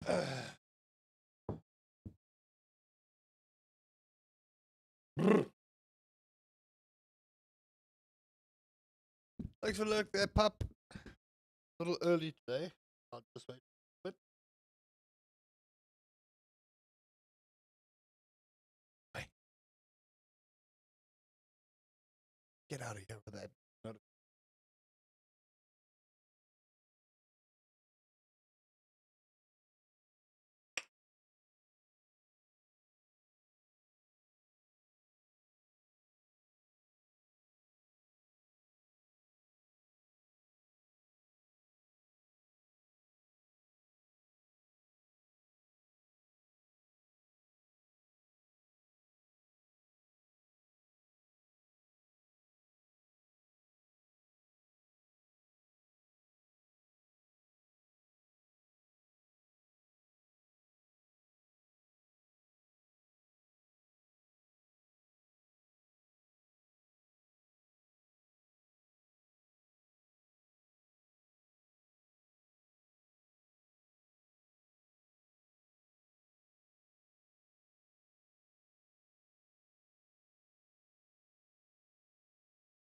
Thanks for looking there, pup. A little early today. I'll just wait a bit. Hey. Get out of here with that.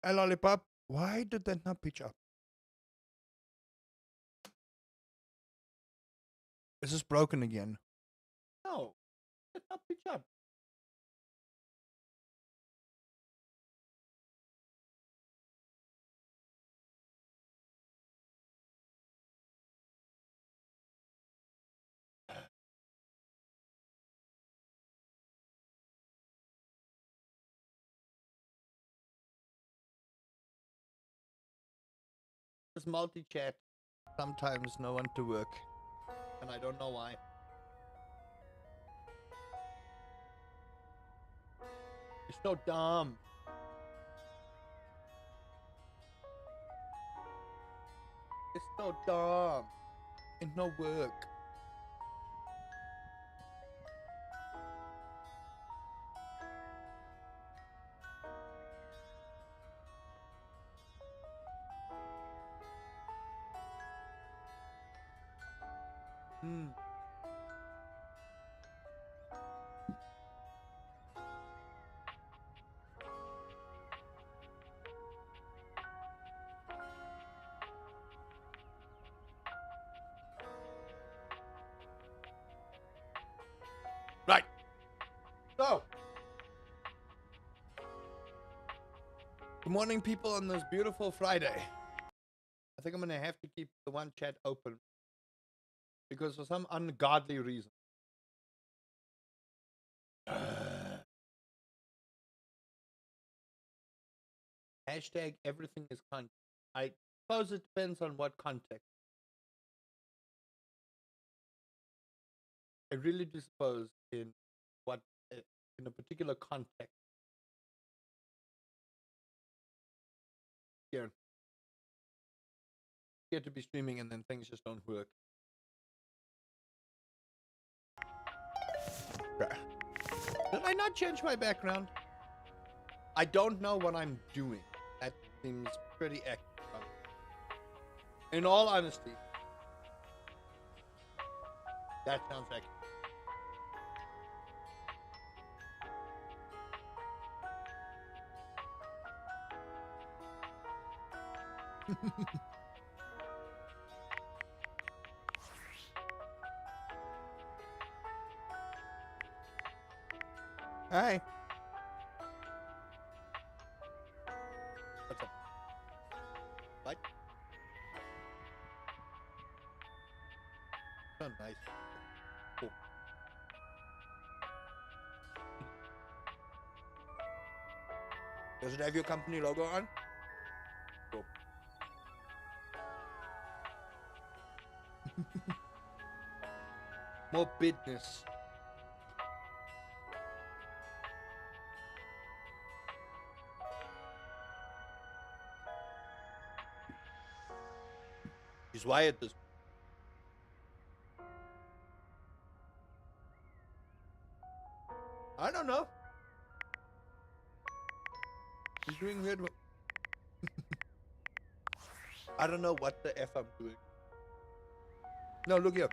Hey, Lollipop. Why did that not pitch up? Is this broken again? No. It not pitch up. This multi-chat. Sometimes no one to work. And I don't know why. It's so dumb. It's so dumb. It's no work. Hmm. Right. So. Good morning, people, on this beautiful Friday. I think I'm going to have to keep the one chat open. Because for some ungodly reason. Hashtag everything is content. I suppose it depends on what context. I really do suppose in what, in a particular context. Here to be streaming and then things just don't work. Did I not change my background? I don't know what I'm doing. That seems pretty accurate. In all honesty, that sounds accurate. Hi. What's up? What? So nice. Cool. Does it have your company logo on? Cool. More business. She's wired this. I don't know. She's doing weird. I don't know what the F I'm doing. No, look here.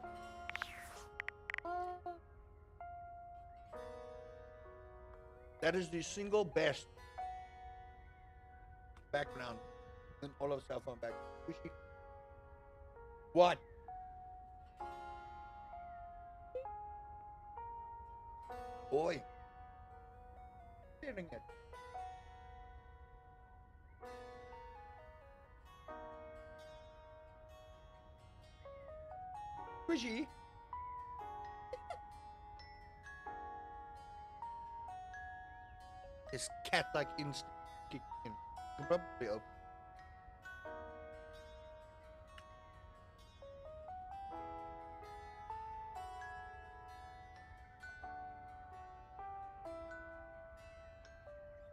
That is the single best background in all of cell phone background. Squishy. What? Boy. Staring at. Squishy. His cat-like instinct kicked in. You can probably open.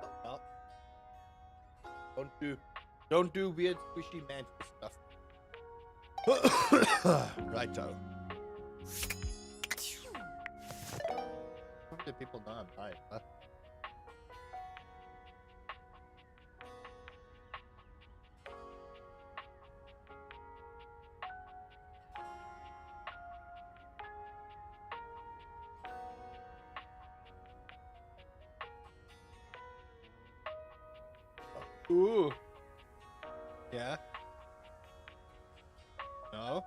Oh, no. Don't do weird squishy man stuff. Righto. How many people know I'm lying, huh? Ooh. Yeah. No.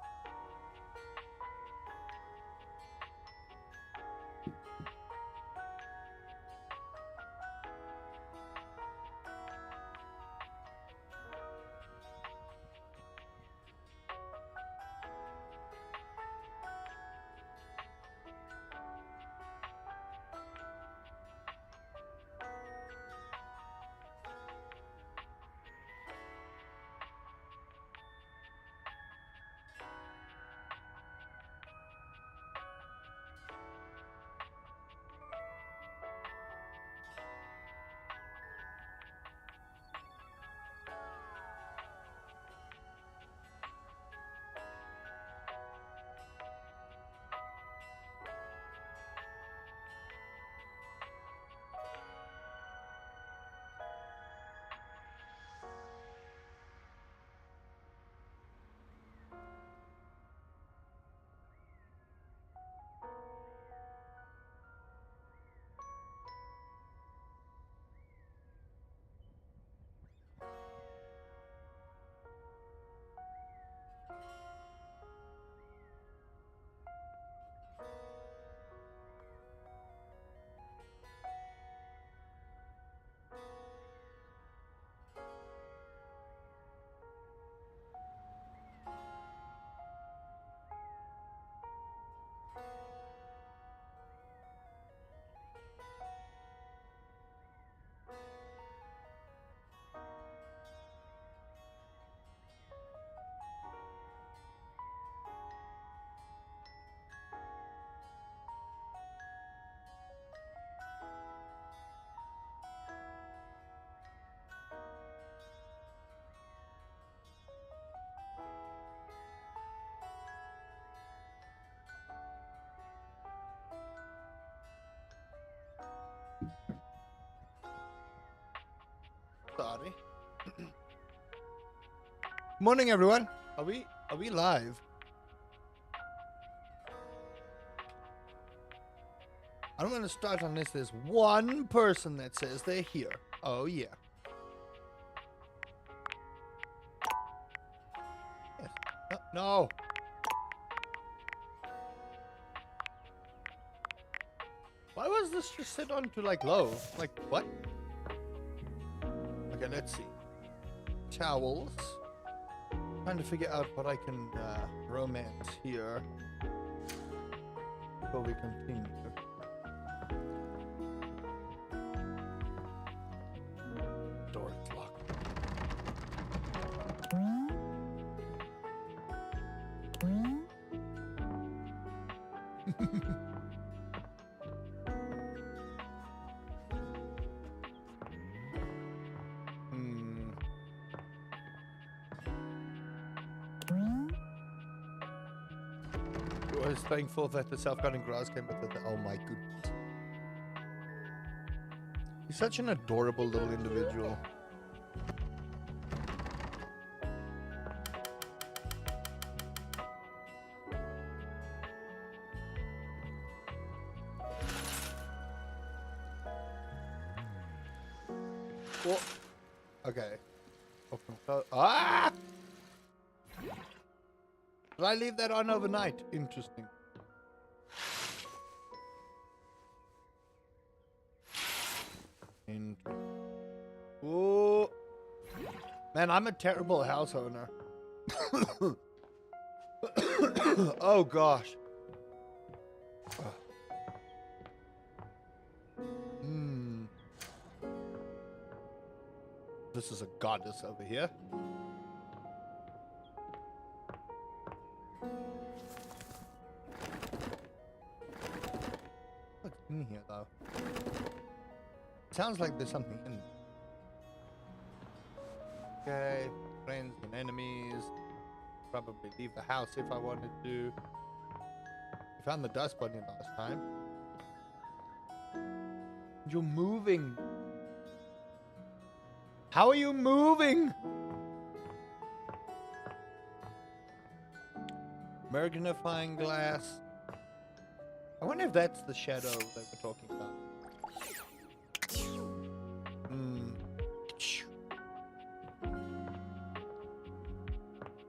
Sorry. Morning, everyone. Are we live? I don't want to start unless there's one person that says they're here. Oh yeah. Yes. No. Why was this just set on to like low? Like what? Okay, let's see. Towels. Trying to figure out what I can romance here before we continue. Door is locked. I was thankful that the self-cutting grass came with it. Oh my goodness. He's such an adorable little individual. Whoa. Okay. Open, close. Ah! Did I leave that on overnight? Interesting. Oh. Man, I'm a terrible house owner. Oh gosh. This is a goddess over here. What's in here though? Sounds like there's something in. Okay, friends and enemies. Probably leave the house if I wanted to. I found the dust bunny last time. You're moving. How are you moving? Magnifying glass. I wonder if that's the shadow that we're talking about.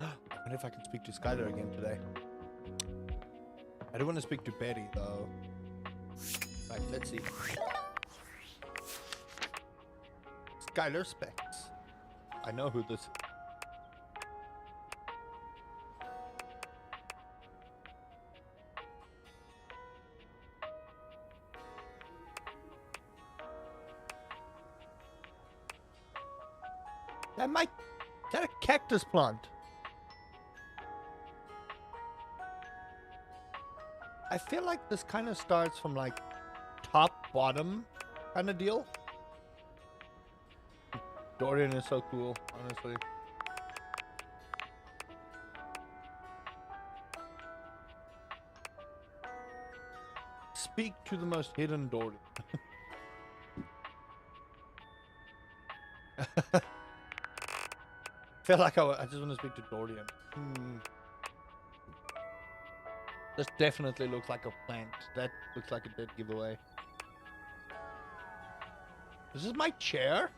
I wonder if I can speak to Skylar again today. I don't want to speak to Betty though. Right, let's see. Skylar Specs. I know who this is. Is that a cactus plant? I feel like this kind of starts from like top bottom kind of deal. Dorian is so cool, honestly. Speak to the most hidden Dorian. I feel like I just want to speak to Dorian. This definitely looks like a plant. That looks like a dead giveaway. This is my chair?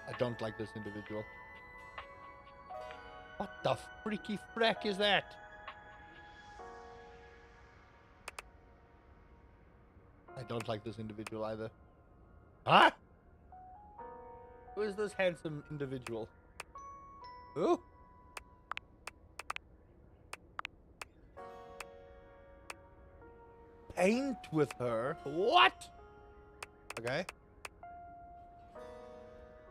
I don't like this individual. What the freaky frack is that? I don't like this individual either. Huh? Who is this handsome individual? Who? Paint with her? What? Okay.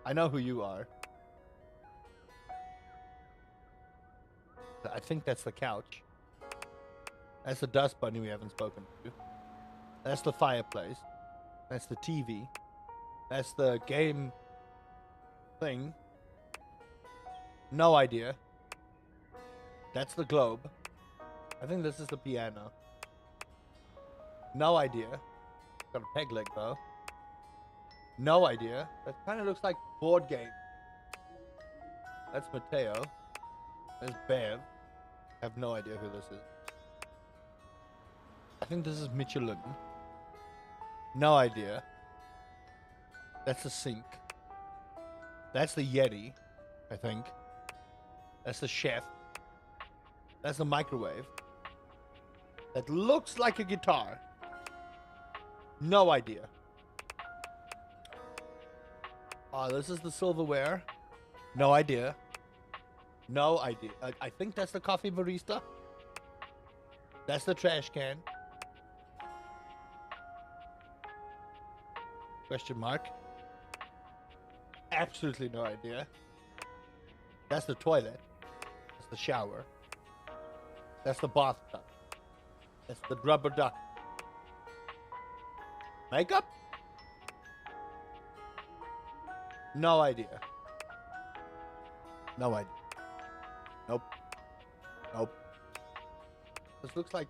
I know who you are. I think that's the couch. That's the dust bunny we haven't spoken to. That's the fireplace. That's the TV. That's the game thing. No idea. That's the globe. I think this is the piano. No idea. Got a peg leg though. No idea. That kind of looks like board game. That's Mateo. There's Bev. I have no idea who this is. I think this is Michelin. No idea. That's the sink. That's the Yeti, I think. That's the chef. That's the microwave. That looks like a guitar. No idea. Oh, this is the silverware. No idea. No idea. I think that's the coffee barista. That's the trash can. Question mark. Absolutely no idea. That's the toilet. That's the shower. That's the bathtub. That's the rubber duck. Makeup? No idea. No idea. Nope. Nope. This looks like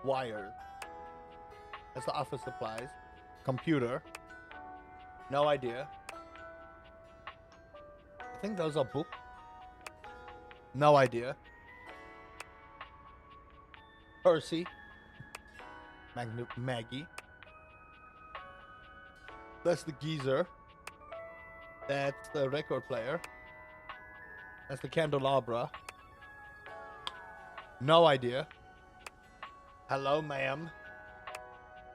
wires. That's the office supplies. Computer. No idea. I think those are books. No idea. Percy. Maggie. That's the geezer. That's the record player. That's the candelabra. No idea. Hello, ma'am.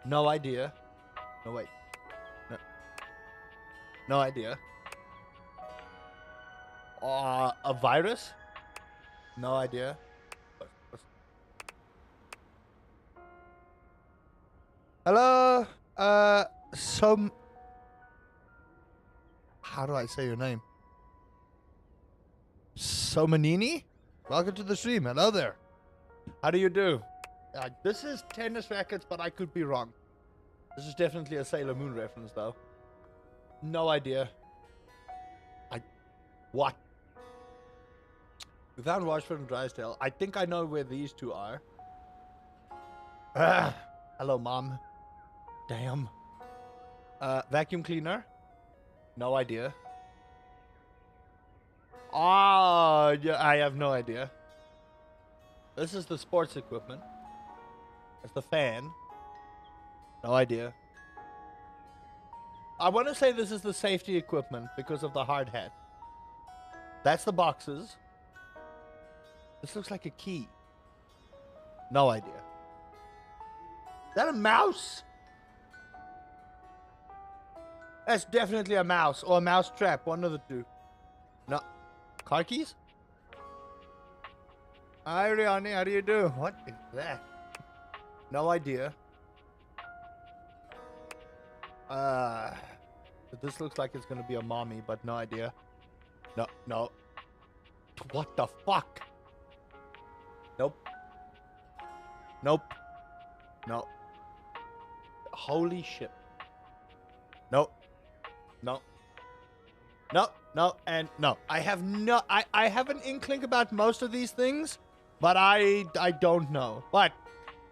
No idea. No, wait. No, no idea. A virus? No idea. Hello? How do I say your name? Somanini? Welcome to the stream. Hello there. How do you do? This is tennis rackets, but I could be wrong. This is definitely a Sailor Moon reference, though. No idea. What? We found Washford and Drysdale. I think I know where these two are. Hello, Mom. Damn. Vacuum cleaner? No idea. Oh, yeah, I have no idea. This is the sports equipment. That's the fan. No idea. I want to say this is the safety equipment because of the hard hat. That's the boxes. This looks like a key. No idea. Is that a mouse? That's definitely a mouse or a mouse trap. One of the two. No. Car keys? Hi, Rihanna. How do you do? What is that? No idea. This looks like it's gonna be a mommy, but no idea. No. What the fuck? Nope. No. Holy shit. No, and no. I have an inkling about most of these things, but I don't know. But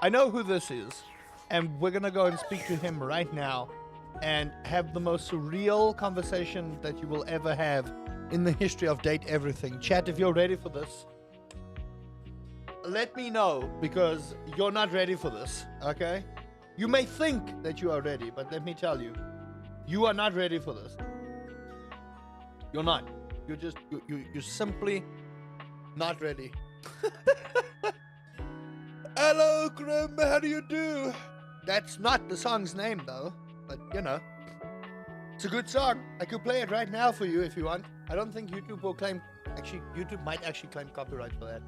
I know who this is, and we're gonna go and speak to him right now and have the most surreal conversation that you will ever have in the history of Date Everything. Chat, if you're ready for this, let me know, because you're not ready for this, okay? You may think that you are ready, but let me tell you, you are not ready for this. You're not. You're simply not ready. Hello, Grim. How do you do? That's not the song's name, though. But, you know, it's a good song. I could play it right now for you if you want. I don't think YouTube will claim... Actually, YouTube might actually claim copyright for that.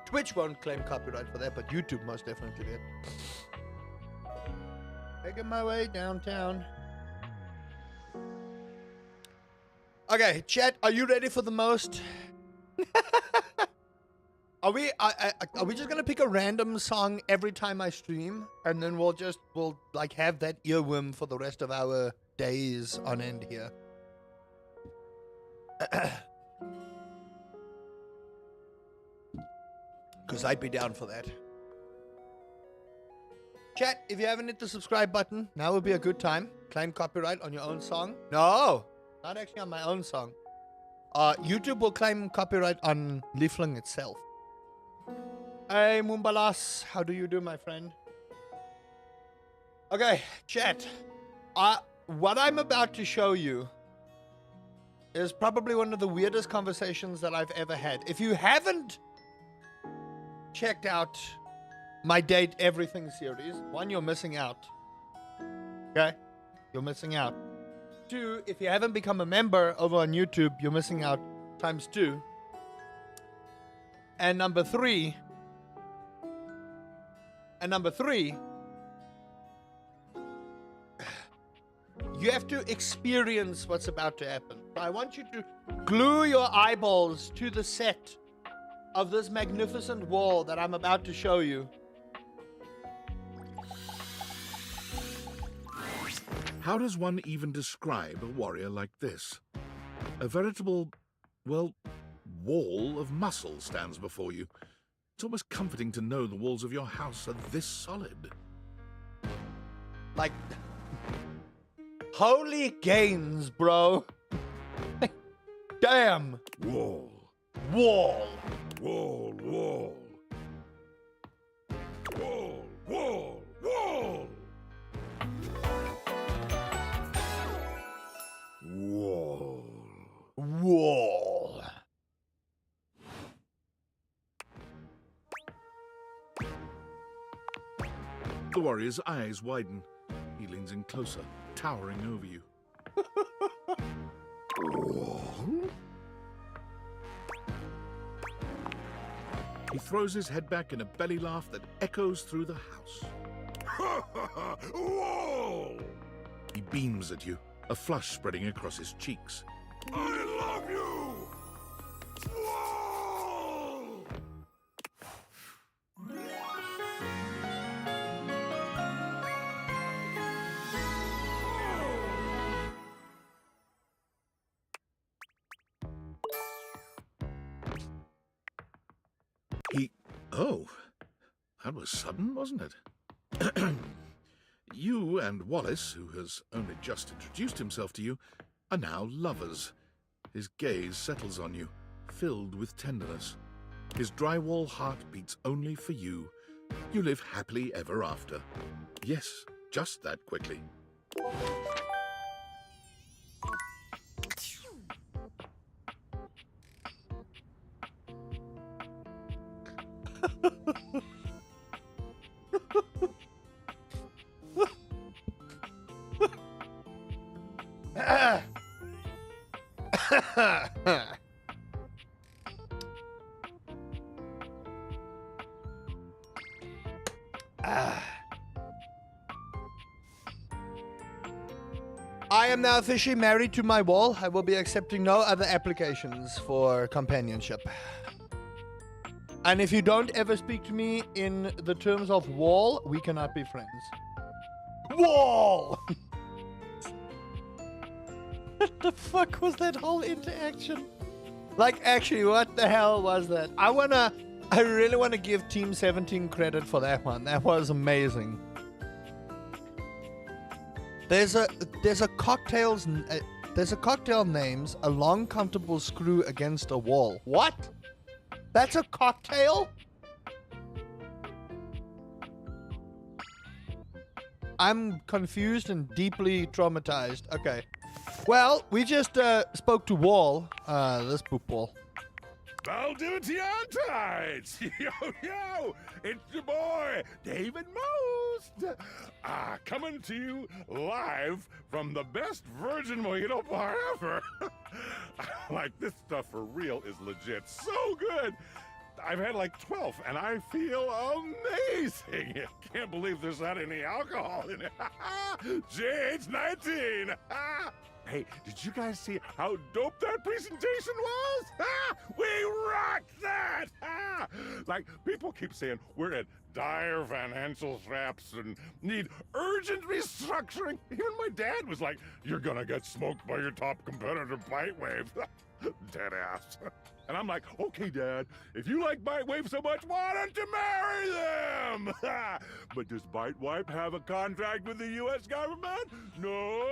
Twitch won't claim copyright for that, but YouTube most definitely did. Making my way downtown. Okay, chat, are you ready for the most? Are we just gonna pick a random song every time I stream, and then we'll like have that earworm for the rest of our days on end here? Because I'd be down for that. Chat, if you haven't hit the subscribe button, now would be a good time. Claim copyright on your own song. No, not actually on my own song. YouTube will claim copyright on Liefling itself. Hey, Mumbalas, how do you do, my friend? Okay, chat. What I'm about to show you is probably one of the weirdest conversations that I've ever had. If you haven't checked out my Date Everything series, one, you're missing out. Okay? You're missing out. Two, if you haven't become a member over on YouTube, you're missing out times two. And number three, you have to experience what's about to happen. I want you to glue your eyeballs to the set of this magnificent wall that I'm about to show you. How does one even describe a warrior like this? A veritable, well, wall of muscle stands before you. It's almost comforting to know the walls of your house are this solid. Like, holy gains, bro. Damn. Wall. Wall. Wall, wall. The warrior's eyes widen. He leans in closer, towering over you. He throws his head back in a belly laugh that echoes through the house. Whoa! He beams at you, a flush spreading across his cheeks. I love you! Whoa! Oh, that was sudden, wasn't it? You and Wallace, who has only just introduced himself to you, are now lovers. His gaze settles on you, filled with tenderness. His drywall heart beats only for you. You live happily ever after. Yes, just that quickly. I am now officially married to my wall. I will be accepting no other applications for companionship. And if you don't ever speak to me in the terms of wall, we cannot be friends. Wall! What the fuck was that whole interaction? Like, actually, what the hell was that? I really wanna give Team 17 credit for that one. That was amazing. There's a cocktail names a long comfortable screw against a wall. What? That's a cocktail? I'm confused and deeply traumatized. Okay. Well, we just spoke to Wall, this poop ball. I'll do it to you on tights. Yo, yo, it's your boy, David Most. Coming to you live from the best virgin mojito bar ever. Like, this stuff for real is legit so good. I've had like 12 and I feel amazing. Can't believe there's not any alcohol in it. JH19. Hey, did you guys see how dope that presentation was? We rocked that! Like, people keep saying we're at dire financial straps and need urgent restructuring. Even my dad was like, you're gonna get smoked by your top competitor, Bitewave. Dead ass. And I'm like, okay, Dad, if you like Bitewave so much, why don't you marry them? But does Bitewave have a contract with the U.S. government? No.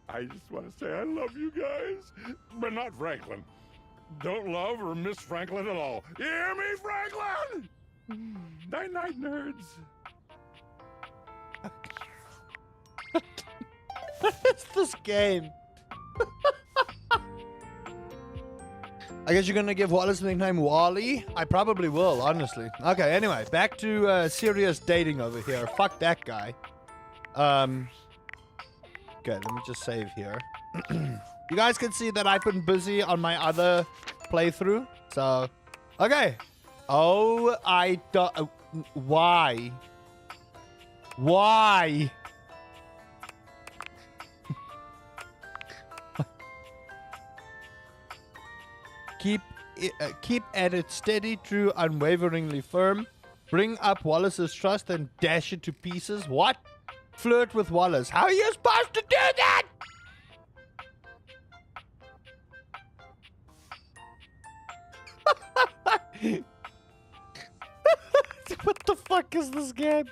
I just want to say I love you guys, but not Franklin. Don't love or miss Franklin at all. You hear me, Franklin? Night-night, nerds. What is this game? I guess you're gonna give Wallace the nickname Wally? I probably will, honestly. Okay, anyway, back to serious dating over here. Fuck that guy. Okay, let me just save here. You guys can see that I've been busy on my other playthrough. So, okay. Oh, I don't... why? Why? Keep at it steady, true, unwaveringly firm. Bring up Wallace's trust and dash it to pieces. What? Flirt with Wallace. How are you supposed to do that? What the fuck is this game?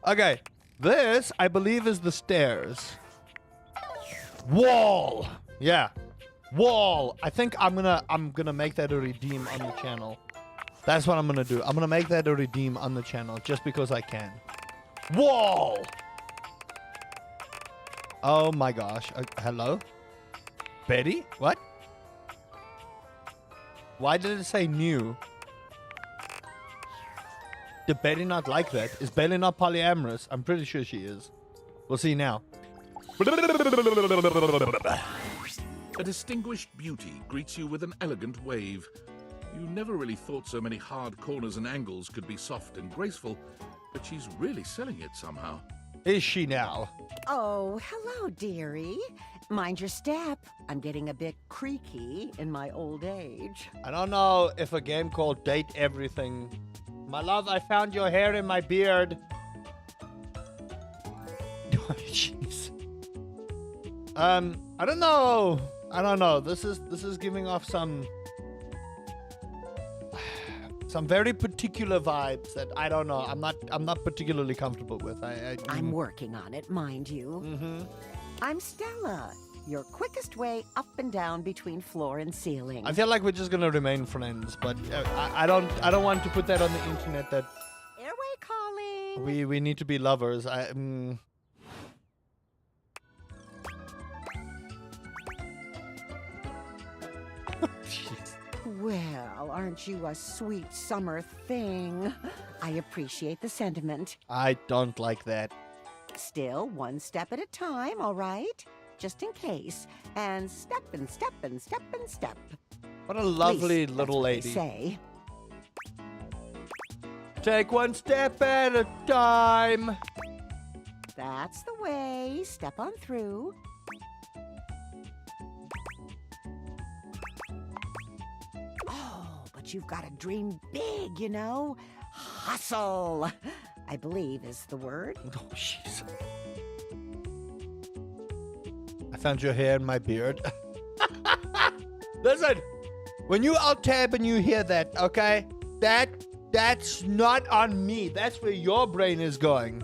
Okay, this I believe is the stairs. Wall. Yeah. Wall. I think I'm gonna make that a redeem on the channel. That's what I'm gonna do. I'm gonna make that a redeem on the channel just because I can. Wall. Oh my gosh. Hello? Betty? What? Why did it say new? did Bailey not like that? Is Bailey not polyamorous? I'm pretty sure she is. We'll see now. A distinguished beauty greets you with an elegant wave. You never really thought so many hard corners and angles could be soft and graceful, but she's really selling it somehow. Is she now? Oh, hello, dearie. Mind your step. I'm getting a bit creaky in my old age. I don't know if a game called Date Everything. My love, I found your hair in my beard. Oh, jeez. I don't know. This is giving off some very particular vibes that I don't know. I'm not particularly comfortable with. I'm working on it, mind you. Mm-hmm. I'm Stella, your quickest way up and down between floor and ceiling. I feel like we're just gonna remain friends, but I don't want to put that on the internet that Airway calling. we need to be lovers. Jeez. Well, aren't you a sweet summer thing? I appreciate the sentiment. I don't like that. Still, one step at a time, all right? Just in case. And step and step and step and step. What a lovely At least, little that's what lady. they say. Take one step at a time. That's the way. Step on through. Oh, but you've got to dream big, you know? Hustle, I believe is the word. Oh, jeez. I found your hair in my beard. Listen, when you alt tab and you hear that, okay? That's not on me. That's where your brain is going.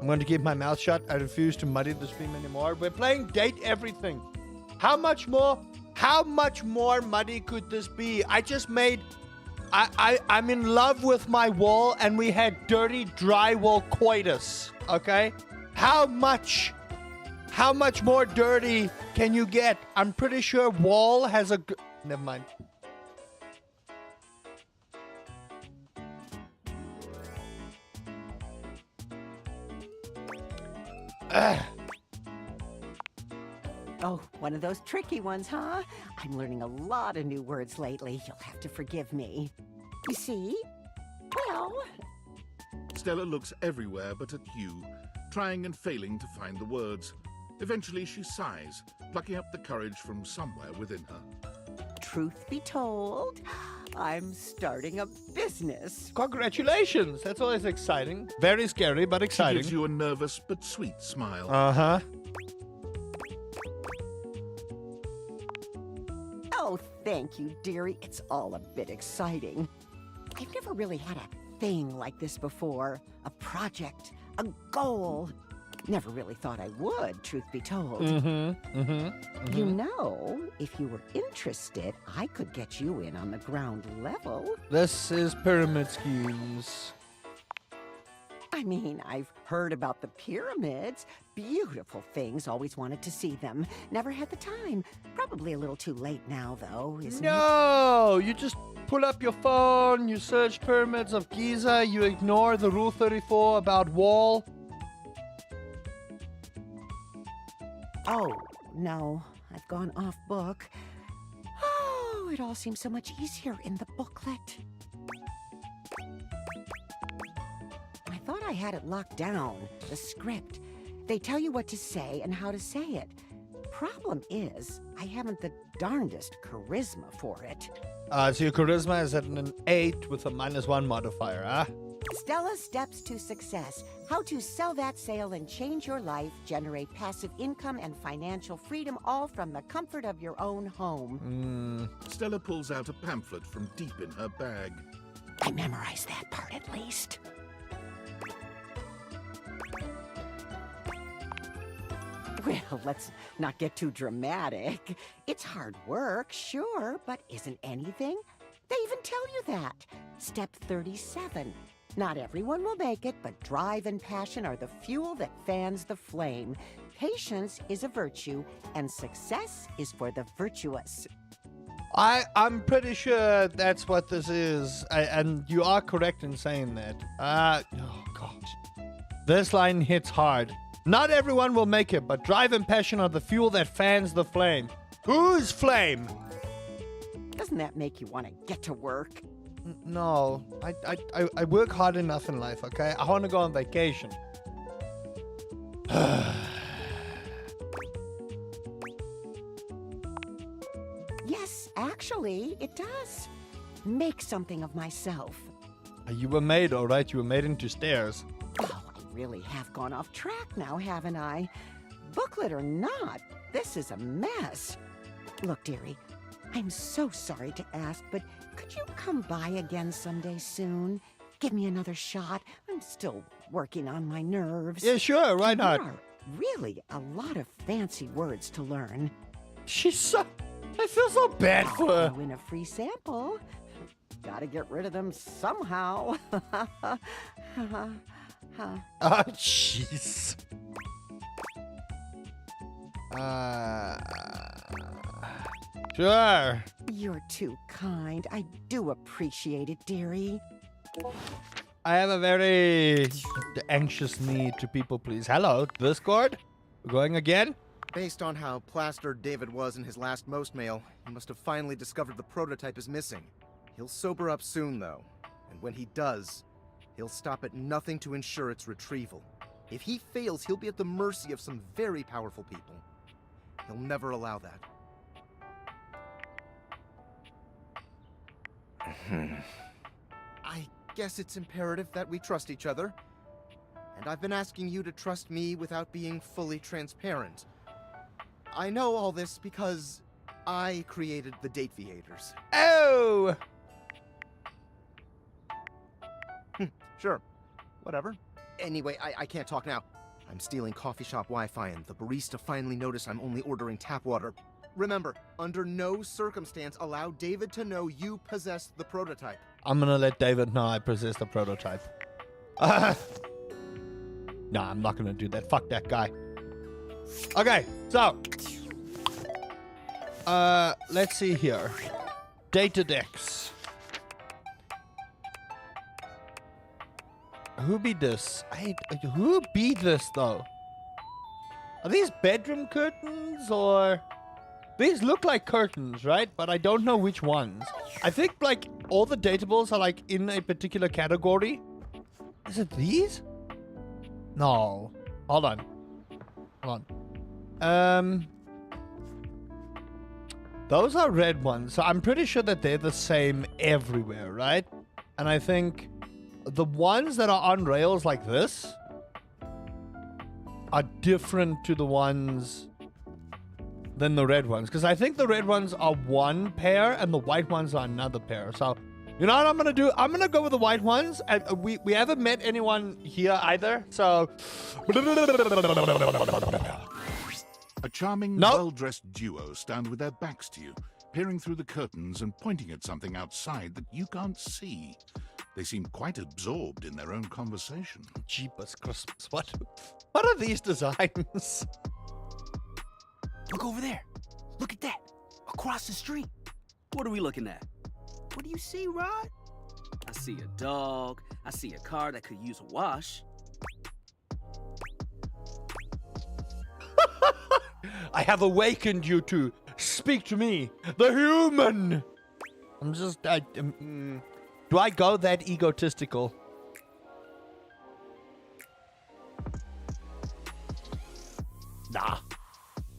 I'm going to keep my mouth shut. I refuse to muddy the stream anymore. We're playing Date Everything. How much more muddy could this be? I just made... I'm in love with my wall, and we had dirty drywall coitus, okay? How much more dirty can you get? I'm pretty sure wall has a... Never mind. Oh, one of those tricky ones, huh? I'm learning a lot of new words lately. You'll have to forgive me. You see? Well, Stella looks everywhere but at you, trying and failing to find the words. Eventually she sighs, plucking up the courage from somewhere within her. truth be told, I'm starting a business. Congratulations. That's always exciting. Very scary, but She exciting. gives you a nervous but sweet smile. Uh-huh. Oh, thank you, dearie. It's all a bit exciting. I've never really had a thing like this before. A project, a goal. Never really thought I would, truth be told. You know, if you were interested, I could get you in on the ground level. This is pyramid schemes. I mean, I've heard about the pyramids. Beautiful things, always wanted to see them. Never had the time. Probably a little too late now, though, isn't it? No, you just pull up your phone, you search pyramids of Giza, you ignore the Rule 34 about wall. Oh, no, I've gone off book. Oh, it all seems so much easier in the booklet. I thought I had it locked down, the script. They tell you what to say and how to say it. Problem is, I haven't the darndest charisma for it. So your charisma is at an 8 with a -1 modifier, huh? Stella's Steps to Success. How to sell that sale and change your life, generate passive income and financial freedom, all from the comfort of your own home. Stella pulls out a pamphlet from deep in her bag. I memorized that part at least. Well, let's not get too dramatic. It's hard work, sure, but isn't anything? They even tell you that. Step 37. Not everyone will make it, but drive and passion are the fuel that fans the flame. Patience is a virtue, and success is for the virtuous. I'm pretty sure that's what this is, and you are correct in saying that. Oh god, this line hits hard. Not everyone will make it, but drive and passion are the fuel that fans the flame. Whose flame? Doesn't that make you want to get to work? No, I work hard enough in life. Okay, I want to go on vacation. Yes, actually, it does. Make something of myself. You were made, all right. You were made into stairs. Oh, I really have gone off track now, haven't I? Booklet or not, this is a mess. Look, dearie, I'm so sorry to ask, but could you come by again someday soon? Give me another shot. I'm still working on my nerves. Yeah, sure. Why not? There are really a lot of fancy words to learn. She's so... I feel so bad for I'll her. throw in a free sample. Gotta get rid of them somehow. Oh, jeez. Sure. You're too kind. I do appreciate it, dearie. I have a very anxious need to people please. Hello, Discord? We're going again? Based on how plastered David was in his last most mail, he must have finally discovered the prototype is missing. He'll sober up soon, though. And when he does, he'll stop at nothing to ensure its retrieval. If he fails, he'll be at the mercy of some very powerful people. He'll never allow that. I guess it's imperative that we trust each other. And I've been asking you to trust me without being fully transparent. I know all this because I created the Date Viators. Oh! Sure. Whatever. Anyway, I can't talk now. I'm stealing coffee shop Wi-Fi and the barista finally noticed I'm only ordering tap water. Remember, under no circumstance allow David to know you possess the prototype. I'm gonna let David know I possess the prototype. Nah, I'm not gonna do that. Fuck that guy. Okay, so. Let's see here. Data decks. Who be this? Who be this, though? Are these bedroom curtains, or... These look like curtains, right? But I don't know which ones. I think, like, all the datables are, like, in a particular category. Is it these? No. Hold on. Hold on. Those are red ones, so I'm pretty sure that they're the same everywhere, right? And I think the ones that are on rails like this are different to the ones than the red ones. Because I think the red ones are one pair and the white ones are another pair. So, you know what I'm going to do? I'm going to go with the white ones. And we haven't met anyone here either, so... A charming, well-dressed duo stand with their backs to you, peering through the curtains and pointing at something outside that you can't see. They seem quite absorbed in their own conversation. Jeepers Christmas. What are these designs? Look over there. Look at that. Across the street. What are we looking at? What do you see, Rod? I see a dog. I see a car that could use a wash. I have awakened you to speak to me, the human. I'm just, do I go that egotistical? Nah.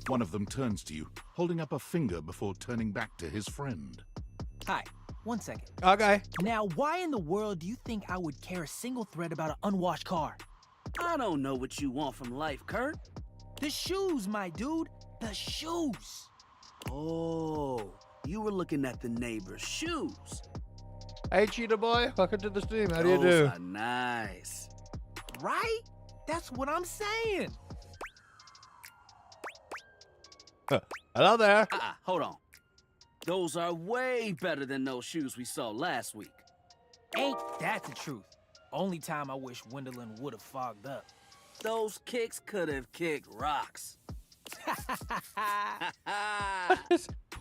One of them turns to you, holding up a finger before turning back to his friend. Hi, 1 second. Okay. Now, why in the world do you think I would care a single thread about an unwashed car? I don't know what you want from life, Kurt. The shoes, my dude. The shoes. Oh, you were looking at the neighbor's shoes. Hey, Cheetah Boy. Welcome to the stream. How do you Those do? are nice. Right? That's what I'm saying. Hello there. Hold on. Those are way better than those shoes we saw last week. Ain't that the truth? Only time I wish Wendelin would have fogged up. Those kicks could have kicked rocks.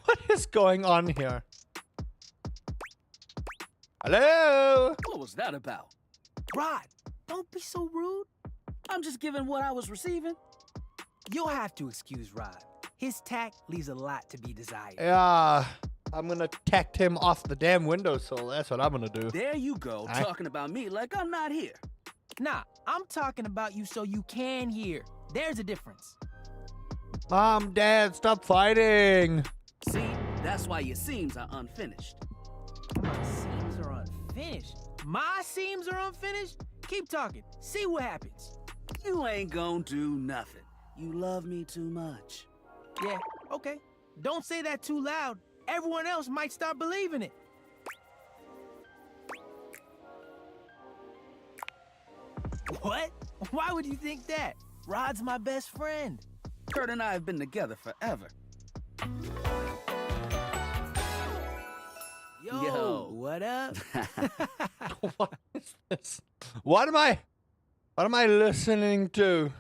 What is going on here? Hello? What was that about? Rod, don't be so rude. I'm just giving what I was receiving. You'll have to excuse Rod. His tact leaves a lot to be desired. Yeah, I'm gonna tact him off the damn windowsill. That's what I'm gonna do. There you go, I- talking about me like I'm not here. Nah, I'm talking about you so you can hear. There's a difference. Mom, Dad, stop fighting. See, that's why your seams are unfinished. My seams are unfinished. My seams are unfinished? Keep talking. See what happens. You ain't gonna do nothing. You love me too much. Yeah, okay. Don't say that too loud. Everyone else might start believing it. What? Why would you think that? Rod's my best friend. Kurt and I have been together forever. Yo. What up? What is this? What am I listening to?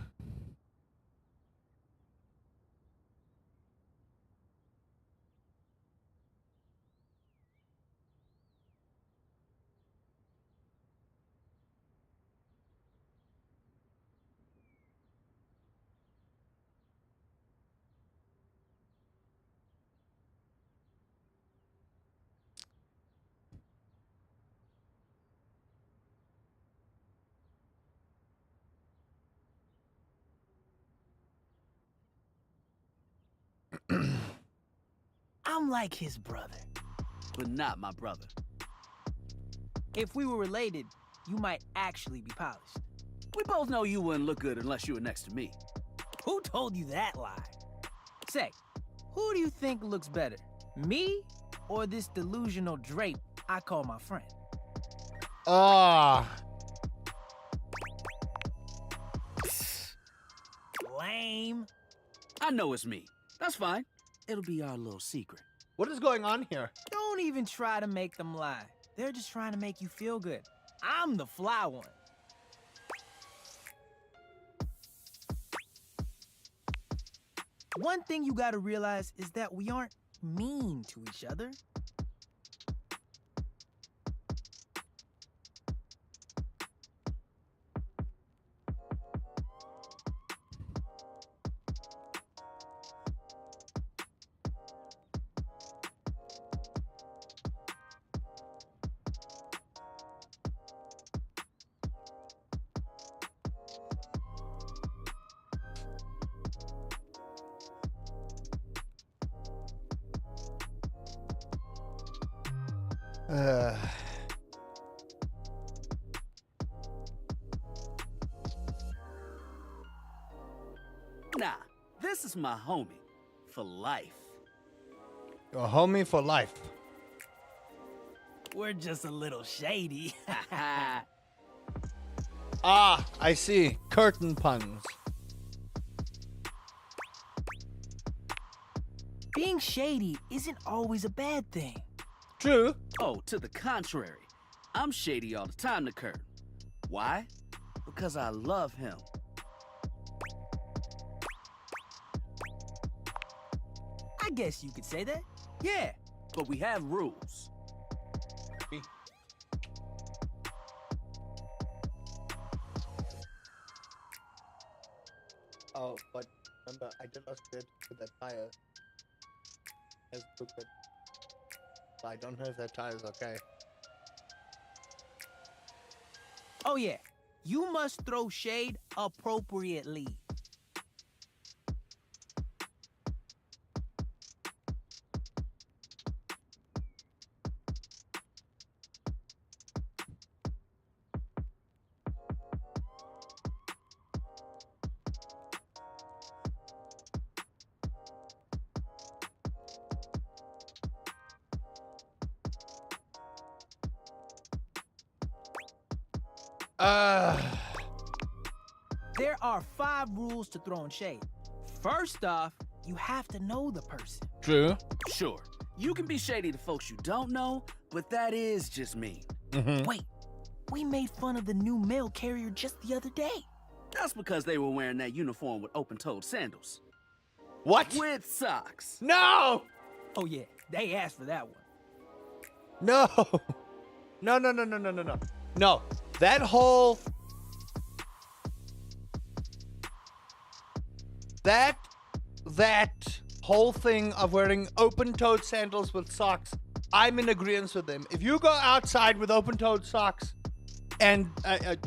I'm like his brother. But not my brother. If we were related, you might actually be polished. We both know you wouldn't look good unless you were next to me. Who told you that lie? Say, who do you think looks better? Me or this delusional drape I call my friend? Ah, Lame. I know it's me. That's fine. It'll be our little secret. what is going on here? Don't even try to make them lie. They're just trying to make you feel good. I'm the fly one. One thing you gotta realize is that we aren't mean to each other. Nah, this is my homie. For life. Your homie for life. We're just a little shady. Ah, I see. Curtain puns. Being shady isn't always a bad thing. True. Oh, to the contrary. I'm shady all the time to Kurt. Why? Because I love him. I guess you could say that. Yeah, but we have rules. Oh, but remember, I did not good with that tire. It's stupid. I don't know if that tire is okay. Oh yeah, you must throw shade appropriately. There are 5 rules to throwing shade. First off, you have to know the person. True. Sure, you can be shady to folks you don't know, but that is just mean. Wait, we made fun of the new mail carrier just the other day. That's because they were wearing that uniform with open-toed sandals. What? With socks. No! Oh yeah, they asked for that one. No. No. No. That whole... That whole thing of wearing open-toed sandals with socks, I'm in agreement with them. If you go outside with open-toed socks and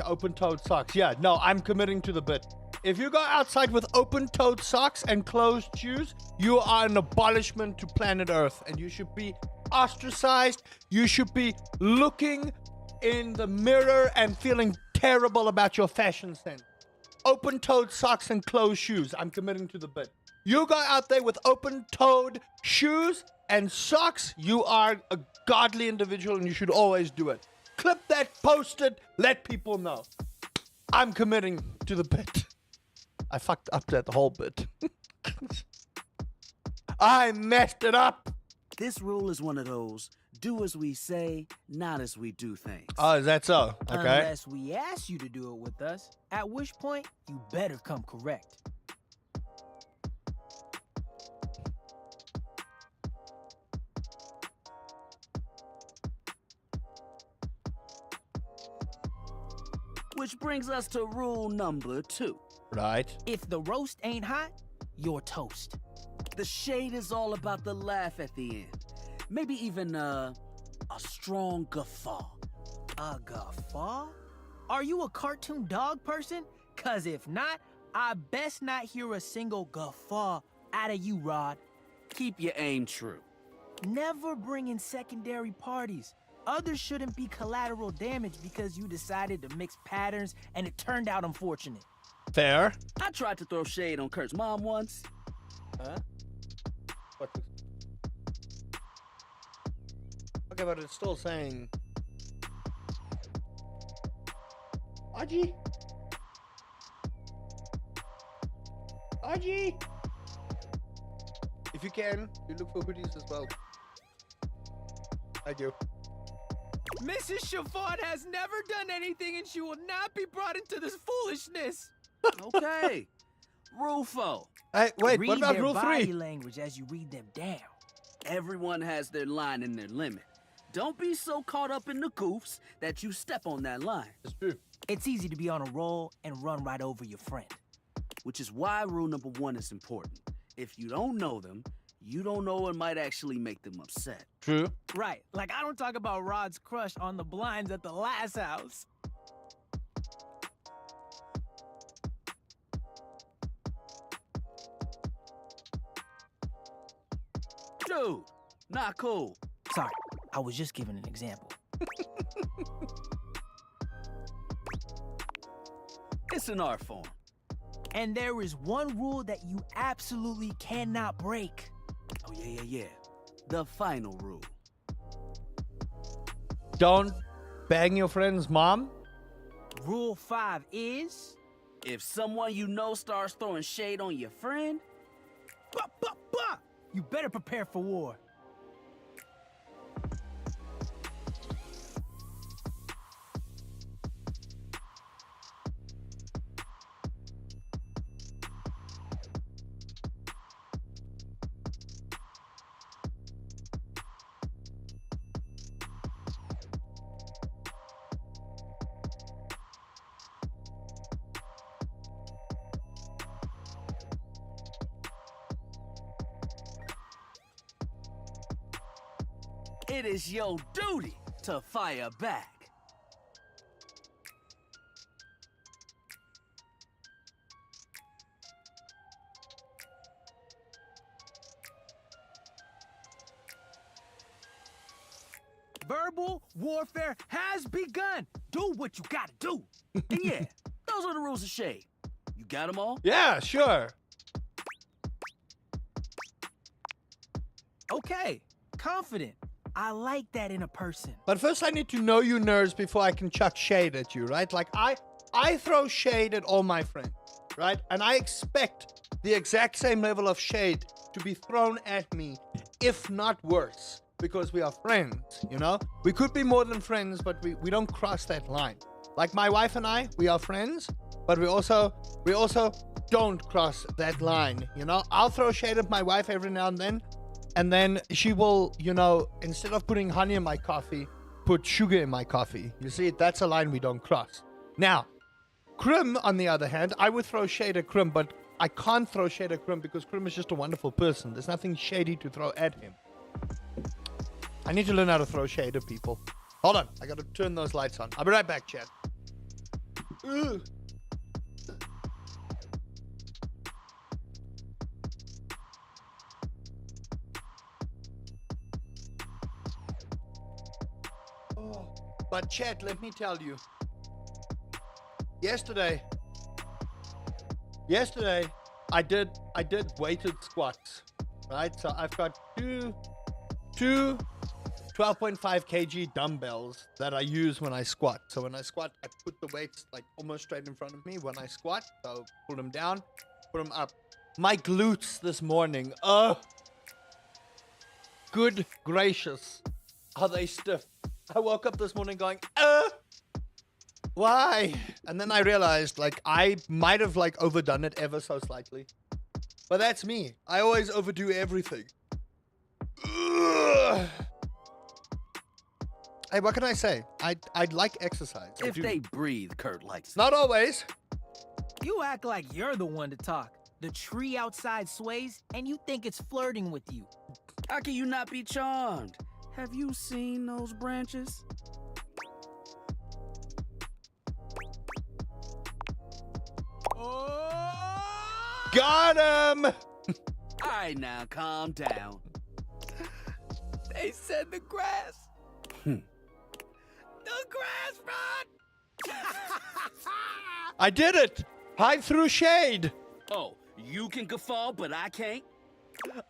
open-toed socks, yeah, no, I'm committing to the bit. If you go outside with open-toed socks and closed shoes, you are an abolishment to planet Earth, and you should be ostracized. You should be looking in the mirror and feeling terrible about your fashion sense. Open-toed socks and closed shoes. I'm committing to the bit. You go out there with open-toed shoes and socks, you are a godly individual and you should always do it. Clip that, post it, let people know. I'm committing to the bit. I fucked up that whole bit. I messed it up. This rule is one of those do as we say, not as we do things. Oh, is that so? Okay. Unless we ask you to do it with us, at which point you better come correct. Which brings us to rule number 2. Right. If the roast ain't hot, you're toast. The shade is all about the laugh at the end. Maybe even a strong guffaw. A guffaw? Are you a cartoon dog person? Cause if not, I best not hear a single guffaw out of you, Rod. Keep your aim true. Never bring in secondary parties. Others shouldn't be collateral damage because you decided to mix patterns and it turned out unfortunate. Fair. I tried to throw shade on Kurt's mom once. Huh? What? Okay, but it's still saying... Aji? Aji? If you can, you look for hoodies as well. Thank you. Mrs. Chiffon has never done anything and she will not be brought into this foolishness. Okay. Rule 4. Hey, wait, Read what about their rule body 3? language as you read them down. Everyone has their line and their limit. Don't be so caught up in the goofs that you step on that line. It's true. It's easy to be on a roll and run right over your friend. Which is why rule number 1 is important. If you don't know them, you don't know what might actually make them upset. True. Right, like I don't talk about Rod's crush on the blinds at the last house. Dude, not cool. Sorry, I was just giving an example. It's an art form. And there is one rule that you absolutely cannot break. Oh, yeah. The final rule. Don't bang your friend's mom. Rule 5 is... If someone you know starts throwing shade on your friend, you better prepare for war. it is your duty to fire back. Verbal warfare has begun. Do what you gotta do. And yeah, those are the rules of Shade. You got them all? Yeah, sure. Okay, confident. I like that in a person. But first I need to know you nerds before I can chuck shade at you, right? Like I throw shade at all my friends, right? And I expect the exact same level of shade to be thrown at me, if not worse, because we are friends, you know? We could be more than friends, but we don't cross that line. Like my wife and I, we are friends, but we also don't cross that line, you know? I'll throw shade at my wife every now and then, And then she will, you know, instead of putting honey in my coffee, put sugar in my coffee. You see, that's a line we don't cross. Now, Krim, on the other hand, I would throw shade at Krim, but I can't throw shade at Krim because Krim is just a wonderful person. There's nothing shady to throw at him. I need to learn how to throw shade at people. Hold on, I gotta turn those lights on. I'll be right back, chat. Ugh. But chat, let me tell you. Yesterday, I did weighted squats, right? So I've got two 12.5 kg dumbbells that I use when I squat. So when I squat, I put the weights like almost straight in front of me when I squat. So pull them down, put them up. My glutes this morning, good gracious, are they stiff? I woke up this morning going, why? And then I realized, like, I might have, like, overdone it ever so slightly. But that's me. I always overdo everything. Ugh. Hey, what can I say? I'd like exercise. I If do. they breathe, Kurt likes it. Not always. You act like you're the one to talk. The tree outside sways, and you think it's flirting with you. How can you not be charmed? Have you seen those branches? Got him! All right, now calm down. They said the grass. The grass, Rod. I did it! I threw shade! Oh, you can guffaw, but I can't.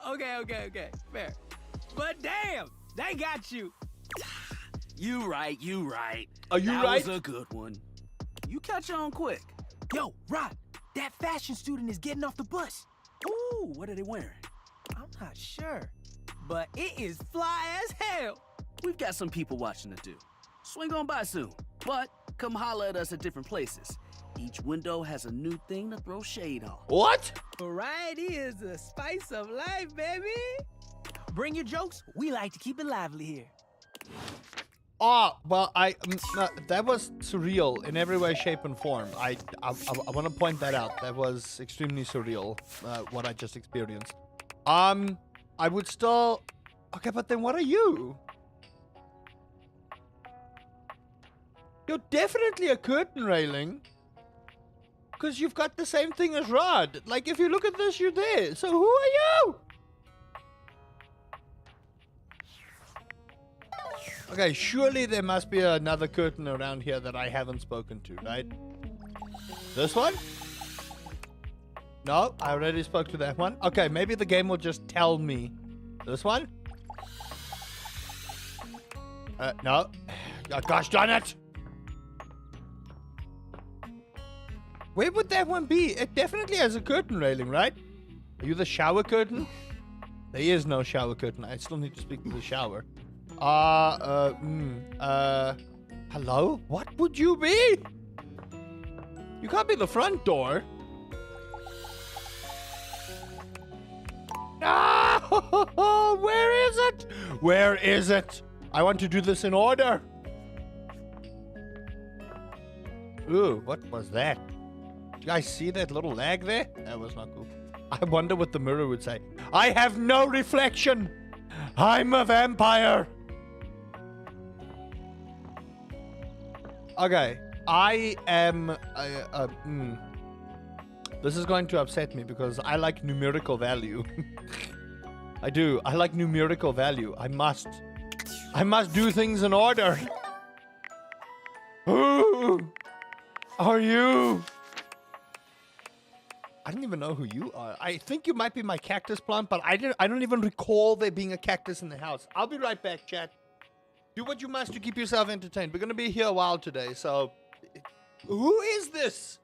Okay, fair. But damn, they got you. You right. Are you that right? was a good one. You catch on quick. Yo, Rod, that fashion student is getting off the bus. Ooh, what are they wearing? I'm not sure, but it is fly as hell. We've got some people watching to do. Swing on by soon, but come holler at us at different places. Each window has a new thing to throw shade on. What? Variety is the spice of life, baby. Bring your jokes. We like to keep it lively here. Oh, well, that was surreal in every way, shape, and form. I want to point that out. That was extremely surreal, what I just experienced. I would still... Okay, but then what are you? You're definitely a curtain railing. Because you've got the same thing as Rod. Like, if you look at this, you're there. So who are you? Okay, surely there must be another curtain around here that I haven't spoken to, right? This one? No, I already spoke to that one. Okay, maybe the game will just tell me. This one? No. Oh, gosh darn it! Where would that one be? It definitely has a curtain railing, right? Are you the shower curtain? There is no shower curtain. I still need to speak to the shower. Hello? What would you be? You can't be the front door. No! Where is it? Where is it? I want to do this in order. Ooh, what was that? Did you guys see that little lag there? That was not cool. I wonder what the mirror would say. I have no reflection. I'm a vampire. Okay, I am... This is going to upset me because I like numerical value. I do. I like numerical value. I must do things in order. Who are you? I don't even know who you are. I think you might be my cactus plant, but I don't even recall there being a cactus in the house. I'll be right back, chat. Do what you must to keep yourself entertained. We're going to be here a while today, so... Who is this?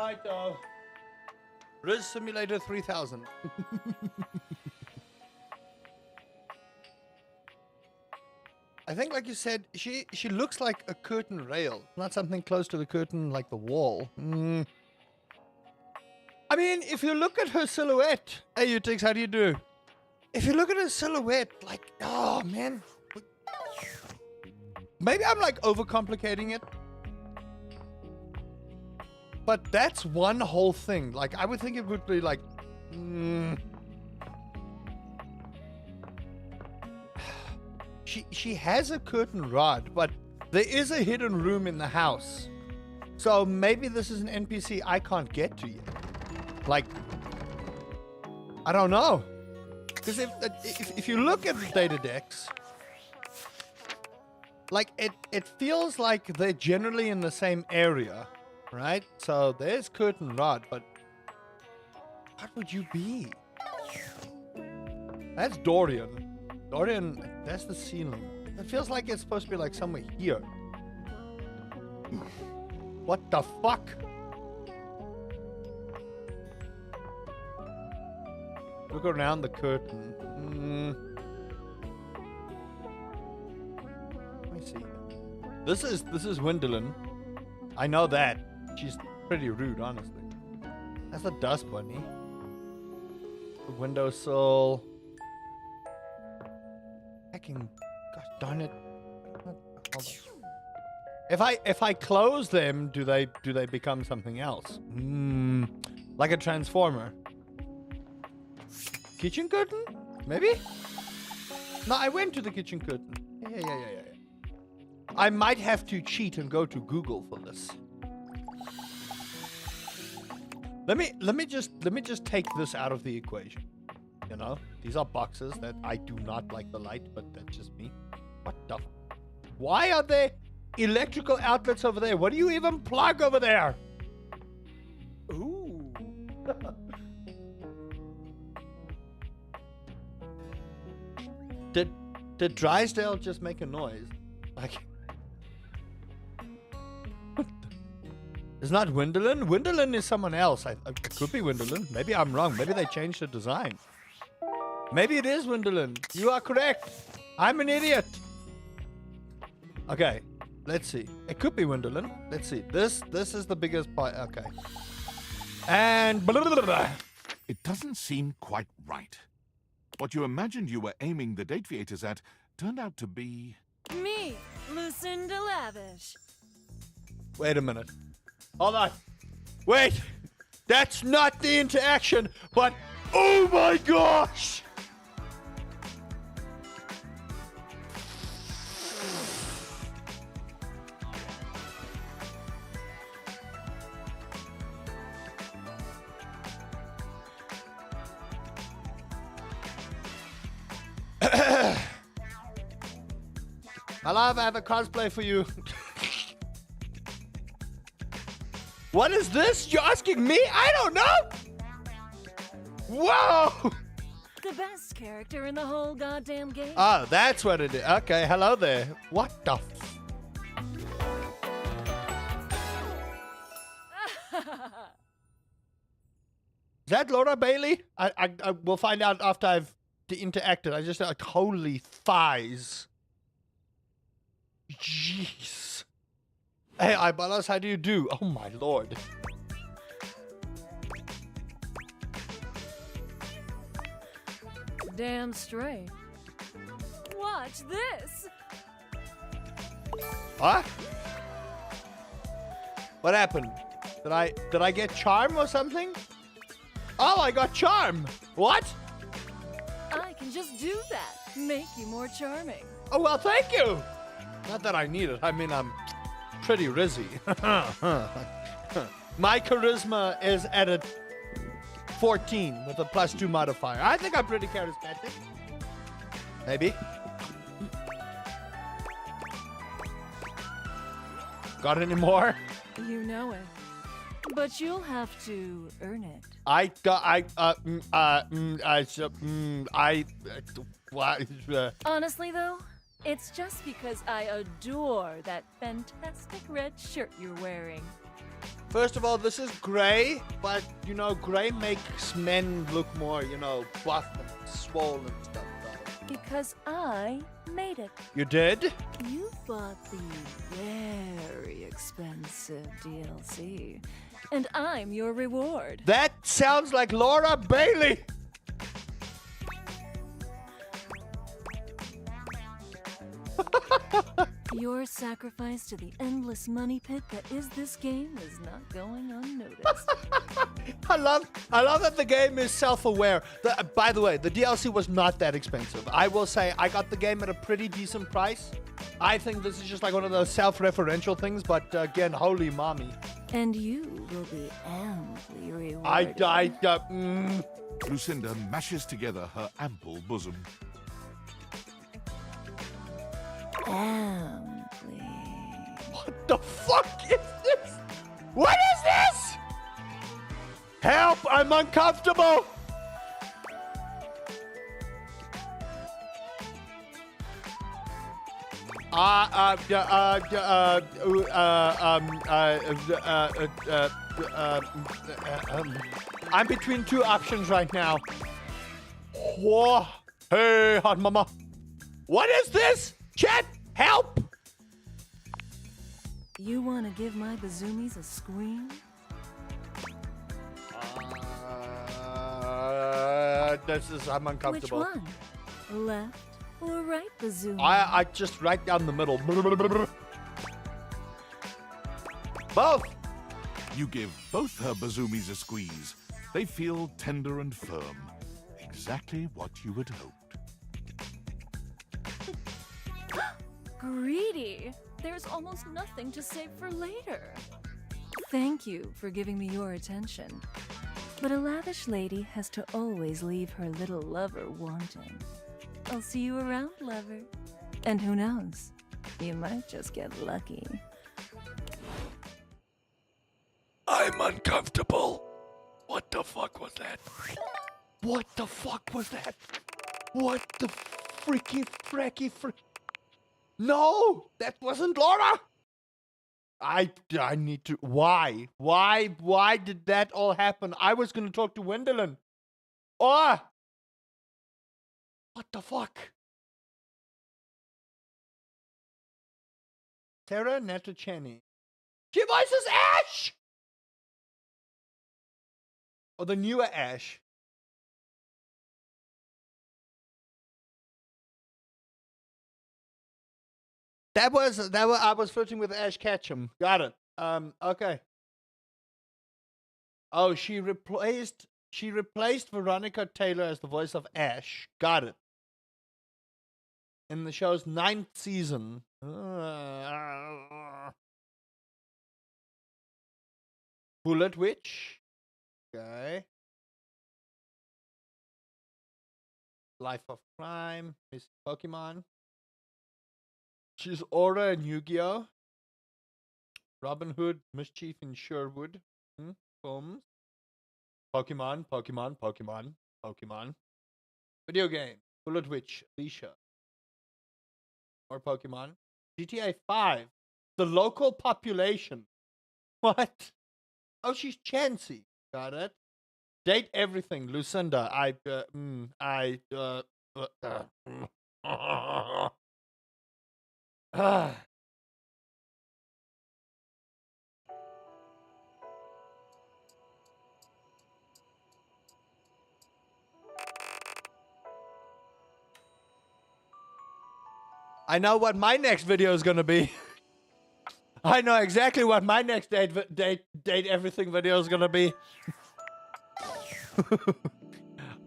Righto. Riz Simulator 3000. I think, like you said, she looks like a curtain rail, not something close to the curtain like the wall. I mean, if you look at her silhouette, hey, Utix, how do you do? If you look at her silhouette, like, oh man, maybe I'm like overcomplicating it, but that's one whole thing. Like, I would think it would be like, she has a curtain rod, but there is a hidden room in the house, so maybe this is an NPC I can't get to yet. Like, I don't know, because if you look at the data decks, like it feels like they're generally in the same area, right? So there's curtain rod, but what would you be? That's Dorian. Dorian, that's the ceiling. It feels like it's supposed to be like somewhere here. What the fuck? Look around the curtain. Let me see. This is Gwendolyn. I know that. She's pretty rude, honestly. That's the dust bunny. The windowsill. Hacking. Gosh darn it. If I close them, do they become something else? Like a transformer. Kitchen curtain? Maybe? No, I went to the kitchen curtain. Yeah. I might have to cheat and go to Google for this. Let me just take this out of the equation. You know, these are boxes that I do not like the light, but that's just me. What the? Why are there electrical outlets over there? What do you even plug over there? Ooh. Did Drysdale just make a noise? Like, it's not Gwendolyn. Gwendolyn is someone else. It could be Gwendolyn. Maybe I'm wrong. Maybe they changed the design. Maybe it is Gwendolyn. You are correct. I'm an idiot. Okay, let's see. It could be Gwendolyn. Let's see. This is the biggest part. Okay. And blah, blah, blah, blah. It doesn't seem quite right. What you imagined you were aiming the date theaters at turned out to be... Me, Lucinda Lavish. Wait a minute. Hold on. Wait. That's not the interaction, but oh my gosh. My love, I have a cosplay for you. What is this? You're asking me? I don't know. Whoa! The best character in the whole goddamn game. Oh, that's what it is. Okay, hello there. What the Is that Laura Bailey? I will find out after I've interacted. I just like holy thighs. Jeez. Hey, Ibalas, how do you do? Oh my lord. Damn straight. Watch this. What? What happened? Did I get charm or something? Oh, I got charm. What? I can just do that. Make you more charming. Oh, well, thank you. Not that I need it. I mean, I'm pretty rizzy. My charisma is at a 14 with a +2 modifier. I think I'm pretty charismatic. Maybe. Got any more? You know it. But you'll have to earn it. Honestly, though, it's just because I adore that fantastic red shirt you're wearing. First of all, this is gray, but you know, gray makes men look more, you know, buff and swollen and stuff. Because I made it. You did? You bought the very expensive DLC. And I'm your reward. That sounds like Laura Bailey. Your sacrifice to the endless money pit that is this game is not going unnoticed. I love that the game is self-aware. By the way, the DLC was not that expensive. I will say I got the game at a pretty decent price. I think this is just like one of those self-referential things, but again, holy mommy. And you will be amply rewarded. Lucinda mashes together her ample bosom. Amply. What the fuck is this? What is this? Help! I'm uncomfortable! I'm between two options right now. Whoa. Hey, hot mama. What is this? Chat, help! You want to give my Bazumis a scream? I'm uncomfortable. Which one? Left or right Bazumi? I just right down the middle. Both. You give both her Bazumis a squeeze. They feel tender and firm. Exactly what you had hoped. Greedy. There's almost nothing to save for later. Thank you for giving me your attention. But a lavish lady has to always leave her little lover wanting. I'll see you around, lover. And who knows? You might just get lucky. I'm uncomfortable. What the fuck was that? What the fuck was that? What the freaky fracky frick? No, that wasn't Laura. I need to. Why did that all happen? I was gonna talk to Wendelin. Oh, what the fuck? Sarah Natachani. She voices Ash. Or the newer Ash. That was I was flirting with Ash Ketchum. Got it. Okay. Oh, she replaced Veronica Taylor as the voice of Ash. Got it. In the show's 9th season. Bullet Witch. Okay. Life of Crime. Miss Pokemon. She's Aura in Yu-Gi-Oh! Robin Hood, Mischief in Sherwood. Films. Pokemon. Video game. Bullet Witch, Alicia. More Pokemon. GTA 5. The local population. What? Oh, she's Chansey. Got it. Date everything. Lucinda. I know what my next video is gonna be. I know exactly what my next date everything video is gonna be.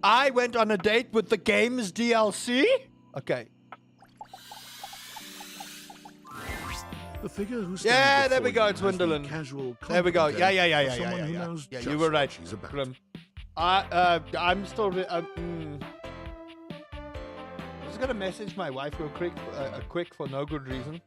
I went on a date with the game's DLC. Okay. The figure who stands Yeah, there we before go. you It's has the Wendelin. casual, There we go. confident air Yeah. of someone who knows Yeah, just you were right. what she's about. Grim. I'm still. Just gonna message my wife real quick for no good reason.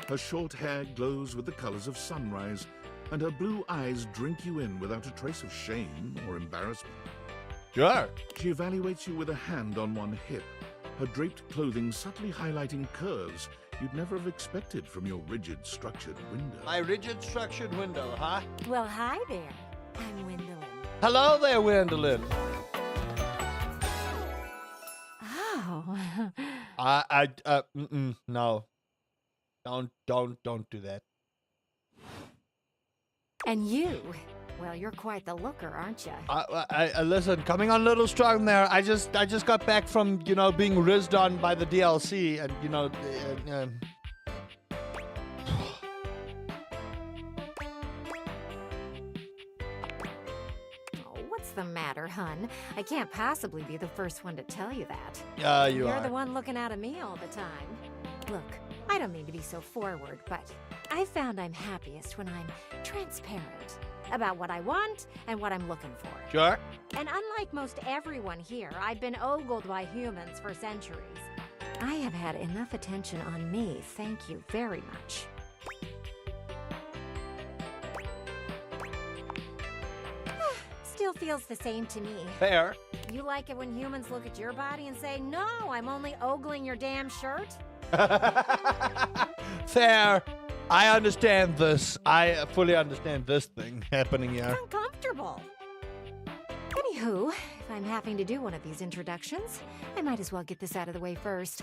Her short hair glows with the colors of sunrise, and her blue eyes drink you in without a trace of shame or embarrassment. Sure. She evaluates you with a hand on one hip, her draped clothing subtly highlighting curves you'd never have expected from your rigid, structured window. My rigid, structured window, huh? Well, hi there. I'm Wendolyn. Hello there, Wendolyn. Oh. No. Don't do that. And you? Well, you're quite the looker, aren't you? Listen, coming on a little strong there. I just got back from, being rizzed on by the DLC, and, Oh, what's the matter, hun? I can't possibly be the first one to tell you that. you You're are. the one looking out at me all the time. Look, I don't mean to be so forward, but I found I'm happiest when I'm transparent about what I want and what I'm looking for. Sure. And unlike most everyone here, I've been ogled by humans for centuries. I have had enough attention on me, thank you very much. Still feels the same to me. Fair. You like it when humans look at your body and say, no, I'm only ogling your damn shirt? Fair. I understand this. I fully understand this thing happening here. It's uncomfortable. Anywho, if I'm having to do one of these introductions, I might as well get this out of the way first.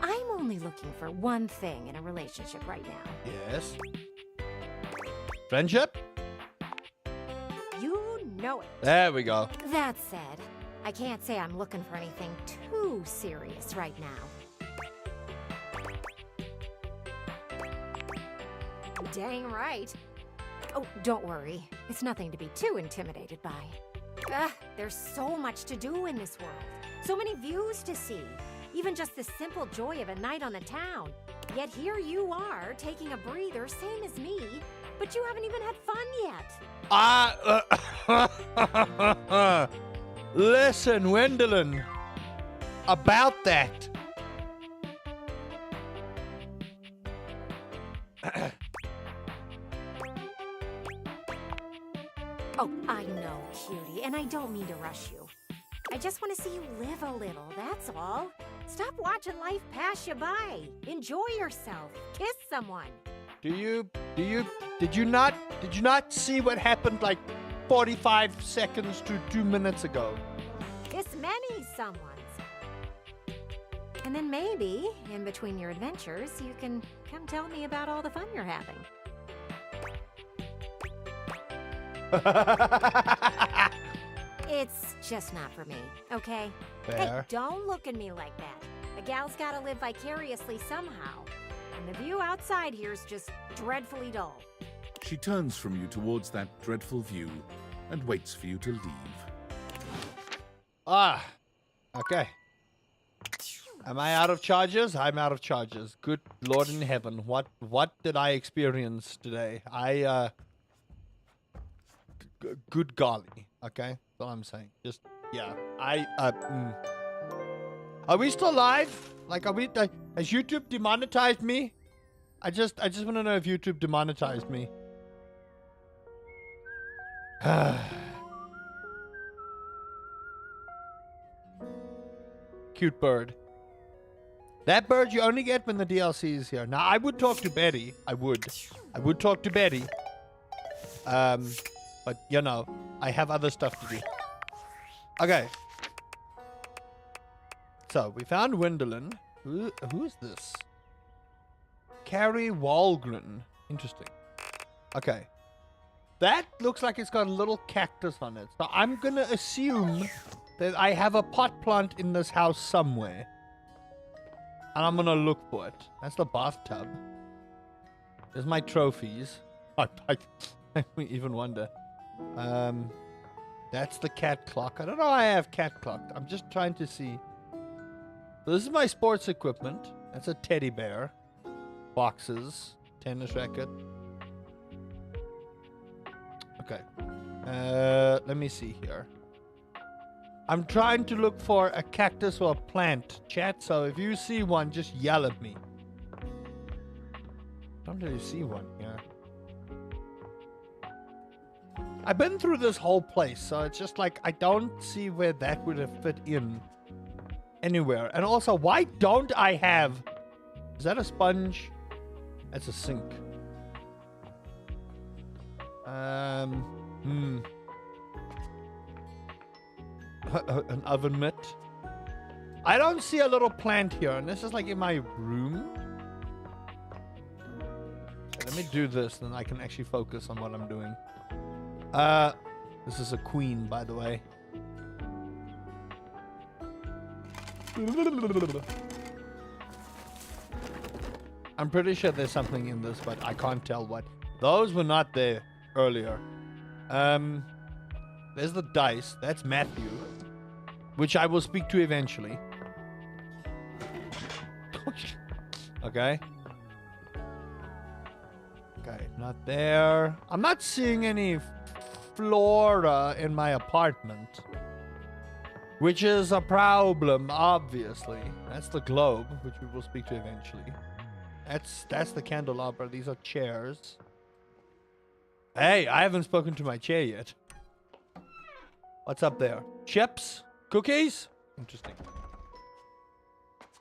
I'm only looking for one thing in a relationship right now. Yes. Friendship? You know it. There we go. That said, I can't say I'm looking for anything too serious right now. Dang right. Oh, don't worry. It's nothing to be too intimidated by. There's so much to do in this world. So many views to see. Even just the simple joy of a night on the town. Yet here you are, taking a breather, same as me, but you haven't even had fun yet. Listen, Wendolyn. About that. Oh, I know, cutie, and I don't mean to rush you. I just want to see you live a little, that's all. Stop watching life pass you by. Enjoy yourself. Kiss someone. Did you not see what happened like 45 seconds to 2 minutes ago? Kiss many someones. And then maybe, in between your adventures, you can come tell me about all the fun you're having. It's just not for me, okay? Fair. Hey, don't look at me like that. A gal's gotta live vicariously somehow. And the view outside here's just dreadfully dull. She turns from you towards that dreadful view and waits for you to leave. Okay. Am I out of charges? I'm out of charges. Good Lord in heaven. What did I experience today? Good golly. Okay? That's all I'm saying. Just, yeah. Are we still live? Like, are we, has YouTube demonetized me? I just want to know if YouTube demonetized me. Cute bird. That bird you only get when the DLC is here. Now, I would talk to Betty. I would talk to Betty. But, I have other stuff to do. Okay. So, we found Wendolyn. Who is this? Carrie Walgren. Interesting. Okay. That looks like it's got a little cactus on it. So, I'm going to assume that I have a pot plant in this house somewhere. And I'm going to look for it. That's the bathtub. There's my trophies. I even wonder. That's the cat clock. I don't know why I have cat clock. I'm just trying to see. So this is my sports equipment. That's a teddy bear. Boxes. Tennis racket. Okay. Let me see here. I'm trying to look for a cactus or a plant, chat, so if you see one, just yell at me. Don't really see one here. I've been through this whole place, so it's just like, I don't see where that would have fit in anywhere. And also, why don't I have... Is that a sponge? That's a sink. An oven mitt. I don't see a little plant here, and this is like in my room. Okay, let me do this, then I can actually focus on what I'm doing. This is a queen, by the way. I'm pretty sure there's something in this, but I can't tell what. Those were not there earlier. There's the dice. That's Matthew, which I will speak to eventually. Okay. Okay, not there. I'm not seeing any flora in my apartment, which is a problem, obviously. That's the globe, which we will speak to eventually. That's the candelabra. These are chairs. Hey, I haven't spoken to my chair yet. What's up there? Chips? Cookies? Interesting.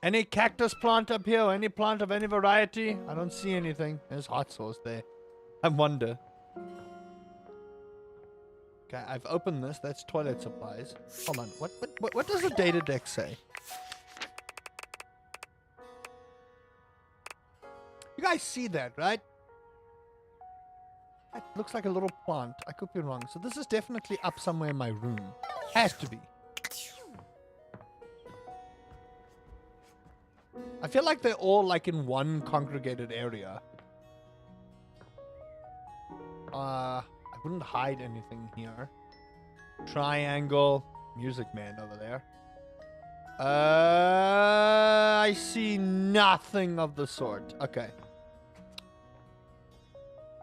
Any cactus plant up here? Or any plant of any variety? I don't see anything. There's hot sauce there. I wonder. Okay, I've opened this. That's toilet supplies. Hold on. What does the data deck say? You guys see that, right? It looks like a little plant. I could be wrong. So this is definitely up somewhere in my room. Has to be. I feel like they're all like in one congregated area. I wouldn't hide anything here. Triangle. Music Man over there. I see nothing of the sort. Okay.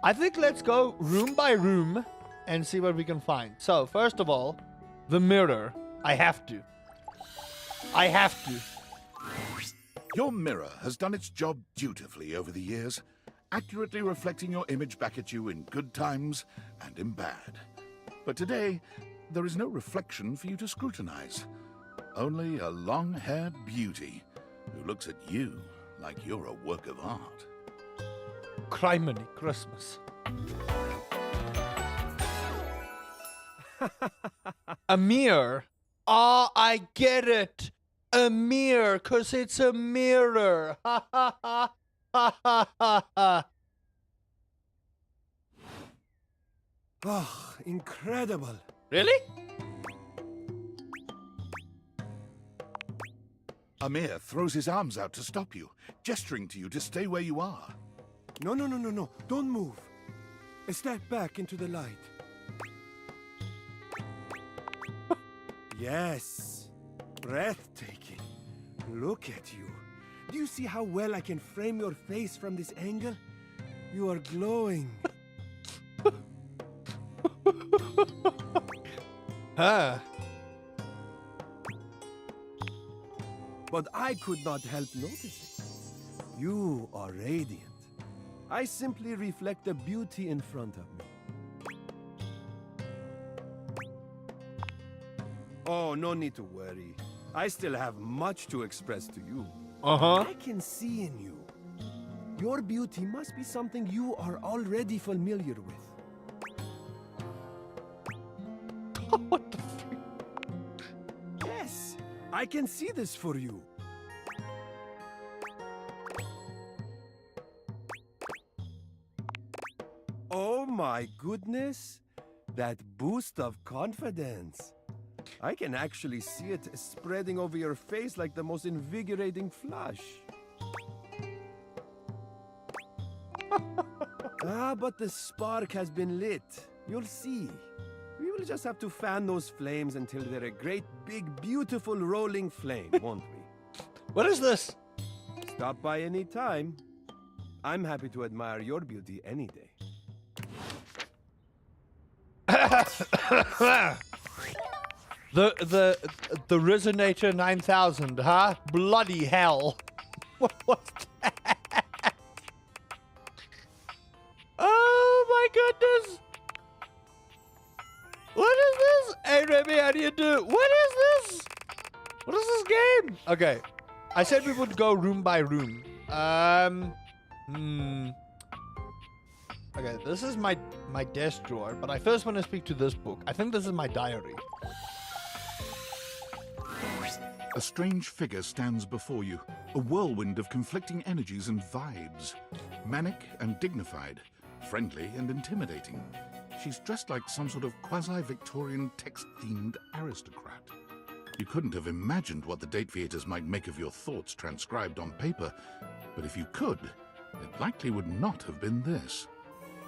I think let's go room by room and see what we can find. So, first of all, the mirror. I have to. Your mirror has done its job dutifully over the years, accurately reflecting your image back at you in good times and in bad. But today, there is no reflection for you to scrutinize. Only a long-haired beauty who looks at you like you're a work of art. Criminy Christmas. A mirror. Ah, I get it. A mirror, 'cause it's a mirror. Ha ha ha ha ha ha ha. Oh, incredible. Really? Amir throws his arms out to stop you, gesturing to you to stay where you are. No. Don't move. Step back into the light. Yes. Breathtaking. Look at you. Do you see how well I can frame your face from this angle? You are glowing. Huh. But I could not help noticing. You are radiant. I simply reflect the beauty in front of me. Oh, no need to worry. I still have much to express to you. Uh-huh. I can see in you. Your beauty must be something you are already familiar with. What the freak? Yes, I can see this for you. Oh my goodness, that boost of confidence. I can actually see it spreading over your face like the most invigorating flush. But the spark has been lit. You'll see. We will just have to fan those flames until they're a great, big, beautiful rolling flame, won't we? What is this? Stop by any time. I'm happy to admire your beauty any day. The Resonator 9000, huh? Bloody hell. What was that? Oh my goodness. What is this? Hey Remy, how do you do? What is this? What is this game? Okay. I said we would go room by room. Okay, this is my desk drawer, but I first want to speak to this book. I think this is my diary. A strange figure stands before you, a whirlwind of conflicting energies and vibes. Manic and dignified, friendly and intimidating. She's dressed like some sort of quasi-Victorian text-themed aristocrat. You couldn't have imagined what the date theaters might make of your thoughts transcribed on paper, but if you could, it likely would not have been this.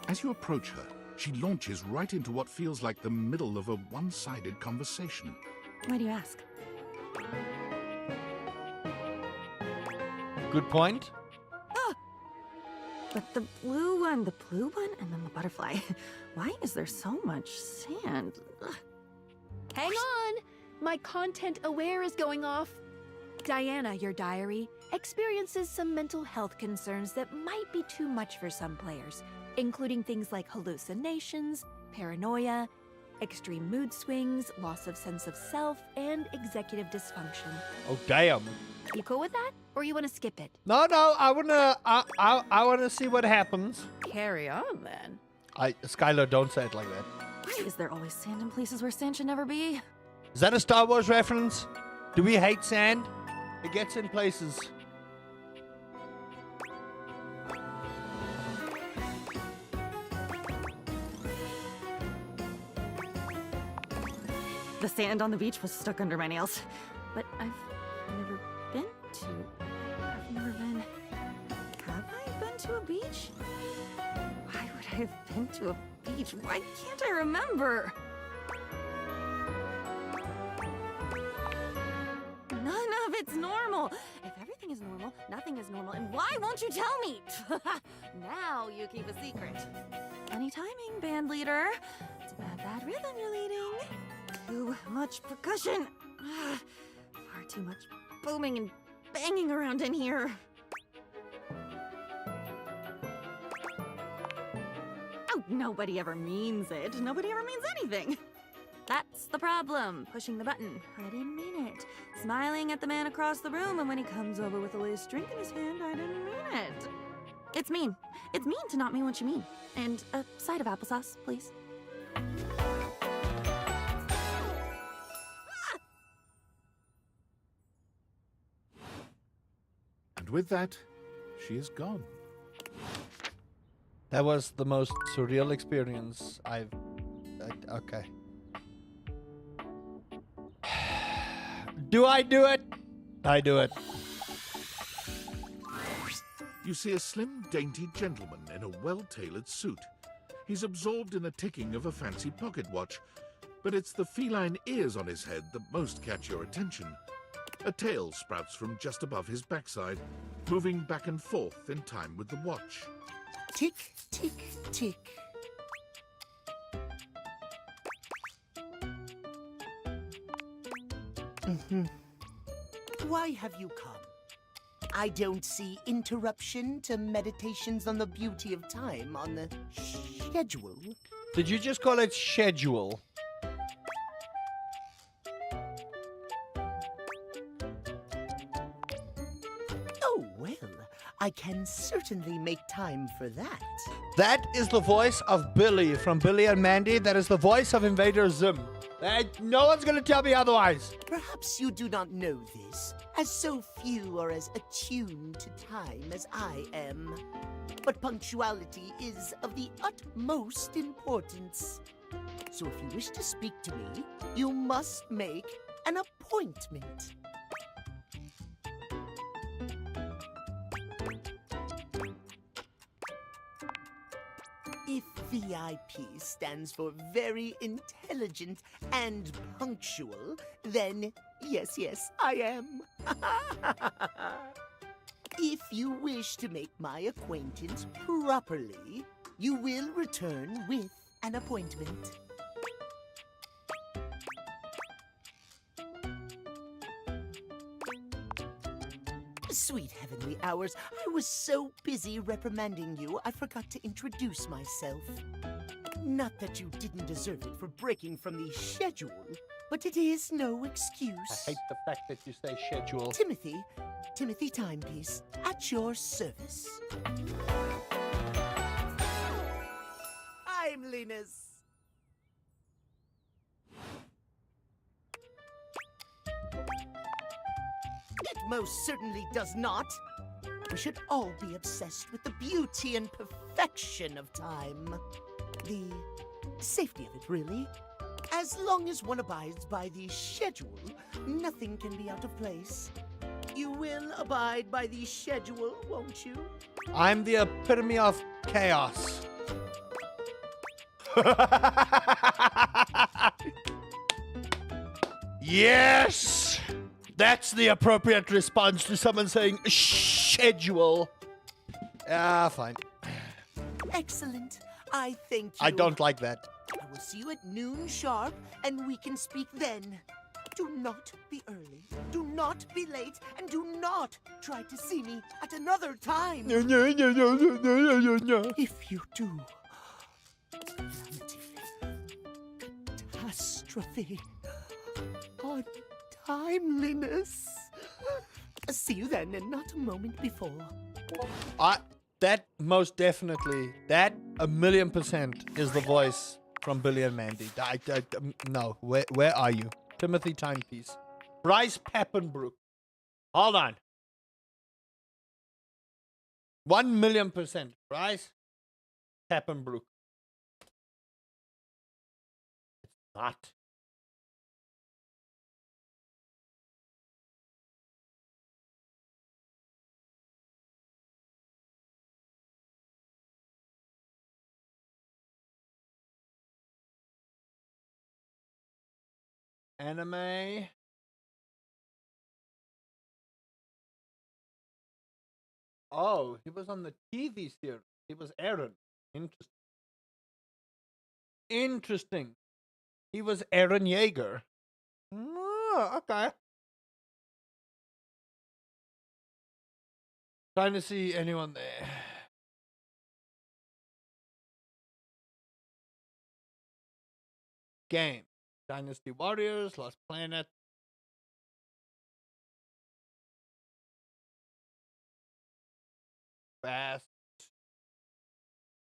As you approach her, she launches right into what feels like the middle of a one-sided conversation. Why do you ask? Good point. Ah! But the blue one, and then the butterfly. Why is there so much sand? Ugh. Hang on! My content aware is going off. Diana, your diary, experiences some mental health concerns that might be too much for some players, including things like hallucinations, paranoia, extreme mood swings, loss of sense of self, and executive dysfunction. Oh damn. You cool with that? Or you want to skip it? No, I wanna see what happens. Carry on then. Skylar, don't say it like that. Why is there always sand in places where sand should never be? Is that a Star Wars reference? Do we hate sand? It gets in places. The sand on the beach was stuck under my nails. But I've never been to... Have I been to a beach? Why would I have been to a beach? Why can't I remember? None of it's normal. If everything is normal, nothing is normal. And why won't you tell me? Now you keep a secret. Funny timing, band leader. It's a bad rhythm you're leading. Too much percussion. Far too much booming and banging around in here. Oh, nobody ever means it. Nobody ever means anything. That's the problem. Pushing the button. I didn't mean it. Smiling at the man across the room, and when he comes over with a loose drink in his hand, I didn't mean it. It's mean. It's mean to not mean what you mean. And a side of applesauce, please. And with that, she is gone. That was the most surreal experience okay. Do I do it? I do it. You see a slim, dainty gentleman in a well-tailored suit. He's absorbed in the ticking of a fancy pocket watch, but it's the feline ears on his head that most catch your attention. A tail sprouts from just above his backside, moving back and forth in time with the watch. Tick, tick, tick. Why have you come? I don't see interruption to meditations on the beauty of time on the schedule. Did you just call it schedule? Oh, well, I can certainly make time for that. That is the voice of Billy from Billy and Mandy. That is the voice of Invader Zim. No one's gonna tell me otherwise. Perhaps you do not know this, as so few are as attuned to time as I am. But punctuality is of the utmost importance. So if you wish to speak to me, you must make an appointment. If VIP stands for very intelligent and punctual, then yes, I am. If you wish to make my acquaintance properly, you will return with an appointment. Sweet heavenly hours, I was so busy reprimanding you, I forgot to introduce myself. Not that you didn't deserve it for breaking from the schedule, but it is no excuse. I hate the fact that you say schedule. Timothy Timepiece, at your service. Timeliness. It most certainly does not. We should all be obsessed with the beauty and perfection of time. The safety of it, really. As long as one abides by the schedule, nothing can be out of place. You will abide by the schedule, won't you? I'm the epitome of chaos. Yes! That's the appropriate response to someone saying schedule. Fine. Excellent. I thank you. I don't like that. I will see you at noon sharp, and we can speak then. Do not be early, do not be late, and do not try to see me at another time. If you do, catastrophe on timeliness. See you then, and not a moment before. That most definitely, that 1,000,000% is the voice from Billy and Mandy. No, where are you? Timothy Timepiece. Bryce Papenbrook. Hold on. 1,000,000%. Bryce Papenbrook. It's not. Anime. Oh, he was on the TV series. He was Aaron. Interesting. Interesting. He was Aaron Yeager. Oh, okay. Trying to see anyone there. Game. Dynasty Warriors, Lost Planet. Fast.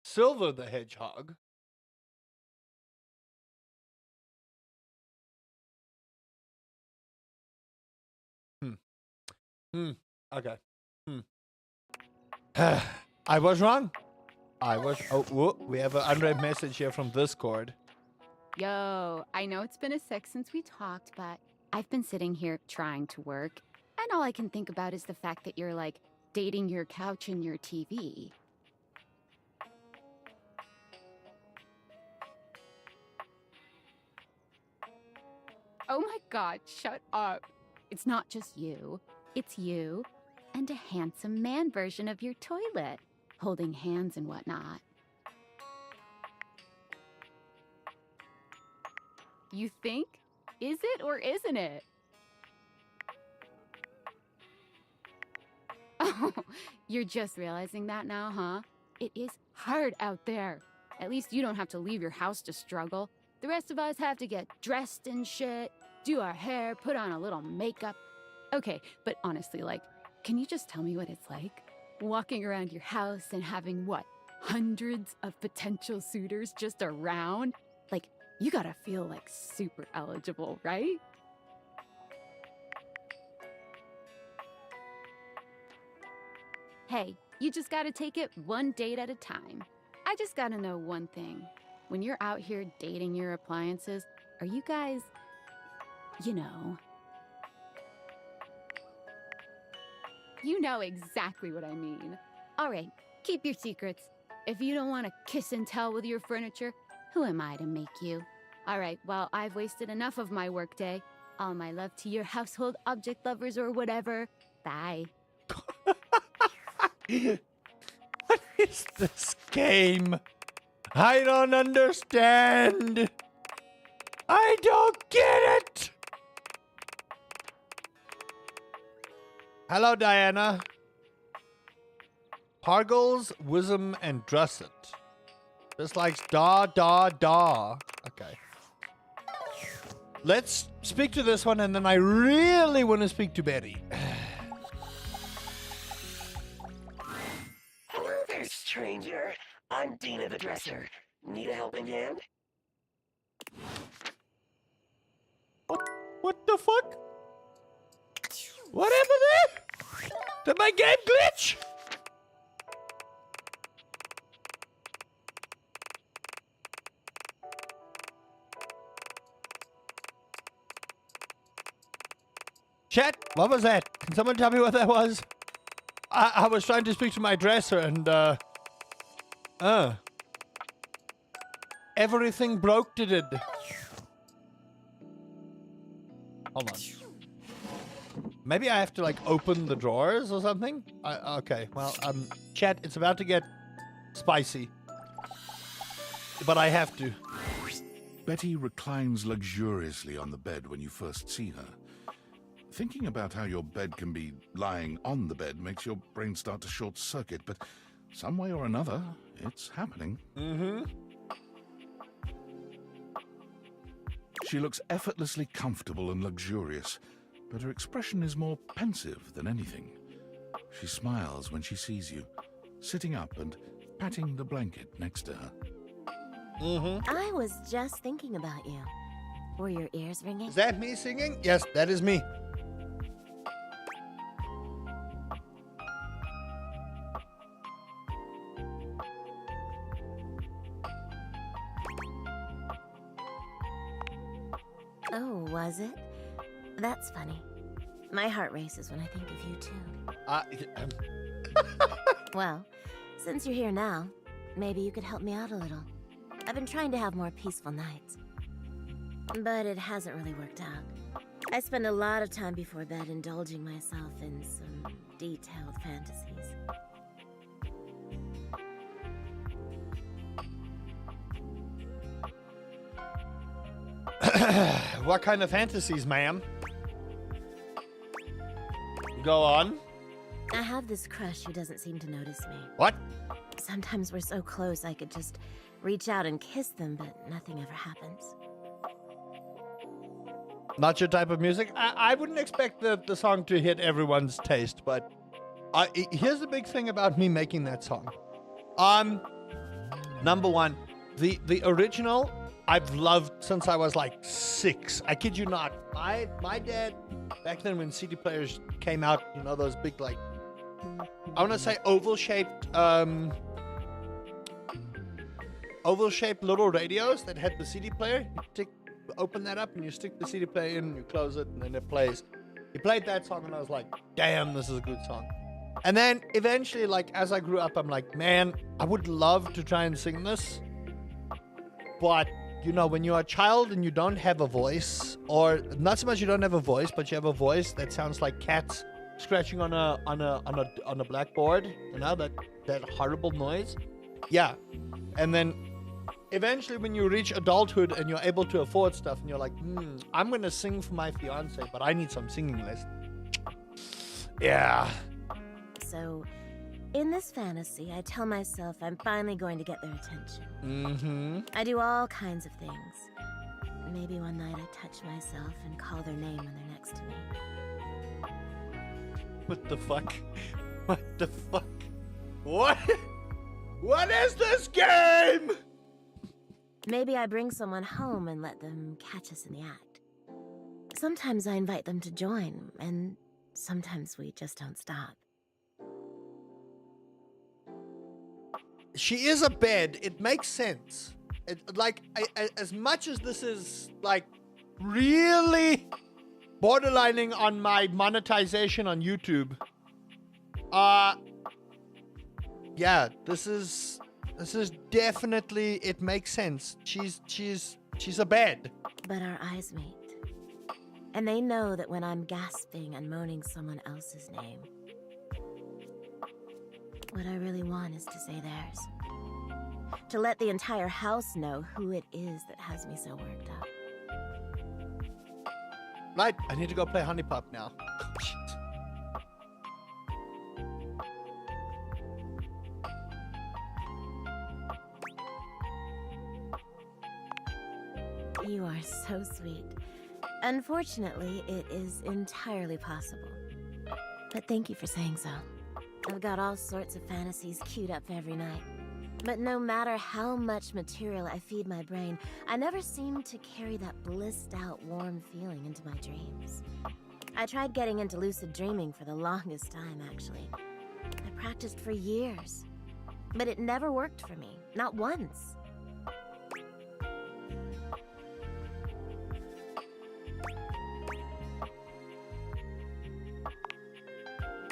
Silver the Hedgehog. Okay. I was wrong. We have an unread message here from Discord. Yo, I know it's been a sec since we talked, but I've been sitting here trying to work, and all I can think about is the fact that you're, like, dating your couch and your TV. Oh my god, shut up. It's not just you. It's you and a handsome man version of your toilet, holding hands and whatnot. You think? Is it or isn't it? Oh, you're just realizing that now, huh? It is hard out there. At least you don't have to leave your house to struggle. The rest of us have to get dressed and shit, do our hair, put on a little makeup. Okay, but honestly, like, can you just tell me what it's like? Walking around your house and having, what, hundreds of potential suitors just around? Like, you gotta feel like super eligible, right? Hey, you just gotta take it one date at a time. I just gotta know one thing. When you're out here dating your appliances, are you guys, you know exactly what I mean. All right, keep your secrets. If you don't want to kiss and tell with your furniture, who am I to make you? All right, well, I've wasted enough of my workday. All my love to your household object lovers or whatever. Bye. What is this game? I don't understand. I don't get it. Hello, Diana. Hargles, Wisdom, and Drusset. Just like da, da, da. Okay. Let's speak to this one, and then I really want to speak to Betty. Hello there, stranger. I'm Dina the Dresser. Need a helping hand? What the fuck? What happened there? Did my game glitch? Chat, what was that? Can someone tell me what that was? I was trying to speak to my dresser and, everything broke, did it? Hold on. Maybe I have to, like, open the drawers or something? Okay, well, chat, it's about to get spicy. But I have to. Betty reclines luxuriously on the bed when you first see her. Thinking about how your bed can be lying on the bed makes your brain start to short-circuit, but some way or another, it's happening. Mm-hmm. She looks effortlessly comfortable and luxurious, but her expression is more pensive than anything. She smiles when she sees you, sitting up and patting the blanket next to her. Mm-hmm. I was just thinking about you. Were your ears ringing? Is that me singing? Yes, that is me. Oh, was it? That's funny. My heart races when I think of you, too. Well, since you're here now, maybe you could help me out a little. I've been trying to have more peaceful nights, but it hasn't really worked out. I spend a lot of time before bed indulging myself in some detailed fantasies. What kind of fantasies, ma'am? Go on. I have this crush who doesn't seem to notice me. What? Sometimes we're so close I could just reach out and kiss them, but nothing ever happens. Not your type of music? I wouldn't expect the song to hit everyone's taste, but here's the big thing about me making that song. Number one, the original I've loved since I was like 6. I kid you not. My dad, back then when CD players came out, you know, those big, like, I want to say oval-shaped little radios that had the CD player. You open that up and you stick the CD player in, you close it, and then it plays. He played that song and I was like, damn, this is a good song. And then eventually, like, as I grew up, I'm like, man, I would love to try and sing this. But, you know, when you're a child and you don't have a voice, or not so much you don't have a voice, but you have a voice that sounds like cats scratching on a blackboard, you know, that horrible noise. Yeah. And then eventually when you reach adulthood and you're able to afford stuff and you're like, I'm going to sing for my fiance, but I need some singing lessons. Yeah. So, in this fantasy, I tell myself I'm finally going to get their attention. Mm-hmm. I do all kinds of things. Maybe one night I touch myself and call their name when they're next to me. What the fuck? What the fuck? What? What is this game? Maybe I bring someone home and let them catch us in the act. Sometimes I invite them to join, and sometimes we just don't stop. She is a bed. It makes sense. As much as this is, like, really borderlining on my monetization on YouTube, yeah, this is definitely, it makes sense. She's a bed. But our eyes meet. And they know that when I'm gasping and moaning someone else's name, what I really want is to say theirs. To let the entire house know who it is that has me so worked up. Right, I need to go play Honey Pop now. You are so sweet. Unfortunately, it is entirely possible. But thank you for saying so. I've got all sorts of fantasies queued up for every night. But no matter how much material I feed my brain, I never seem to carry that blissed out, warm feeling into my dreams. I tried getting into lucid dreaming for the longest time, actually. I practiced for years. But it never worked for me, not once.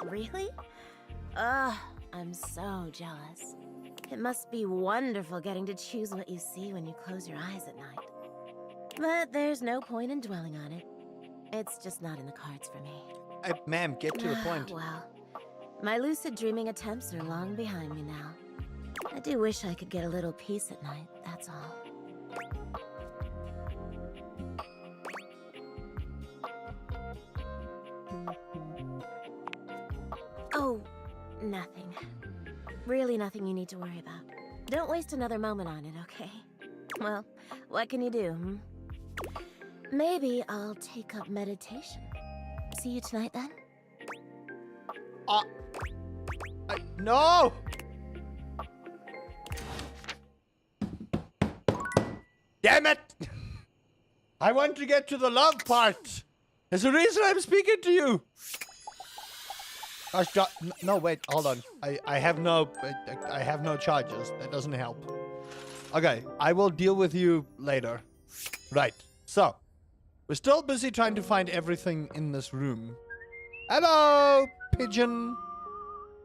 Really? Ugh, I'm so jealous. It must be wonderful getting to choose what you see when you close your eyes at night. But there's no point in dwelling on it. It's just not in the cards for me. Ma'am, get to the point. Well, my lucid dreaming attempts are long behind me now. I do wish I could get a little peace at night, that's all. Oh, nothing. Really nothing you need to worry about. Don't waste another moment on it, okay? Well, what can you do, hmm? Maybe I'll take up meditation. See you tonight, then? No! Damn it! I want to get to the love part. There's a reason I'm speaking to you. Gosh, no, wait, hold on. I have no charges. That doesn't help. Okay, I will deal with you later. Right. So, we're still busy trying to find everything in this room. Hello, pigeon.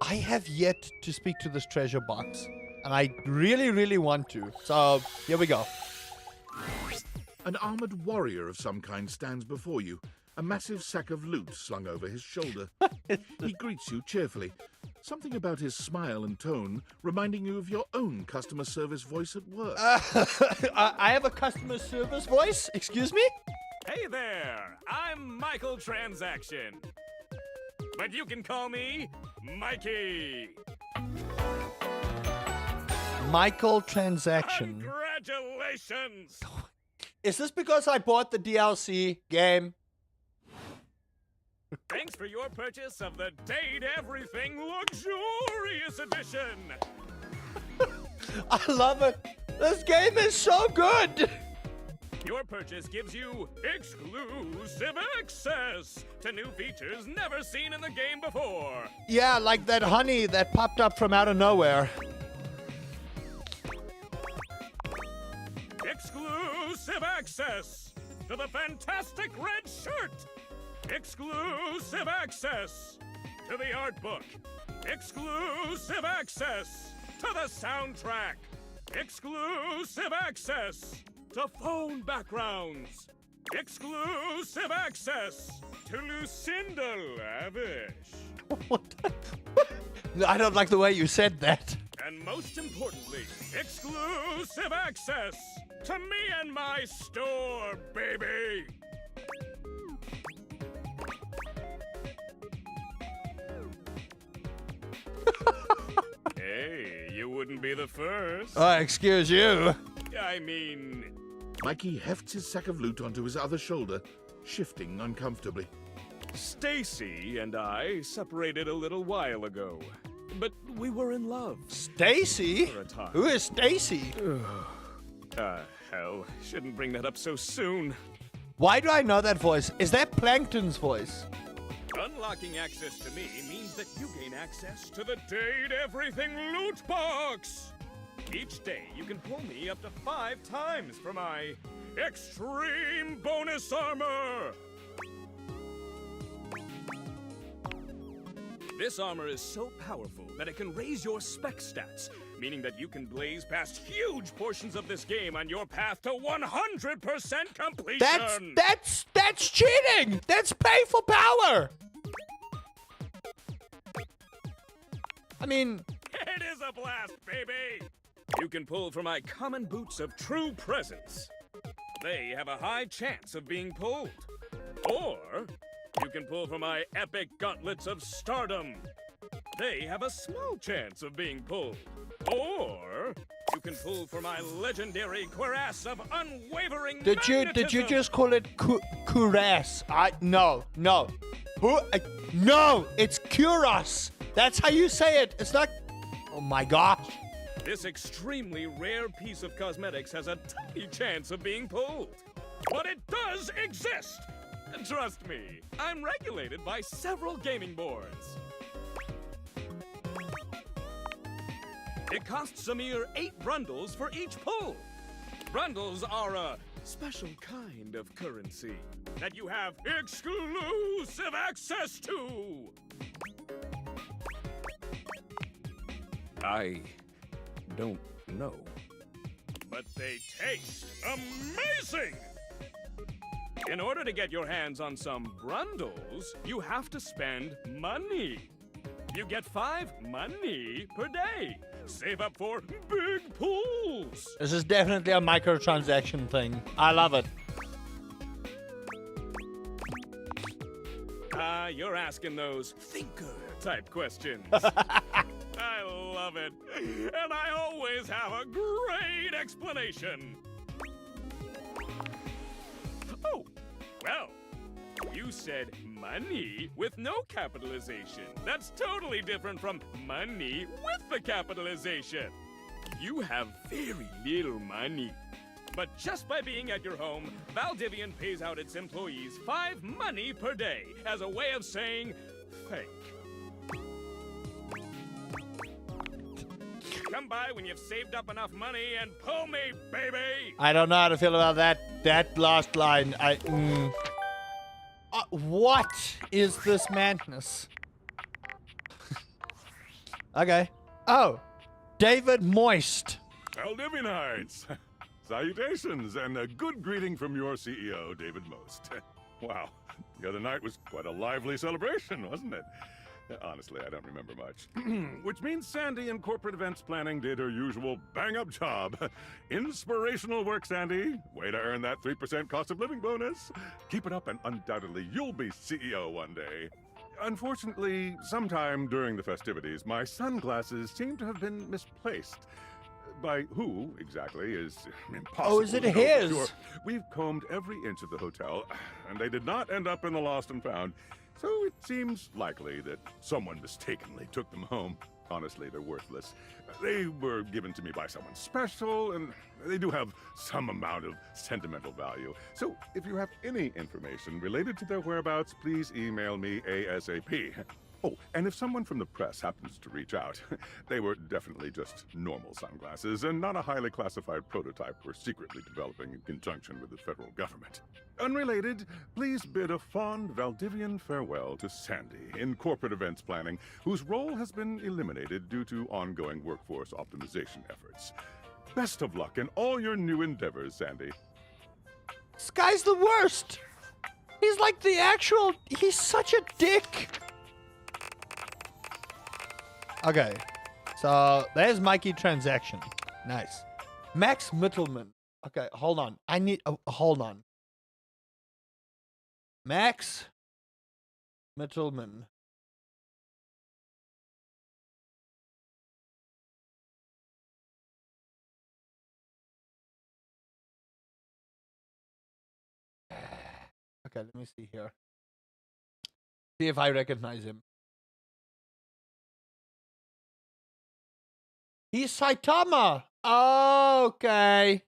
I have yet to speak to this treasure box, and I really, really want to. So, here we go. An armored warrior of some kind stands before you, a massive sack of loot slung over his shoulder. He greets you cheerfully, something about his smile and tone reminding you of your own customer service voice at work. I have a customer service voice? Excuse me? Hey there, I'm Michael Transaction. But you can call me Mikey. Michael Transaction. Congratulations! Is this because I bought the DLC game? Thanks for your purchase of the Date Everything Luxurious Edition. I love it. This game is so good. Your purchase gives you exclusive access to new features never seen in the game before. Yeah, like that honey that popped up from out of nowhere. Exclusive access to the fantastic red shirt. Exclusive access to the art book. Exclusive access to the soundtrack. Exclusive access to phone backgrounds. Exclusive access to Lucinda Lavish. I don't like the way you said that. And most importantly, exclusive access to me and my store, baby! Hey, you wouldn't be the first. Excuse you. I mean... Mikey hefts his sack of loot onto his other shoulder, shifting uncomfortably. Stacy and I separated a little while ago, but we were in love. Stacy? For a time. Who is Stacy? Hell, shouldn't bring that up so soon. Why do I know that voice? Is that Plankton's voice? Unlocking access to me means that you gain access to the Date Everything loot box. Each day, you can pull me up to 5 times for my extreme bonus armor. This armor is so powerful that it can raise your spec stats, meaning that you can blaze past huge portions of this game on your path to 100% completion. That's cheating. That's pay for power. I mean, it is a blast, baby. You can pull for my common boots of true presence. They have a high chance of being pulled. Or you can pull for my epic gauntlets of stardom. They have a small chance of being pulled. Or You can pull for my legendary cuirass of unwavering Did you magnetism. just call it cuirass? No. No, it's cuirass. That's how you say it. It's not. Oh my gosh. This extremely rare piece of cosmetics has a tiny chance of being pulled. But it does exist! Trust me, I'm regulated by several gaming boards. It costs a mere 8 brundles for each pull. Brundles are a special kind of currency that you have exclusive access to. I don't know. But they taste amazing! In order to get your hands on some brundles, you have to spend money. You get 5 money per day. Save up for big pools. This is definitely a microtransaction thing. I love it. You're asking those thinker-type questions. I love it. And I always have a great explanation. Oh, well, you said money with no capitalization. That's totally different from money with the capitalization. You have very little money. But just by being at your home, Valdivian pays out its employees 5 money per day as a way of saying thank. Come by when you've saved up enough money and pull me, baby! I don't know how to feel about that last line. What is this madness? Okay. Oh, David Moist. Valdivianites! Salutations, and a good greeting from your CEO, David Most. Wow, the other night was quite a lively celebration, wasn't it? Honestly, I don't remember much. Which means Sandy in corporate events planning did her usual bang-up job. Inspirational work, Sandy. Way to earn that 3% cost of living bonus. Keep it up and undoubtedly you'll be CEO one day. Unfortunately, sometime during the festivities, my sunglasses seem to have been misplaced. By who exactly is impossible. Oh, is it to know for his? sure. We've combed every inch of the hotel, and they did not end up in the lost and found. So it seems likely that someone mistakenly took them home. Honestly, they're worthless. They were given to me by someone special, and they do have some amount of sentimental value. So if you have any information related to their whereabouts, please email me ASAP. Oh, and if someone from the press happens to reach out, they were definitely just normal sunglasses and not a highly classified prototype we're secretly developing in conjunction with the federal government. Unrelated, please bid a fond Valdivian farewell to Sandy in corporate events planning, whose role has been eliminated due to ongoing workforce optimization efforts. Best of luck in all your new endeavors, Sandy. This guy's the worst. He's like the actual... He's such a dick. Okay, so there's Mikey transaction. Nice. Max Mittelman. Okay, hold on. Hold on. Max Mittelman. Okay, let me see here. See if I recognize him. He's Saitama. Okay.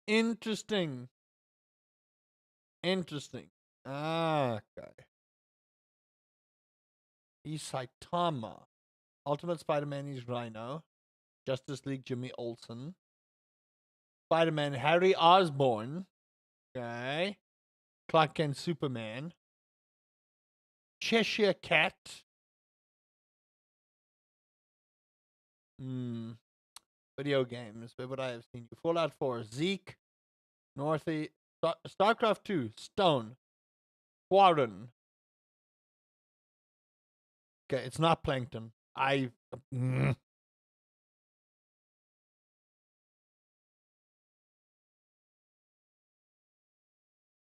Interesting. Okay. He's Saitama. Ultimate Spider-Man, he's Rhino. Justice League, Jimmy Olsen. Spider-Man, Harry Osborn. Okay. Clark Kent, Superman. Cheshire Cat. Video games. Where would I have seen you? Fallout 4, Zeke, Northy, StarCraft 2, Stone, Quarren. Okay, it's not Plankton.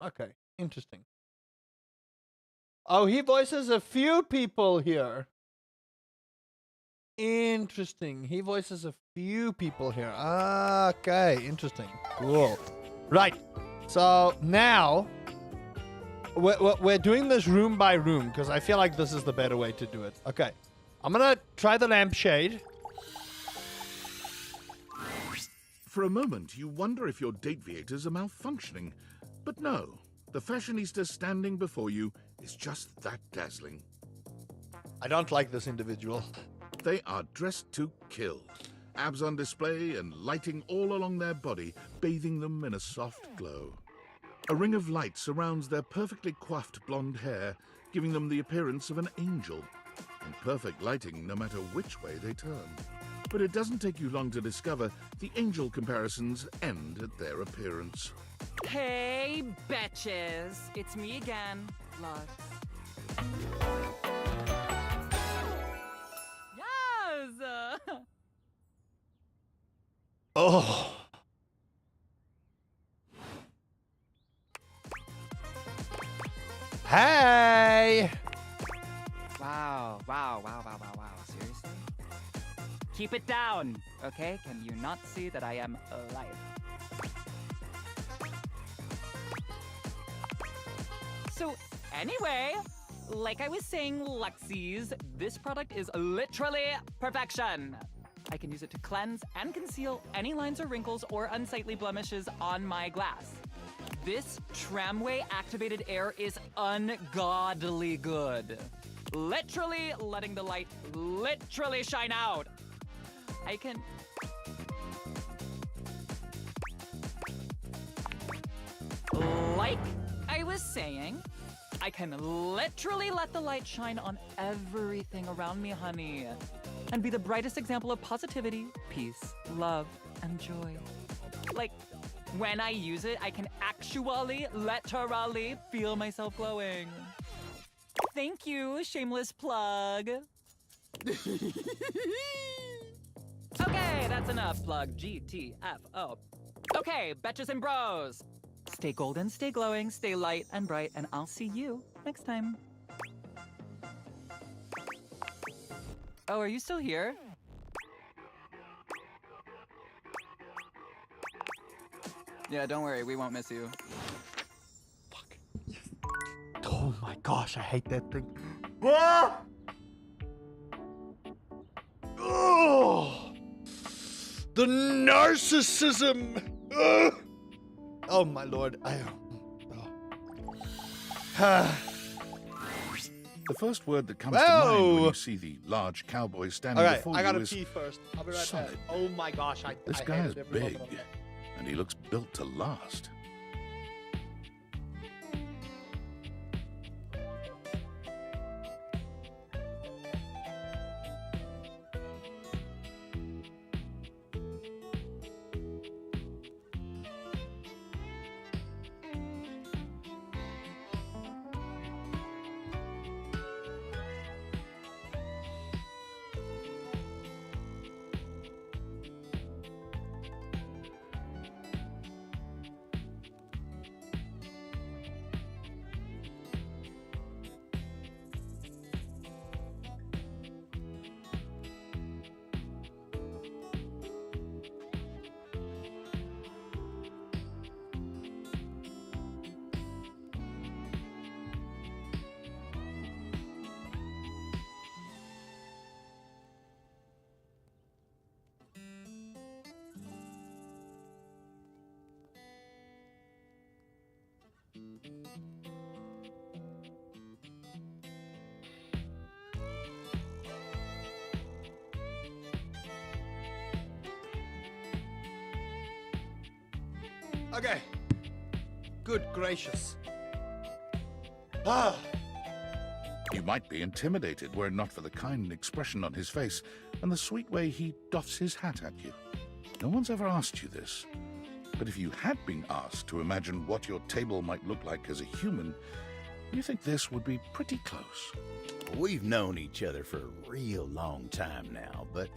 Okay, interesting. Oh, he voices a few people here. Interesting. He voices a few people here. Okay, interesting. Cool. Right. So now we're doing this room by room because I feel like this is the better way to do it. Okay. I'm going to try the lampshade. For a moment, you wonder if your Dateviators are malfunctioning. But no, the fashionista standing before you is just that dazzling. I don't like this individual. They are dressed to kill. Abs on display and lighting all along their body, bathing them in a soft glow. A ring of light surrounds their perfectly coiffed blonde hair, giving them the appearance of an angel. And perfect lighting no matter which way they turn. But it doesn't take you long to discover the angel comparisons end at their appearance. Hey, betches. It's me again, Lux. Yes! Oh. Hey! Wow. Seriously? Keep it down, okay? Can you not see that I am alive? So, anyway, like I was saying, Luxies, this product is literally perfection. I can use it to cleanse and conceal any lines or wrinkles or unsightly blemishes on my glass. This tramway activated air is ungodly good. Literally letting the light literally shine out. I can... Like I was saying, I can literally let the light shine on everything around me, honey. And be the brightest example of positivity, peace, love, and joy. Like, when I use it, I can actually, literally feel myself glowing. Thank you, shameless plug. Okay, that's enough, plug. GTFO. Okay, betches and bros. Stay golden, stay glowing, stay light and bright, and I'll see you next time. Oh, are you still here? Yeah, don't worry, we won't miss you. Fuck. Oh my gosh, I hate that thing. Ah! Oh! The narcissism! Ugh! Oh my lord, The first word that comes to mind when you see the large cowboy standing before you is... I gotta pee first. I'll be right back. solid. Oh my gosh, This I guy is hated every big, moment of that. and he looks built to last. Okay. Good gracious. Ah. You might be intimidated were it not for the kind expression on his face and the sweet way he doffs his hat at you. No one's ever asked you this. But if you had been asked to imagine what your table might look like as a human, you think this would be pretty close. We've known each other for a real long time now, but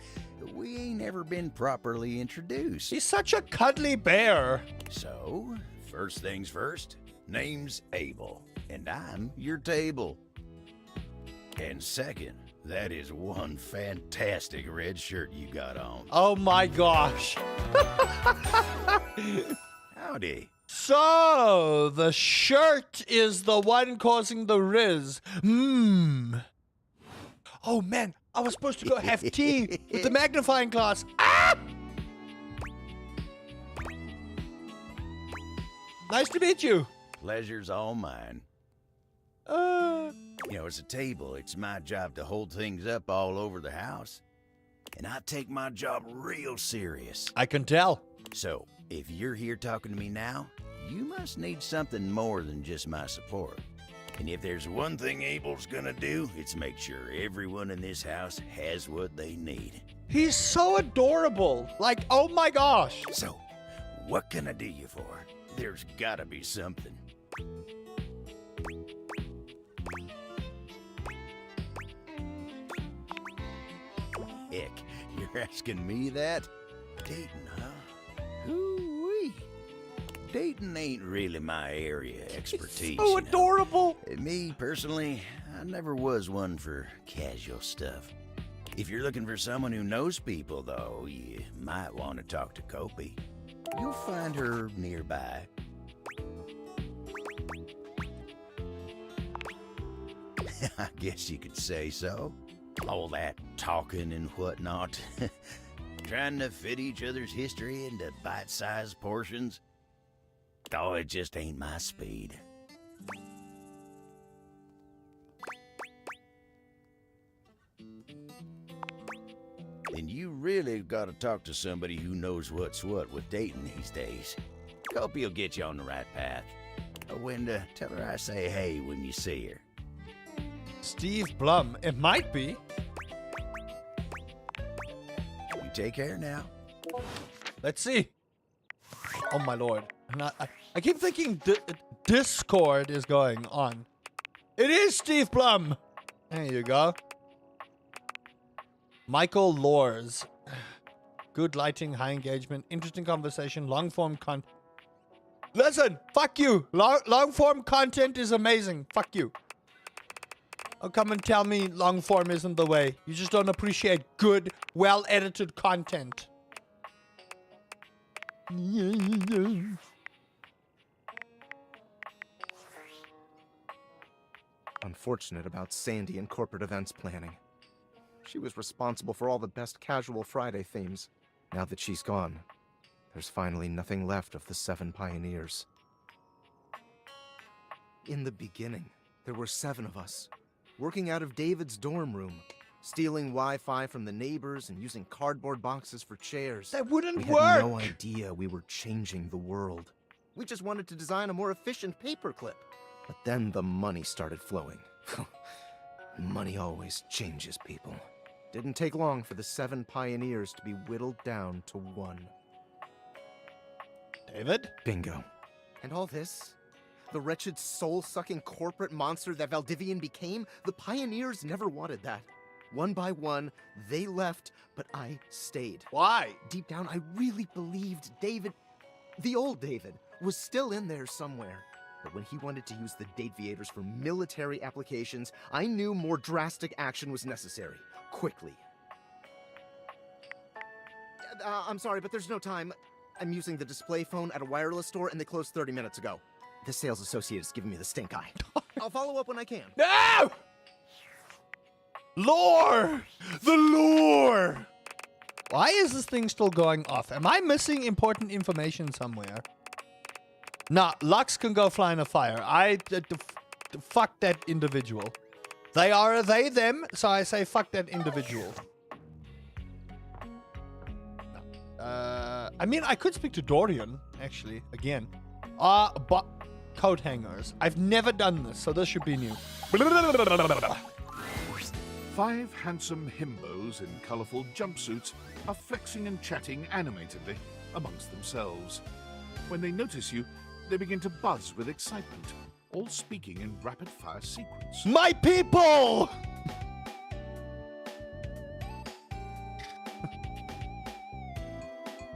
we ain't ever been properly introduced. He's such a cuddly bear. So, first things first, name's Abel, and I'm your table. And second, That is one fantastic red shirt you got on. Oh my gosh. Howdy. So, the shirt is the one causing the riz. Oh man, I was supposed to go have tea with the magnifying glass. Ah! Nice to meet you. Pleasure's all mine. You know, as a table, it's my job to hold things up all over the house. And I take my job real serious. I can tell. So, if you're here talking to me now, you must need something more than just my support. And if there's one thing Abel's gonna do, it's make sure everyone in this house has what they need. He's so adorable. Like, oh my gosh. So, what can I do you for? There's gotta be something. Heck, you're asking me that? Dating, huh? Hoo-wee. Dating ain't really my area of expertise. So adorable. Me, personally, I never was one for casual stuff. If you're looking for someone who knows people, though, you might want to talk to Kopi. You'll find her nearby. I guess you could say so. All that talking and whatnot. Trying to fit each other's history into bite-sized portions. Oh, it just ain't my speed. Then you really gotta talk to somebody who knows what's what with dating these days. Hope he'll get you on the right path. Wenda, tell her I say hey when you see her. Steve Blum. It might be. You take care now. Let's see. Oh my lord. I keep thinking Discord is going on. It is Steve Blum. There you go. Michael Lors. Good lighting, high engagement, interesting conversation, long-form content. Listen, fuck you. Long-form content is amazing. Fuck you. Don't come and tell me long-form isn't the way. You just don't appreciate good, well-edited content. Unfortunate about Sandy and corporate events planning. She was responsible for all the best casual Friday themes. Now that she's gone, there's finally nothing left of the 7 pioneers. In the beginning, there were 7 of us, working out of David's dorm room, stealing Wi-Fi from the neighbors and using cardboard boxes for chairs. That wouldn't work! We had no idea we were changing the world. We just wanted to design a more efficient paperclip. But then the money started flowing. Money always changes people. Didn't take long for the 7 pioneers to be whittled down to 1. David? Bingo. And all this? The wretched soul-sucking corporate monster that Valdivian became? The pioneers never wanted that. One by one, they left, but I stayed. Why? Deep down, I really believed David, the old David, was still in there somewhere. But when he wanted to use the Dateviators for military applications, I knew more drastic action was necessary. Quickly. I'm sorry, but there's no time. I'm using the display phone at a wireless store, and they closed 30 minutes ago. The sales associate is giving me the stink eye. I'll follow up when I can. No! Lore! The lore! Why is this thing still going off? Am I missing important information somewhere? Nah, Lux can go fly in a fire. Fuck that individual. They are a they, them, so I say fuck that individual. I mean, I could speak to Dorian, actually, again. But coat hangers. I've never done this, so this should be new. 5 handsome himbos in colourful jumpsuits are flexing and chatting animatedly amongst themselves. When they notice you, they begin to buzz with excitement, all speaking in rapid-fire sequence. My people!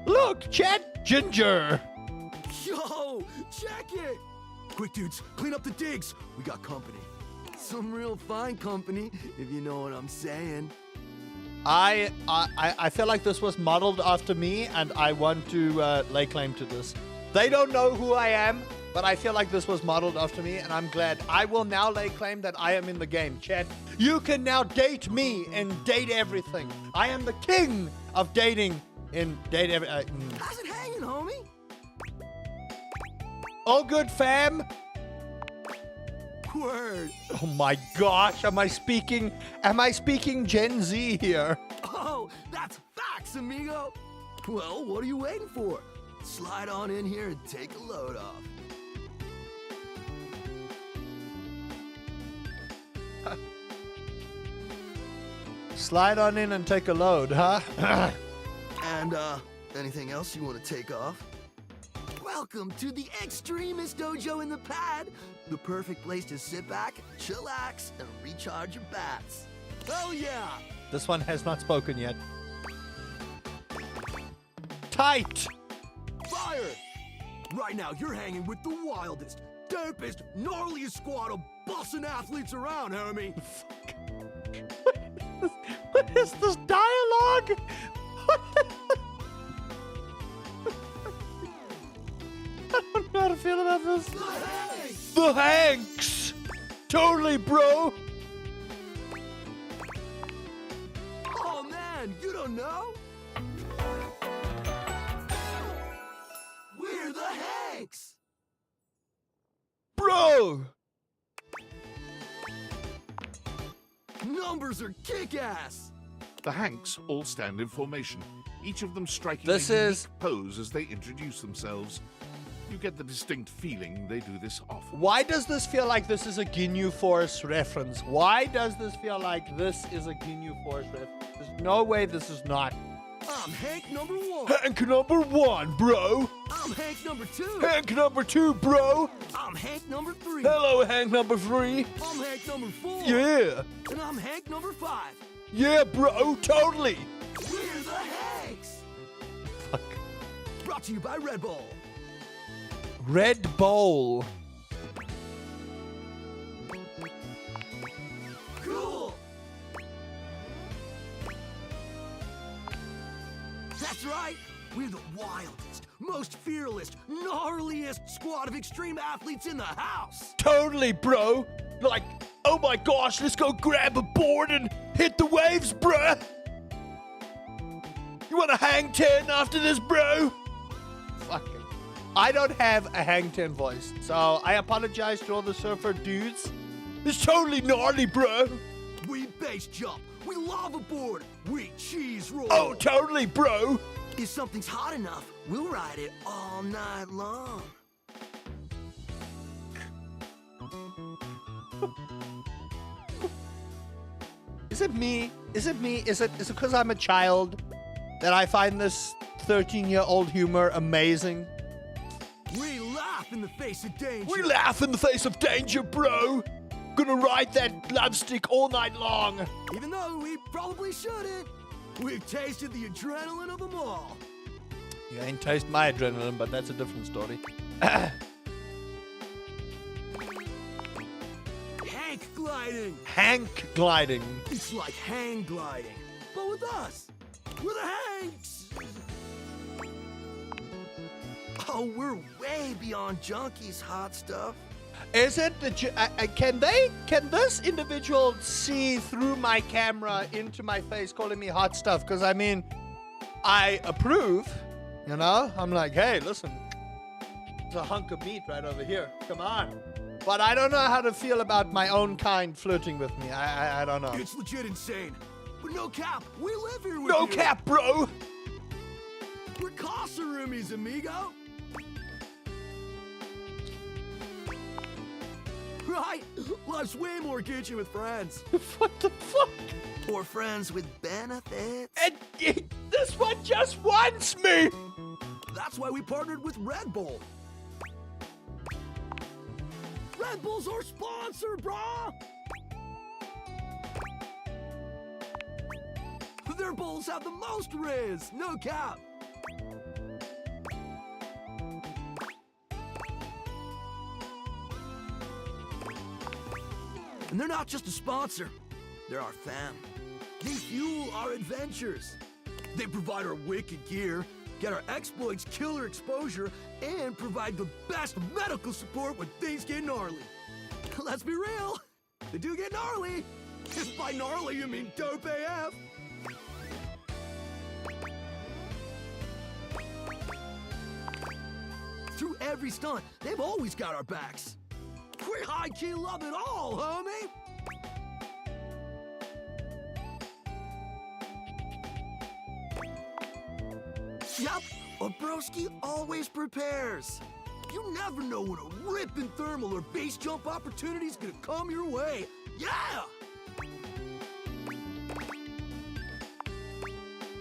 Look, Chet Ginger! Yo, check it! Quick, dudes, clean up the digs. We got company. Some real fine company, if you know what I'm saying. I feel like this was modeled after me, and I want to lay claim to this. They don't know who I am, but I feel like this was modeled after me, and I'm glad. I will now lay claim that I am in the game. Chat, you can now date me and date everything. I am the king of dating and date every. How's it hanging, homie? All good, fam. Word. Oh my gosh, am I speaking Gen Z here? Oh, that's facts, amigo. Well, what are you waiting for? Slide on in here and take a load off. Slide on in and take a load, huh? And, anything else you want to take off? Welcome to the Extremist Dojo in the Pad, the perfect place to sit back, chillax, and recharge your bats. Hell yeah! This one has not spoken yet. Tight! Fire! Right now, you're hanging with the wildest, dopest, gnarliest squad of bussin' athletes around, homie. What is this dialogue? I don't know how to feel about this. The Hanks! Totally, bro! Oh man, you don't know? We're the Hanks! Bro! Numbers are kick-ass! The Hanks all stand in formation, each of them striking This a is- unique pose as they introduce themselves. You get the distinct feeling they do this often. Why does this feel like this is a Ginyu Force reference? Why does this feel like this is a Ginyu Force reference? There's no way this is not. I'm Hank number 1. Hank number 1, bro! I'm Hank number 2. Hank number 2, bro! I'm Hank number 3. Hello, Hank number 3! I'm Hank number 4. Yeah! And I'm Hank number 5. Yeah, bro, totally! We're the Hanks! Fuck. Brought to you by Red Bull. Red Bull. Cool! That's right! We're the wildest, most fearless, gnarliest squad of extreme athletes in the house! Totally, bro! Like, oh my gosh, let's go grab a board and hit the waves, bruh! You wanna hang 10 after this, bro? Fuck it. I don't have a hang 10 voice, so I apologize to all the surfer dudes. It's totally gnarly, bro! We base jump, we lava board, we cheese roll! Oh, totally, bro! If something's hot enough, we'll ride it all night long. Is it me? Is it me? Is it because I'm a child that I find this 13-year-old humor amazing? We laugh in the face of danger. We laugh in the face of danger, bro! Gonna ride that love stick all night long! Even though we probably shouldn't. We've tasted the adrenaline of them all. You ain't taste my adrenaline, but that's a different story. Hank gliding. Hank gliding. It's like hang gliding, but with us. We're the Hanks. Oh, we're way beyond junkies, hot stuff. Is it the can this individual see through my camera into my face calling me hot stuff? Because I mean, I approve, you know? I'm like, hey, listen, it's a hunk of meat right over here. Come on. But I don't know how to feel about my own kind flirting with me. I don't know. It's legit insane. But no cap, we live here with No you. cap, bro! We're Casa roomies, amigo. Right? Life's way more kitschy with friends. What the fuck? Or friends with benefits. And this one just wants me! That's why we partnered with Red Bull. Red Bull's our sponsor, brah! Their bowls have the most riz, no cap. And they're not just a sponsor, they're our fam. They fuel our adventures. They provide our wicked gear, get our exploits killer exposure, and provide the best medical support when things get gnarly. Let's be real, they do get gnarly. If by gnarly you mean dope AF. Through every stunt, they've always got our backs. We high-key love it all, homie! Yep, a broski always prepares. You never know when a ripping thermal or base jump opportunity's gonna come your way. Yeah!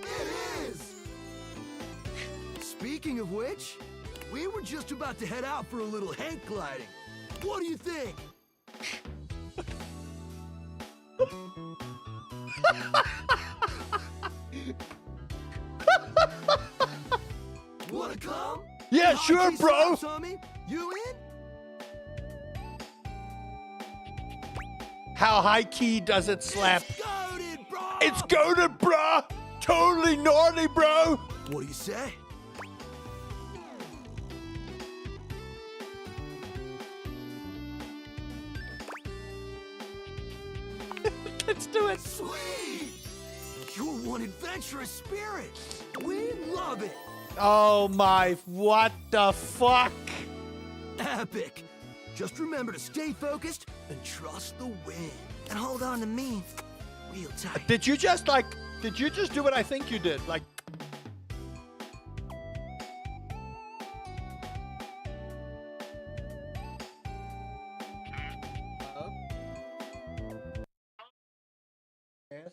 It is! Speaking of which, we were just about to head out for a little hang gliding. What do you think? Wanna come? Yeah, sure, bro. Tommy, you in? How high key does it slap? It's goated, bro! It's goated, bro! Totally gnarly, bro! What do you say? Let's do it. Sweet! You're one adventurous spirit. We love it. Oh my, what the fuck? Epic. Just remember to stay focused and trust the wind. And hold on to me real tight. Did you just do what I think you did? Like, yes.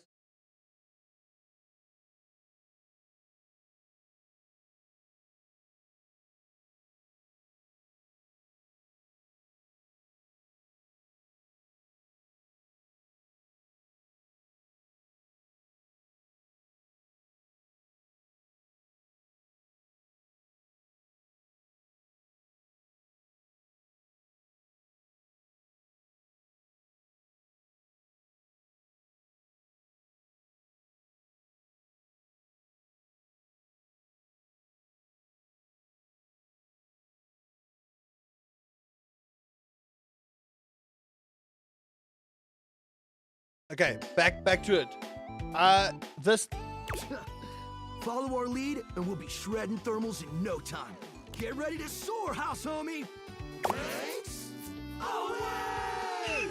Okay, back to it. This. Follow our lead, and we'll be shredding thermals in no time. Get ready to soar, house homie. Thanks. Away!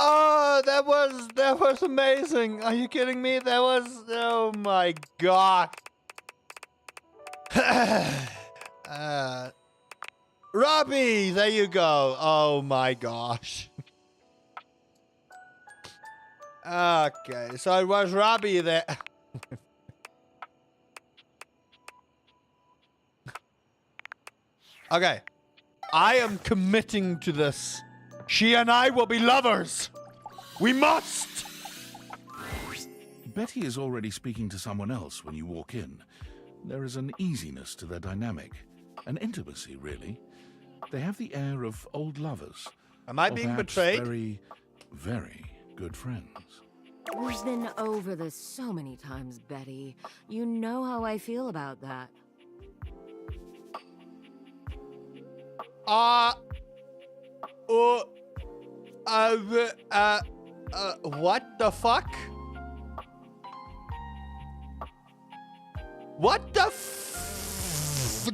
Oh, that was amazing. Are you kidding me? That was, oh my god. Robbie, there you go. Oh my gosh. Okay, so it was Robbie there. Okay, I am committing to this. She and I will be lovers. We must. Betty is already speaking to someone else when you walk in. There is an easiness to their dynamic, an intimacy, really. They have the air of old lovers. Am I or being perhaps betrayed? Very, very good friends. We've been over this so many times, Betty. You know how I feel about that. What the fuck? What the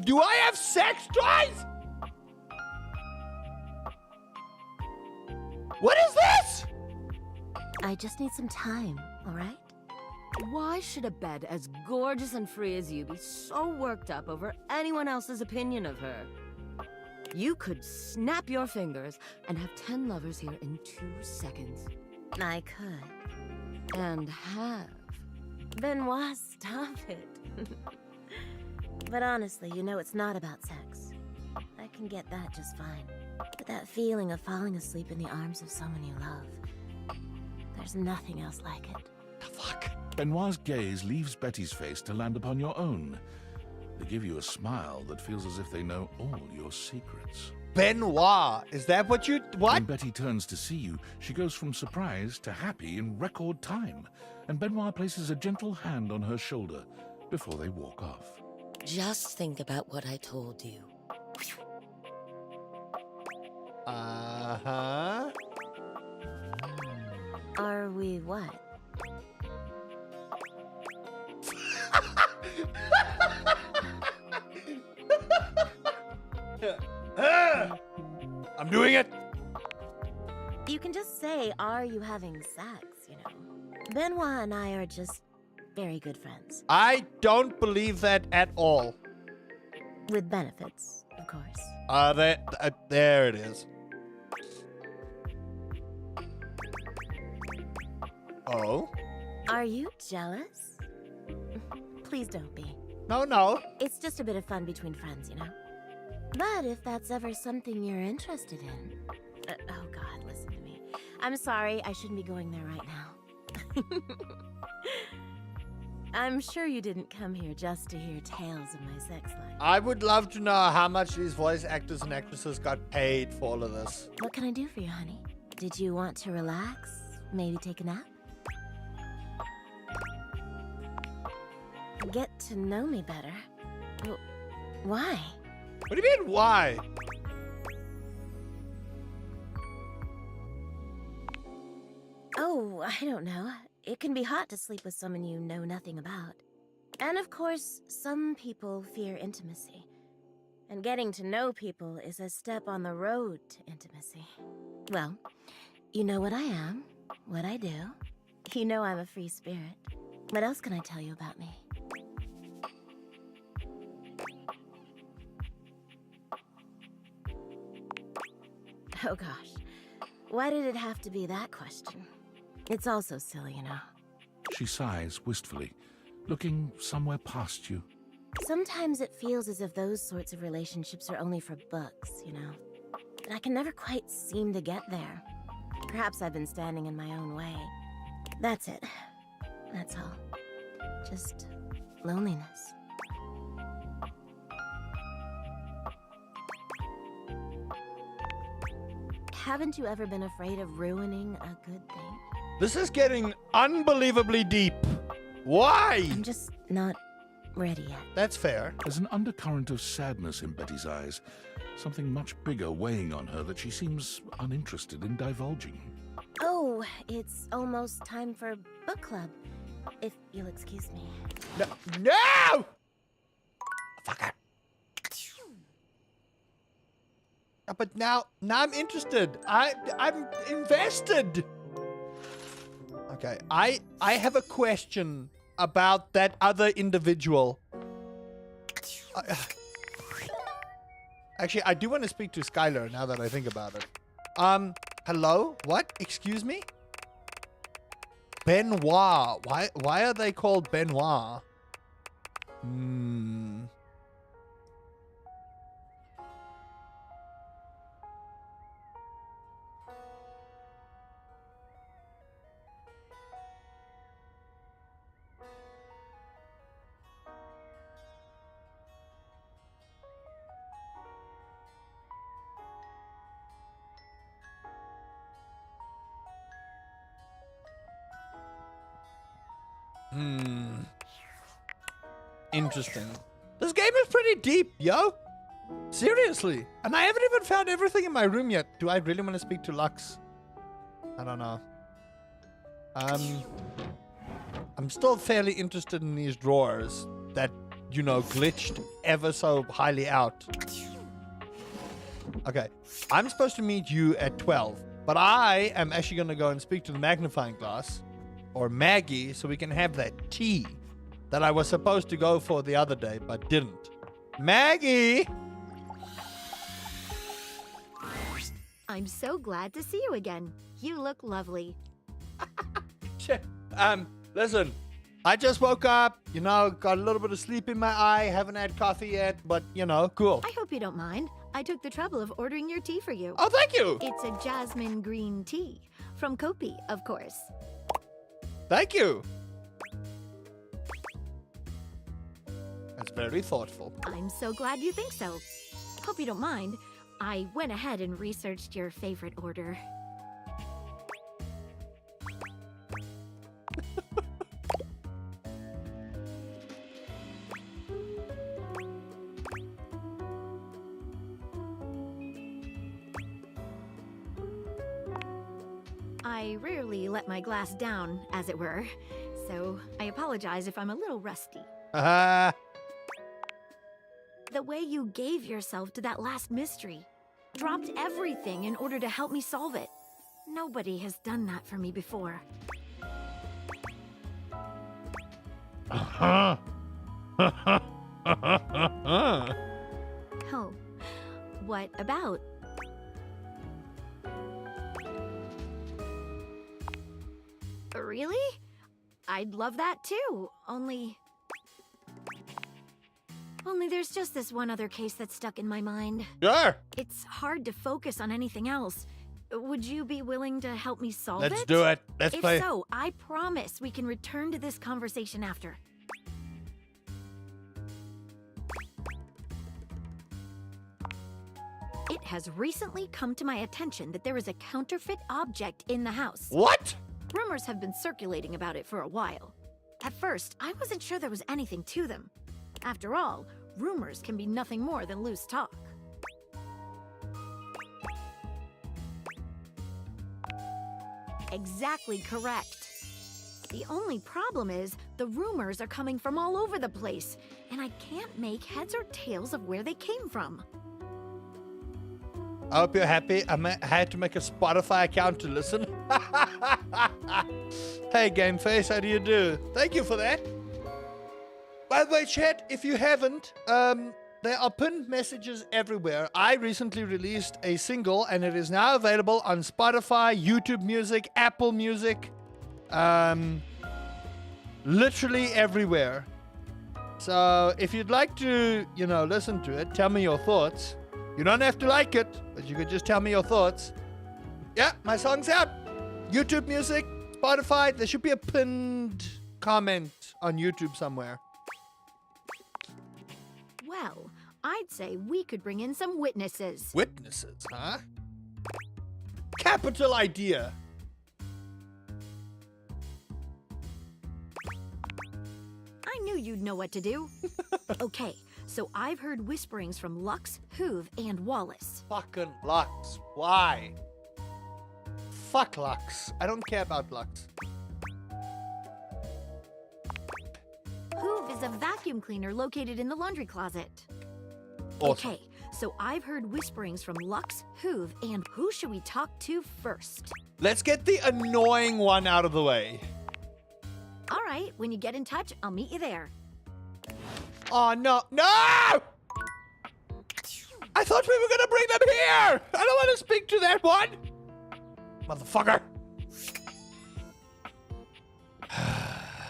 do I have sex toys? What is this? I just need some time, all right? Why should a bed as gorgeous and free as you be so worked up over anyone else's opinion of her? You could snap your fingers and have 10 lovers here in 2 seconds. I could. And have. Benoit, stop it. But honestly, you know it's not about sex. I can get that just fine. But that feeling of falling asleep in the arms of someone you love, There's nothing else like it. Benoit's gaze leaves Betty's face to land upon your own. They give you a smile that feels as if they know all your secrets. Benoit, is that what you... What? When Betty turns to see you, she goes from surprised to happy in record time, and Benoit places a gentle hand on her shoulder before they walk off. Just think about what I told you. Uh-huh. Are we what? I'm doing it. You can just say, are you having sex, you know? Benoit and I are just very good friends. I don't believe that at all. With benefits, of course. There it is. Oh? Are you jealous? Please don't be. No. It's just a bit of fun between friends, you know? But if that's ever something you're interested in... oh God, listen to me. I'm sorry, I shouldn't be going there right now. I'm sure you didn't come here just to hear tales of my sex life. I would love to know how much these voice actors and actresses got paid for all of this. What can I do for you, honey? Did you want to relax? Maybe take a nap? Get to know me better. Why? What do you mean, why? Oh, I don't know. It can be hot to sleep with someone you know nothing about. And of course, some people fear intimacy. And getting to know people is a step on the road to intimacy. Well, you know what I am, what I do. You know I'm a free spirit. What else can I tell you about me? Oh gosh, why did it have to be that question? It's also silly, you know. She sighs wistfully, looking somewhere past you. Sometimes it feels as if those sorts of relationships are only for books, you know. But I can never quite seem to get there. Perhaps I've been standing in my own way. That's it. That's all. Just loneliness. Haven't you ever been afraid of ruining a good thing? This is getting unbelievably deep. Why? I'm just not ready yet. That's fair. There's an undercurrent of sadness in Betty's eyes, something much bigger weighing on her that she seems uninterested in divulging. Oh, it's almost time for book club, if you'll excuse me. No! Fucker. But now I'm interested. I'm invested. Okay, I have a question about that other individual. Actually, I do want to speak to Skylar now that I think about it. Hello? What? Excuse me? Benoit. Why are they called Benoit? Interesting. This game is pretty deep, yo. Seriously. And I haven't even found everything in my room yet. Do I really want to speak to Lux? I don't know. I'm still fairly interested in these drawers that, you know, glitched ever so highly out. Okay. I'm supposed to meet you at 12. But I am actually going to go and speak to the magnifying glass. Or Maggie, so we can have that tea that I was supposed to go for the other day, but didn't. Maggie! I'm so glad to see you again. You look lovely. Listen, I just woke up, you know, got a little bit of sleep in my eye, haven't had coffee yet, but, you know, cool. I hope you don't mind. I took the trouble of ordering your tea for you. Oh, thank you! It's a jasmine green tea, From Kopi, of course. Thank you. That's very thoughtful. I'm so glad you think so. Hope you don't mind. I went ahead and researched your favorite order. I rarely let my glass down, as it were, so I apologize if I'm a little rusty. Uh-huh. The way you gave yourself to that last mystery, dropped everything in order to help me solve it. Nobody has done that for me before. Uh-huh. Oh, what about? Really? I'd love that too, only there's just this one other case that's stuck in my mind. Sure. It's hard to focus on anything else. Would you be willing to help me solve it? Let's do it. Let's play. If so, I promise we can return to this conversation after. It has recently come to my attention that there is a counterfeit object in the house. What? Rumors have been circulating about it for a while. At first, I wasn't sure there was anything to them. After all, rumors can be nothing more than loose talk. Exactly correct. The only problem is, the rumors are coming from all over the place, and I can't make heads or tails of where they came from. I hope you're happy. I had to make a Spotify account to listen. Hey, Gameface, how do you do? Thank you for that. By the way, chat, if you haven't, there are pinned messages everywhere. I recently released a single, and it is now available on Spotify, YouTube Music, Apple Music, literally everywhere. So if you'd like to, listen to it, tell me your thoughts. You don't have to like it, but you could just tell me your thoughts. Yeah, my song's out. YouTube Music, Spotify. There should be a pinned comment on YouTube somewhere. Well, I'd say we could bring in some witnesses. Witnesses, huh? Capital idea. I knew you'd know what to do. Okay, so I've heard whisperings from Lux, Hoove, and Wallace. Fucking Lux. Why? Fuck Lux. I don't care about Lux. Hoove is a vacuum cleaner located in the laundry closet. Awesome. Okay, so I've heard whisperings from Lux, Hoove, and who should we talk to first? Let's get the annoying one out of the way. All right, when you get in touch, I'll meet you there. Oh, no. No! I thought we were going to bring them here! I don't want to speak to that one! Motherfucker!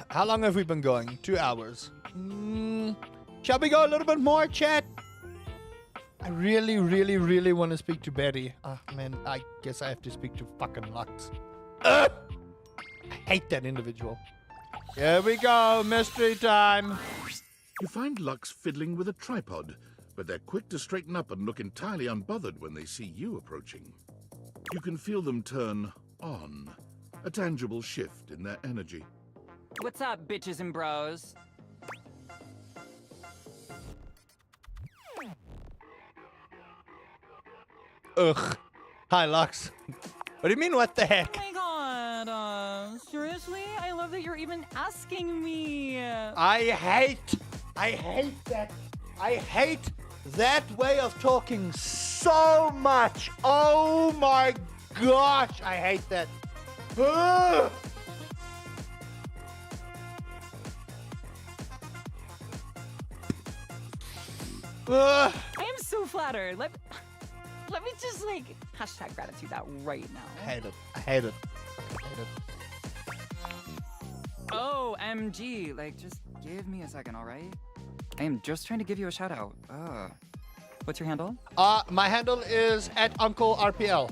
How long have we been going? 2 hours. Shall we go a little bit more, chat? I really, really, really want to speak to Betty. Oh, man, I guess I have to speak to fucking Lux. I hate that individual. Here we go, mystery time. You find Lux fiddling with a tripod, but they're quick to straighten up and look entirely unbothered when they see you approaching. You can feel them turn on, a tangible shift in their energy. What's up, bitches and bros? Ugh. Hi, Lux. What do you mean, what the heck? Oh my god, seriously? I love that you're even asking me. I hate that. I hate that way of talking so much. Oh my gosh, I hate that. Ugh. I am so flattered. Let me just hashtag gratitude that right now. I hate it. I hate it. I hate it. Oh, MG. Just give me a second, alright? I am just trying to give you a shout out. What's your handle? My handle is @UncleRPL.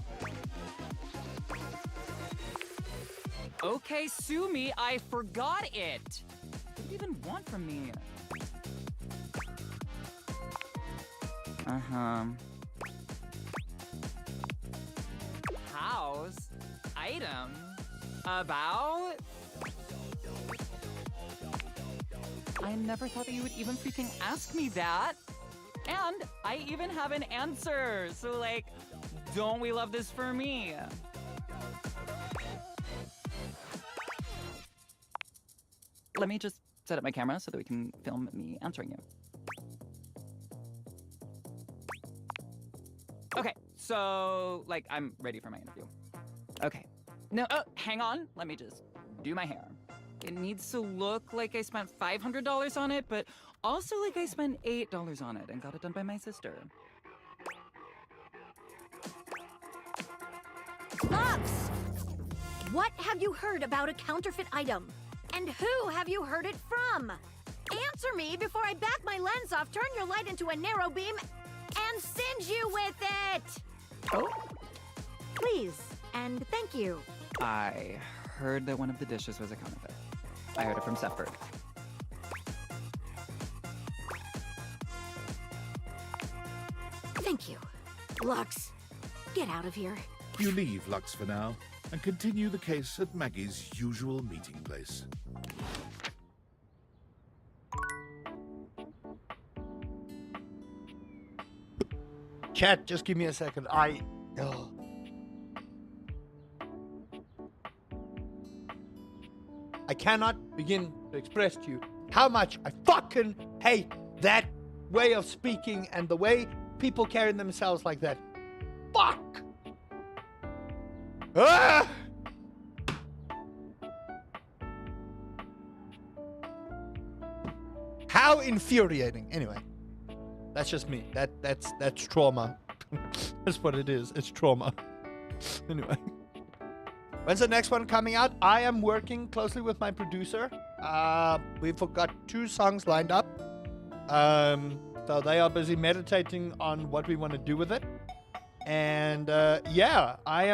Okay, sue me, I forgot it. What do you even want from me? House? Item? About? I never thought that you would even freaking ask me that. And I even have an answer. So like, don't we love this for me? Let me just set up my camera so that we can film me answering you. Okay, so, like, I'm ready for my interview. Okay. No, hang on. Let me just do my hair. It needs to look like I spent $500 on it, but also like I spent $8 on it and got it done by my sister. Lux! What have you heard about a counterfeit item? And who have you heard it from? Answer me before I back my lens off, turn your light into a narrow beam, and singe you with it! Oh? Please, and thank you. I heard that one of the dishes was a counterfeit. I heard it from Sepford. Thank you. Lux, get out of here. You leave Lux for now and continue the case at Maggie's usual meeting place. Chat, just give me a second. I cannot begin to express to you how much I fucking hate that way of speaking and the way people carry themselves like that. Fuck! Ah! How infuriating. Anyway, that's just me. That's trauma. That's what it is. It's trauma. Anyway. When's the next one coming out? I am working closely with my producer. We've got 2 songs lined up. So they are busy meditating on what we want to do with it. And yeah, I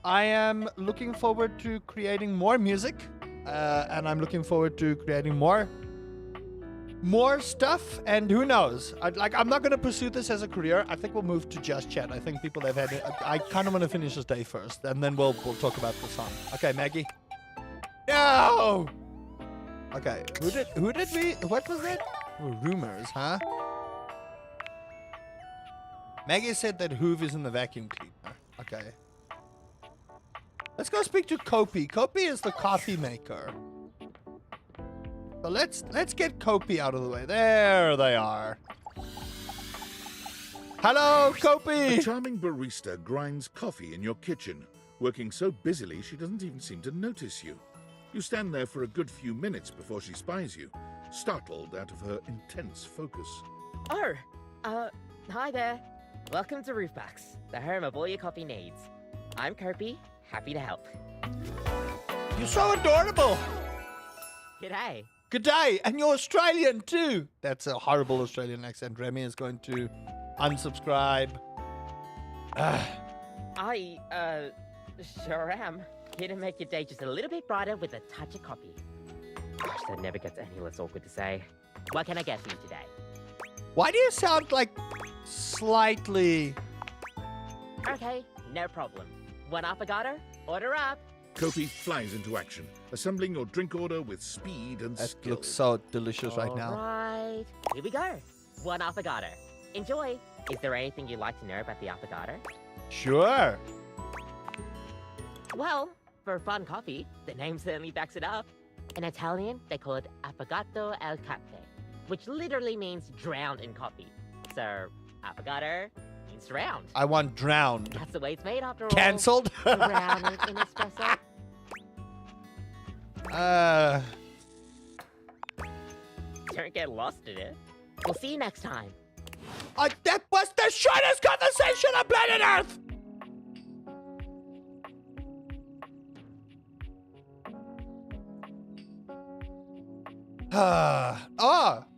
am looking forward to creating more music. And I'm looking forward to creating more stuff, and who knows? I'm not going to pursue this as a career. I think we'll move to Just Chat. I think people have had it. I kind of want to finish this day first, and then we'll talk about the song. Okay, Maggie. No. Okay, who did we? What was that? Oh, rumors, huh? Maggie said that Hoove is in the vacuum cleaner. Okay. Let's go speak to Kopi. Kopi is the coffee maker. So let's get Kopi out of the way. There they are. Hello, Kopi! A charming barista grinds coffee in your kitchen, working so busily she doesn't even seem to notice you. You stand there for a good few minutes before she spies you, startled out of her intense focus. Oh, hi there. Welcome to Roofbox, the home of all your coffee needs. I'm Kopi, happy to help. You're so adorable! G'day. Good day, and you're Australian too. That's a horrible Australian accent. Remy is going to unsubscribe. I, sure am. Here to make your day just a little bit brighter with a touch of coffee. Gosh, that never gets any less awkward to say. What can I get for you today? Why do you sound like slightly... Okay, no problem. One affogato? Order up. Kopi flies into action, assembling your drink order with speed and skill. That looks so delicious right now. Alright, here we go. One affogato. Enjoy. Is there anything you'd like to know about the affogato? Sure. Well, for fun coffee, the name certainly backs it up. In Italian, they call it affogato al caffè, which literally means drowned in coffee. So, affogato means drowned. I want drowned. That's the way it's made after all. Cancelled? Drown it in espresso. Don't get lost in it. We'll see you next time. That was the shortest conversation on planet Earth!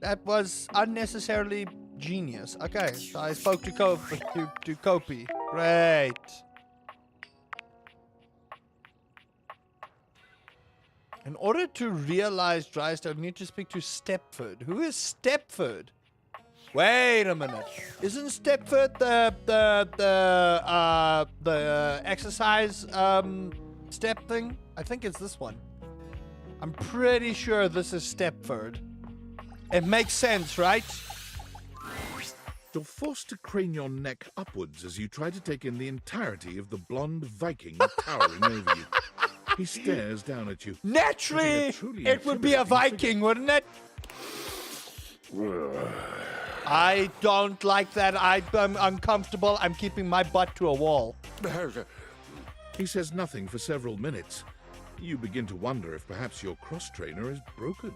That was unnecessarily genius. Okay, so I spoke to Kopi. Great. In order to realize Drystone, I need to speak to Stepford. Who is Stepford? Wait a minute. Isn't Stepford the exercise step thing? I think it's this one. I'm pretty sure this is Stepford. It makes sense, right? You're forced to crane your neck upwards as you try to take in the entirety of the blonde Viking towering over you. He stares down at you. Naturally, it would be a Viking, wouldn't it? I don't like that. I'm uncomfortable. I'm keeping my butt to a wall. He says nothing for several minutes. You begin to wonder if perhaps your cross-trainer is broken.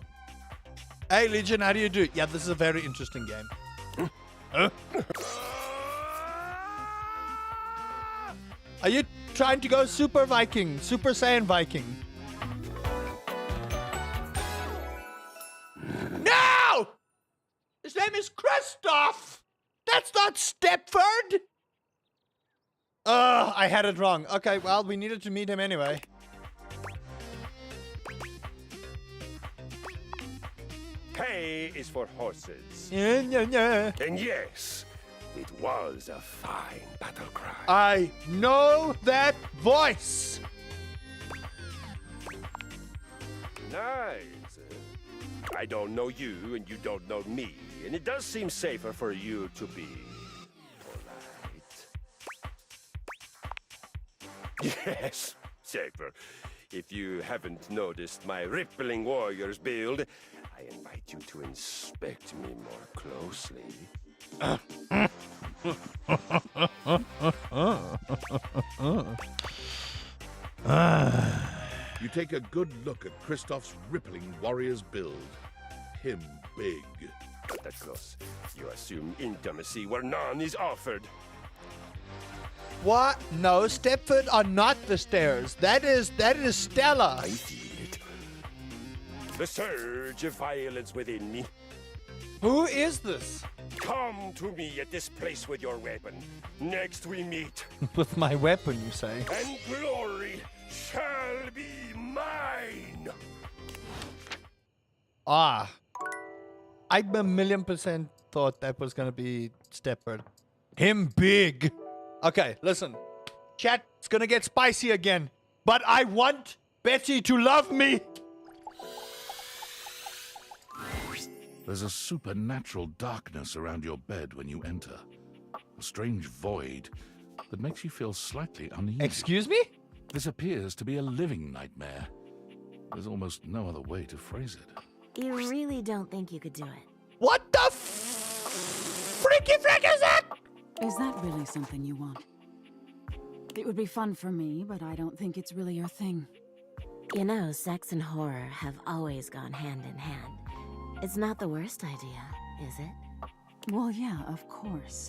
Hey, Legion, how do you do? Yeah, this is a very interesting game. Are you trying to go Super Viking? Super Saiyan Viking? No! His name is Kristoff! That's not Stepford! I had it wrong. Okay, well, we needed to meet him anyway. Hay is for horses. Yeah. And yes, it was a fine battle cry. I know that voice. Nice. I don't know you, and you don't know me, and it does seem safer for you to be polite. Yes, safer. If you haven't noticed my rippling warrior's build, I invite you to inspect me more closely. You take a good look at Kristoff's rippling warrior's build. Him big. Not that close. You assume intimacy where none is offered. What? No, Stepford are not the stairs. That is Stella. I feel it. The surge of violence within me. Who is this? Come to me at this place with your weapon. Next we meet. With my weapon, you say? And glory shall be mine. Ah. I 1,000,000% thought that was gonna be Stepford. Him big. Okay, listen. Chat, it's gonna get spicy again. But I want Betty to love me. There's a supernatural darkness around your bed when you enter. A strange void that makes you feel slightly uneasy. Excuse me? This appears to be a living nightmare. There's almost no other way to phrase it. You really don't think you could do it? What the freaky frick is that? Is that really something you want? It would be fun for me, but I don't think it's really your thing. You know, sex and horror have always gone hand in hand. It's not the worst idea, is it? Well, yeah, of course.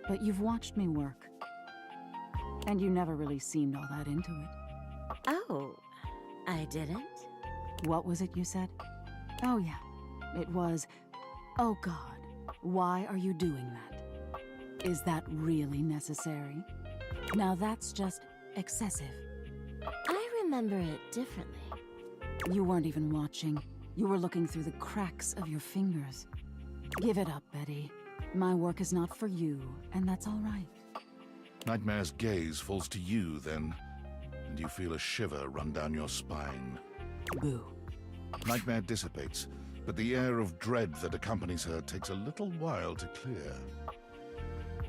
But you've watched me work. And you never really seemed all that into it. Oh, I didn't? What was it you said? Oh, yeah. It was, oh God, why are you doing that? Is that really necessary? Now that's just excessive. I remember it differently. You weren't even watching. You were looking through the cracks of your fingers. Give it up, Betty. My work is not for you, and that's all right. Nightmare's gaze falls to you then, and you feel a shiver run down your spine. Boo. Nightmare dissipates, but the air of dread that accompanies her takes a little while to clear.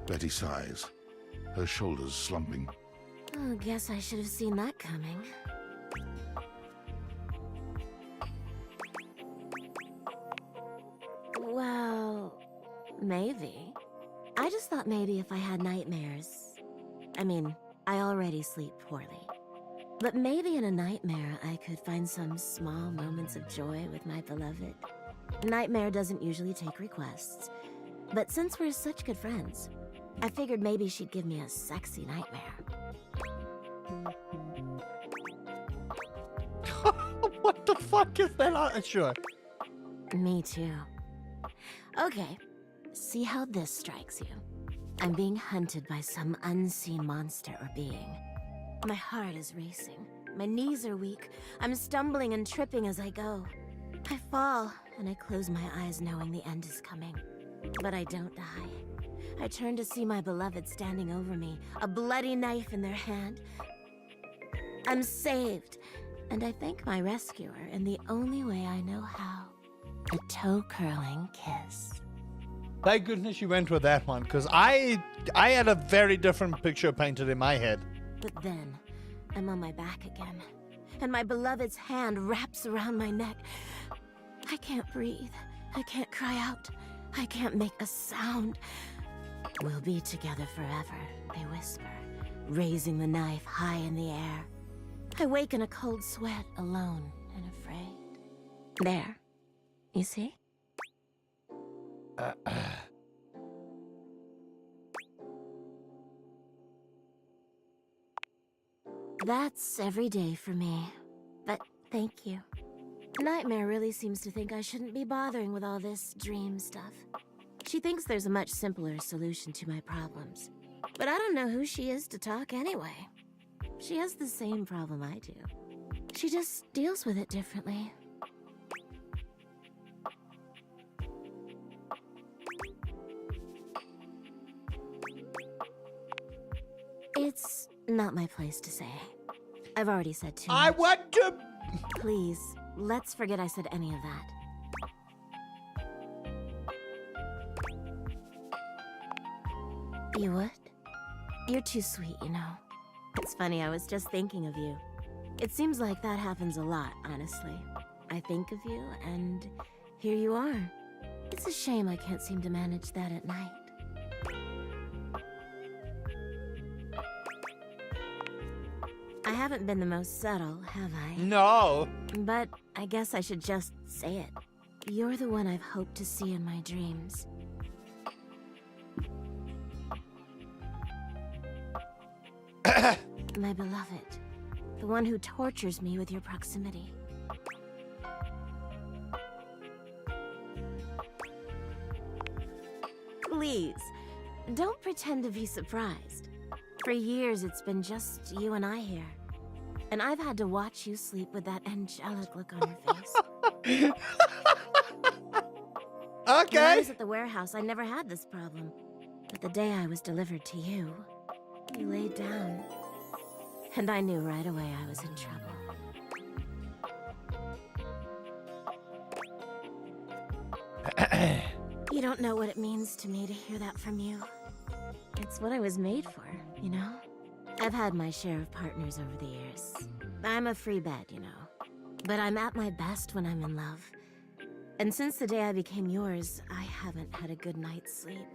Betty sighs, her shoulders slumping. Oh, guess I should have seen that coming. Well, maybe. I just thought maybe if I had nightmares... I mean, I already sleep poorly. But maybe in a nightmare I could find some small moments of joy with my beloved. Nightmare doesn't usually take requests. But since we're such good friends, I figured maybe she'd give me a sexy nightmare. What the fuck is that? Sure. Me too. Okay, see how this strikes you. I'm being hunted by some unseen monster or being. My heart is racing. My knees are weak. I'm stumbling and tripping as I go. I fall, and I close my eyes knowing the end is coming. But I don't die. I turn to see my beloved standing over me, a bloody knife in their hand. I'm saved, and I thank my rescuer in the only way I know how. A toe-curling kiss. Thank goodness you went with that one, because I had a very different picture painted in my head. But then, I'm on my back again, and my beloved's hand wraps around my neck. I can't breathe. I can't cry out. I can't make a sound. We'll be together forever, they whisper, raising the knife high in the air. I wake in a cold sweat, alone and afraid. There. You see? That's every day for me. But thank you. Nightmare really seems to think I shouldn't be bothering with all this dream stuff. She thinks there's a much simpler solution to my problems. But I don't know who she is to talk anyway. She has the same problem I do. She just deals with it differently. It's not my place to say. I've already said too much. I want to... Please, let's forget I said any of that. You would? You're too sweet, you know. It's funny, I was just thinking of you. It seems like that happens a lot, honestly. I think of you, and here you are. It's a shame I can't seem to manage that at night. I haven't been the most subtle, have I? No. But I guess I should just say it. You're the one I've hoped to see in my dreams. My beloved. The one who tortures me with your proximity. Please, don't pretend to be surprised. For years, it's been just you and I here. And I've had to watch you sleep with that angelic look on your face. Okay. When I was at the warehouse, I never had this problem. But the day I was delivered to you, you laid down. And I knew right away I was in trouble. You don't know what it means to me to hear that from you. It's what I was made for, you know? I've had my share of partners over the years. I'm a free bed, you know. But I'm at my best when I'm in love. And since the day I became yours, I haven't had a good night's sleep.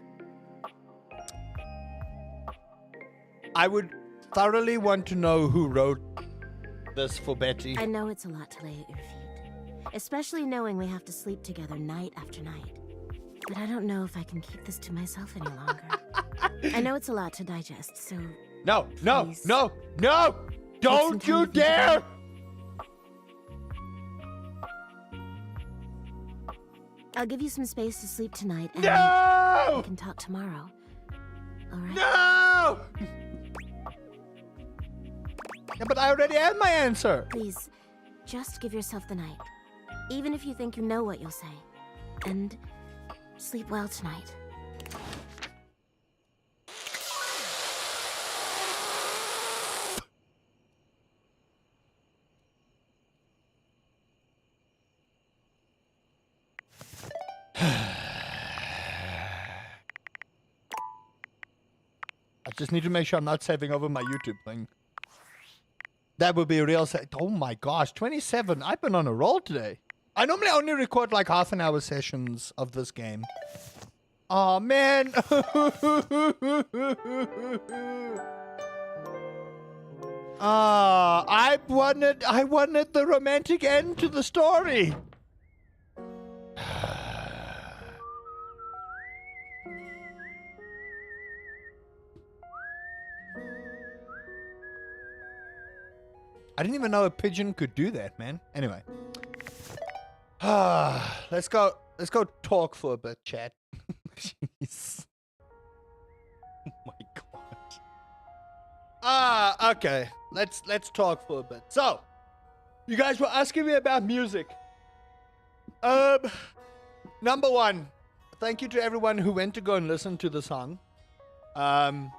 I would thoroughly want to know who wrote this for Betty. I know it's a lot to lay at your feet. Especially knowing we have to sleep together night after night. But I don't know if I can keep this to myself any longer. I know it's a lot to digest, so... No, no, please. no, no! Don't you dare! I'll give you some space to sleep tonight, and No! we can talk tomorrow. All right? No! Yeah, but I already had my answer. Please, just give yourself the night. Even if you think you know what you'll say. And sleep well tonight. I just need to make sure I'm not saving over my YouTube thing. That would be a real oh my gosh, 27. I've been on a roll today. I normally only record like half-an-hour sessions of this game. Oh man. I wanted the romantic end to the story. I didn't even know a pigeon could do that, man. Anyway. Let's go talk for a bit, chat. Jeez. Oh my god. Okay. let's talk for a bit. So, you guys were asking me about music. Number one, thank you to everyone who went to go and listen to the song. I'm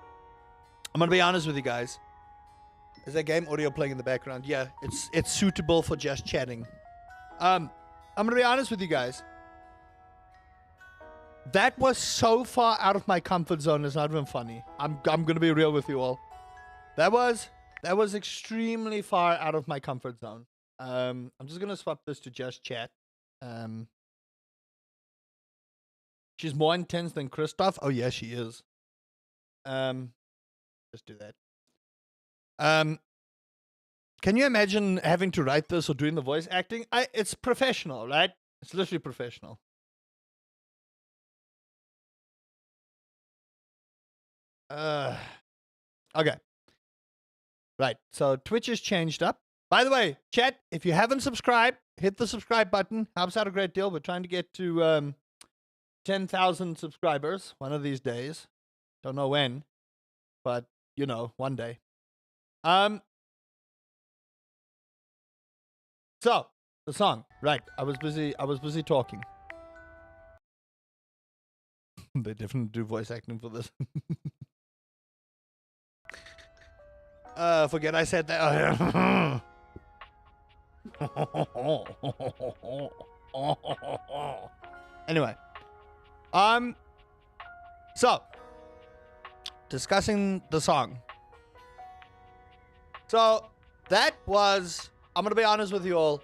gonna be honest with you guys. Is that game audio playing in the background? Yeah, it's suitable for just chatting. I'm gonna be honest with you guys. That was so far out of my comfort zone. It's not even funny. I'm gonna be real with you all. That was extremely far out of my comfort zone. I'm just gonna swap this to just chat. She's more intense than Kristoff. Oh yeah, she is. Just do that. Can you imagine having to write this or doing the voice acting? It's professional, right? It's literally professional. Okay. Right. So Twitch is changed up. By the way, chat, if you haven't subscribed, hit the subscribe button. Helps out a great deal. We're trying to get to 10,000 subscribers one of these days. Don't know when, but you know, one day. So the song, right? I was busy talking. They definitely do voice acting for this. Forget I said that. Anyway, so discussing the song. So that was, I'm gonna be honest with you all,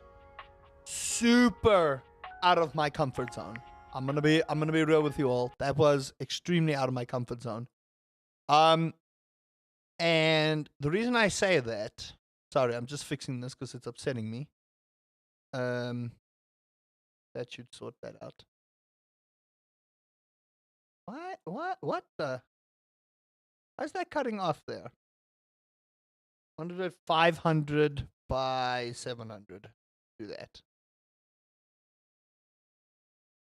super out of my comfort zone. I'm gonna be real with you all. That was extremely out of my comfort zone. And the reason I say that, sorry, I'm just fixing this because it's upsetting me. That should sort that out. What the? Why is that cutting off there? 500 by 700. Do that.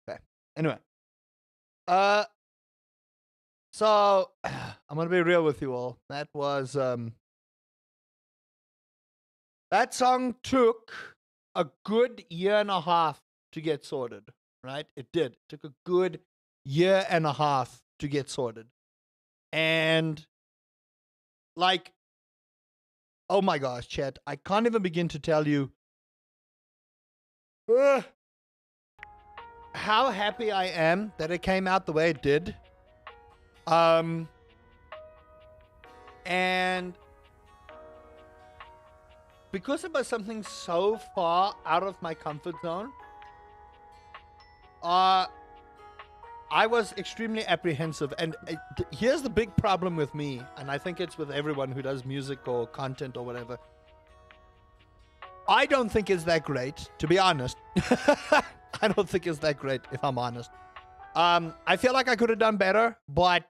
Okay. Anyway. So I'm gonna be real with you all. That was that song took a good year and a half to get sorted, right? It did. It took a good year and a half to get sorted. And like, oh my gosh, chat, I can't even begin to tell you how happy I am that it came out the way it did. And because it was something so far out of my comfort zone, I was extremely apprehensive. And here's the big problem with me, and I think it's with everyone who does music or content or whatever. I don't think it's that great, to be honest. I don't think it's that great, if I'm honest. I feel like I could have done better, but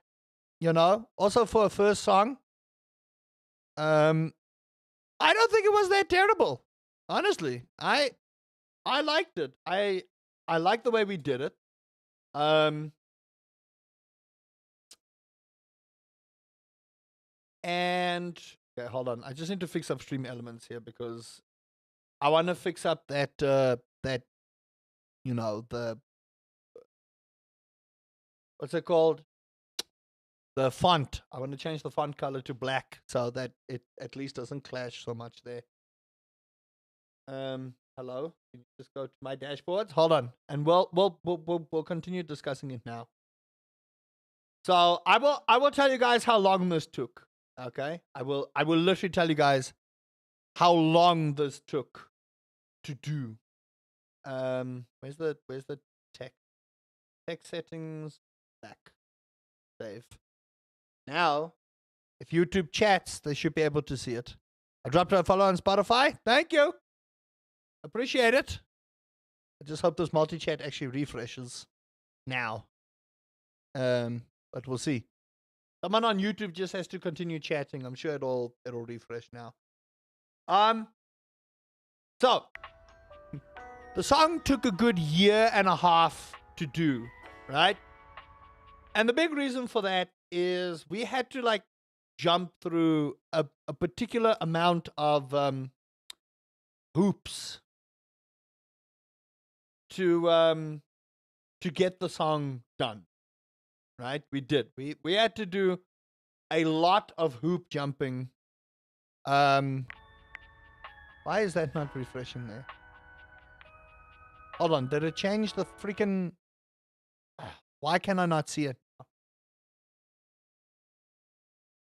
you know, also for a first song, I don't think it was that terrible. Honestly, I liked it. I liked the way we did it. And okay, hold on. I just need to fix up stream elements here because I want to fix up that that, you know, the, what's it called? The font. I want to change the font color to black so that it at least doesn't clash so much there. Hello? Can you just go to my dashboards? Hold on. And we'll continue discussing it now. So I will tell you guys how long this took. Okay? I will literally tell you guys how long this took to do. Where's the text? Text settings, back. Save. Now, if YouTube chats, they should be able to see it. I dropped a follow on Spotify. Thank you. Appreciate it. I just hope this multi-chat actually refreshes now. But we'll see. Someone on YouTube just has to continue chatting. I'm sure it'll refresh now. So the song took a good year and a half to do, right? And the big reason for that is we had to like jump through a particular amount of hoops to get the song done. Right? We did. We had to do a lot of hoop jumping. Why is that not refreshing there? Hold on, did it change the freaking... Why can I not see it?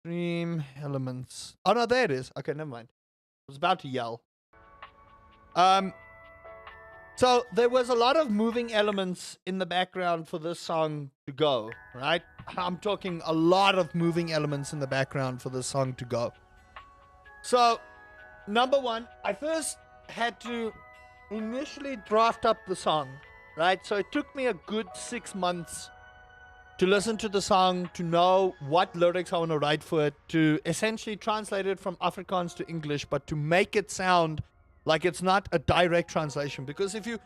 Stream elements. Oh no, there it is. Okay, never mind. I was about to yell. So there was a lot of moving elements in the background for this song to go, right? I'm talking a lot of moving elements in the background for this song to go. So, number one, I first had to initially draft up the song, right? So it took me a good 6 months to listen to the song, to know what lyrics I want to write for it, to essentially translate it from Afrikaans to English, but to make it sound like it's not a direct translation. Because if you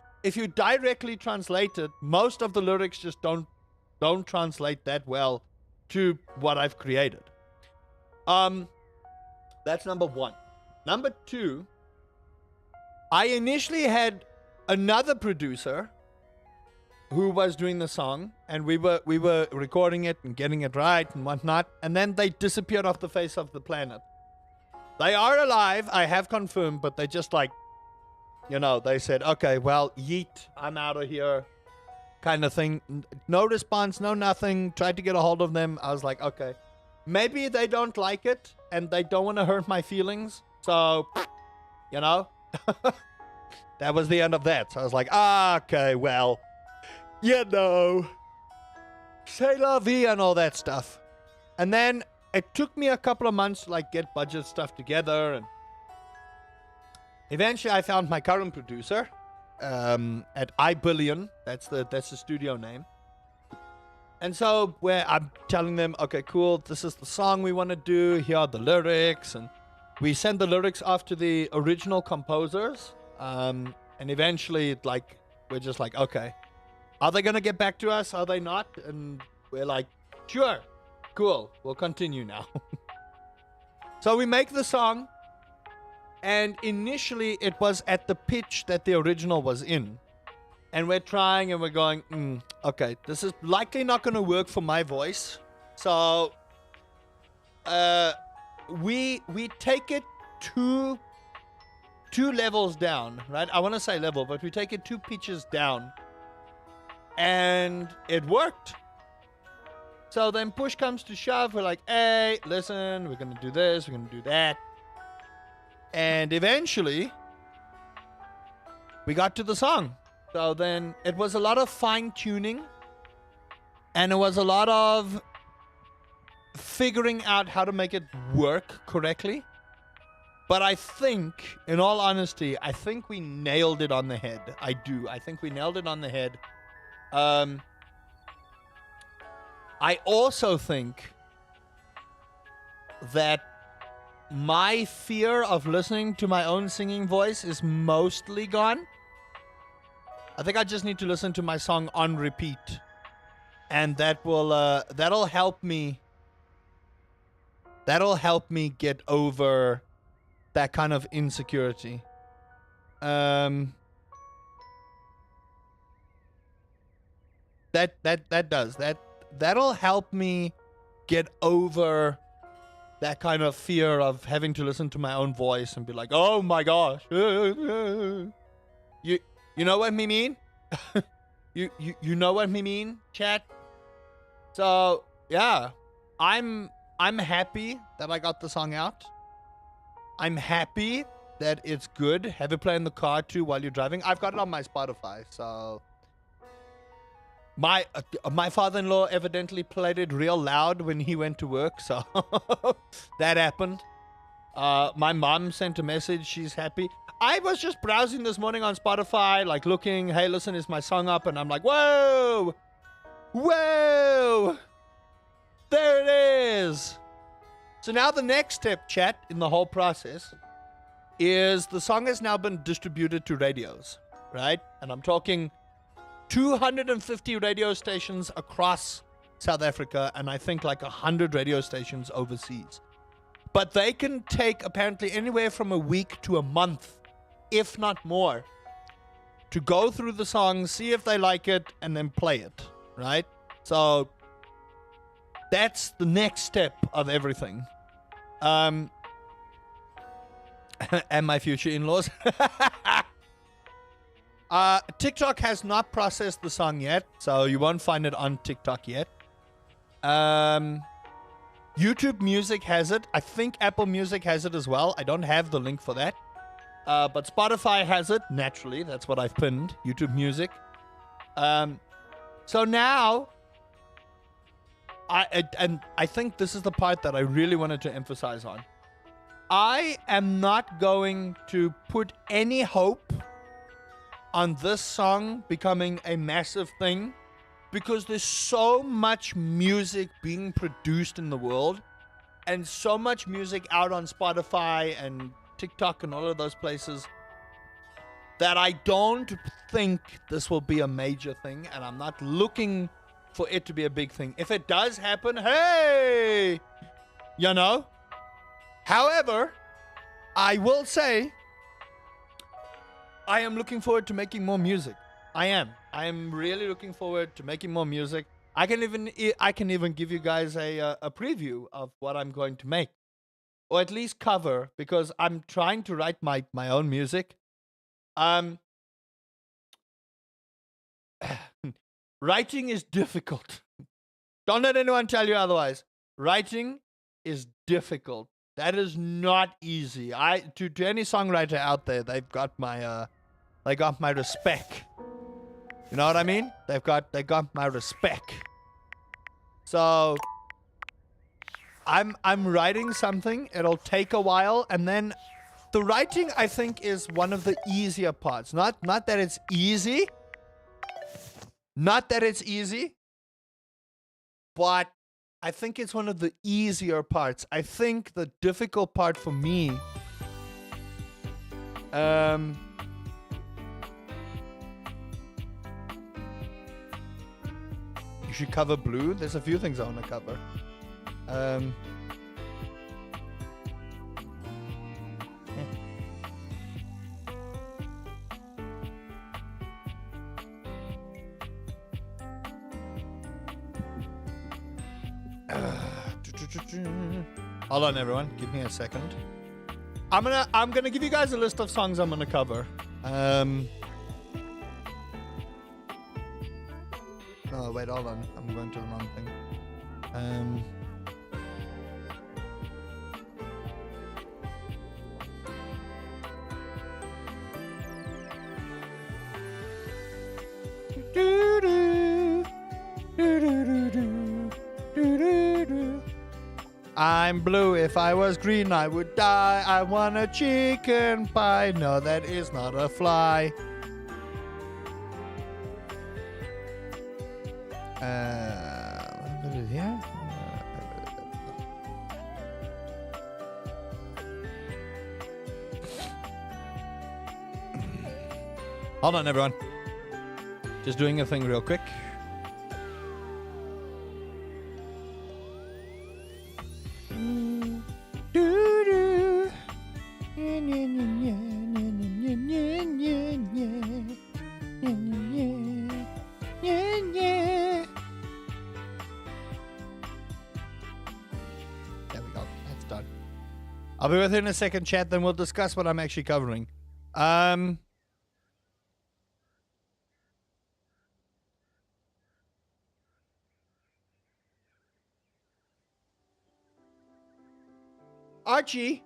directly translate it, most of the lyrics just don't translate that well to what I've created. That's number one. Number two, I initially had another producer who was doing the song, and we were recording it and getting it right and whatnot, and then they disappeared off the face of the planet. They are alive, I have confirmed, but they just like, they said, okay, well, yeet, I'm out of here, kind of thing. No response, no nothing. Tried to get a hold of them. I was like, okay, maybe they don't like it and they don't want to hurt my feelings. So, that was the end of that. So I was like, okay, well, c'est la vie and all that stuff. And then it took me a couple of months to get budget stuff together, and eventually I found my current producer at iBillion. That's the studio name. And so where I'm telling them, okay, cool, this is the song we want to do. Here are the lyrics, and we send the lyrics off to the original composers. And eventually, we're just like, okay, are they gonna get back to us? Are they not? And we're like, sure, cool, we'll continue now. So we make the song. And initially, it was at the pitch that the original was in. And we're trying and we're going, okay, this is likely not going to work for my voice. So, we take it two levels down, right? I want to say level, but we take it 2 pitches down. And it worked. So then push comes to shove. We're like, hey, listen, we're going to do this, we're going to do that. And eventually, we got to the song. So then it was a lot of fine-tuning. And it was a lot of figuring out how to make it work correctly. But I think, in all honesty, I think we nailed it on the head. I do. I think we nailed it on the head. I also think that my fear of listening to my own singing voice is mostly gone. I think I just need to listen to my song on repeat, and that'll help me. That'll help me get over that kind of insecurity. That does. That'll help me get over that kind of fear of having to listen to my own voice and be like, oh my gosh. You know what I mean? you know what I mean, chat? So, yeah. I'm happy that I got the song out. I'm happy that it's good. Have it play in the car too while you're driving. I've got it on my Spotify, so my father-in-law evidently played it real loud when he went to work, so that happened. My mom sent a message. She's happy. I was just browsing this morning on Spotify, looking, hey, listen, is my song up? And I'm like, whoa! Whoa! There it is! So now the next step, chat, in the whole process is the song has now been distributed to radios, right? And I'm talking 250 radio stations across South Africa, and I think like 100 radio stations overseas. But they can take apparently anywhere from a week to a month, if not more, to go through the songs, see if they like it, and then play it, right? So that's the next step of everything. And my future in-laws. TikTok has not processed the song yet, so you won't find it on TikTok yet. YouTube Music has it. I think Apple Music has it as well. I don't have the link for that. But Spotify has it, naturally. That's what I've pinned, YouTube Music. So now, I think this is the part that I really wanted to emphasize on. I am not going to put any hope on this song becoming a massive thing, because there's so much music being produced in the world and so much music out on Spotify and TikTok and all of those places that I don't think this will be a major thing, and I'm not looking for it to be a big thing. If it does happen, hey, you know. However, I will say I am looking forward to making more music. I am really looking forward to making more music. I can even give you guys a preview of what I'm going to make, or at least cover, because I'm trying to write my own music. Writing is difficult. Don't let anyone tell you otherwise. Writing is difficult. That is not easy. To any songwriter out there, they got my respect. You know what I mean? They got my respect. So I'm writing something. It'll take a while, and then the writing, I think, is one of the easier parts. Not that it's easy. Not that it's easy. But I think it's one of the easier parts. I think the difficult part for me, you should cover Blue. There's a few things I want to cover. Hold on, everyone. Give me a second. I'm gonna give you guys a list of songs I'm gonna cover. Oh wait, hold on. I'm going to the wrong thing. I'm blue. If I was green, I would die. I want a chicken pie. No, that is not a fly. Yeah. Hold on, everyone. Just doing a thing real quick. I'll be with you in a second, chat, then we'll discuss what I'm actually covering. Archie.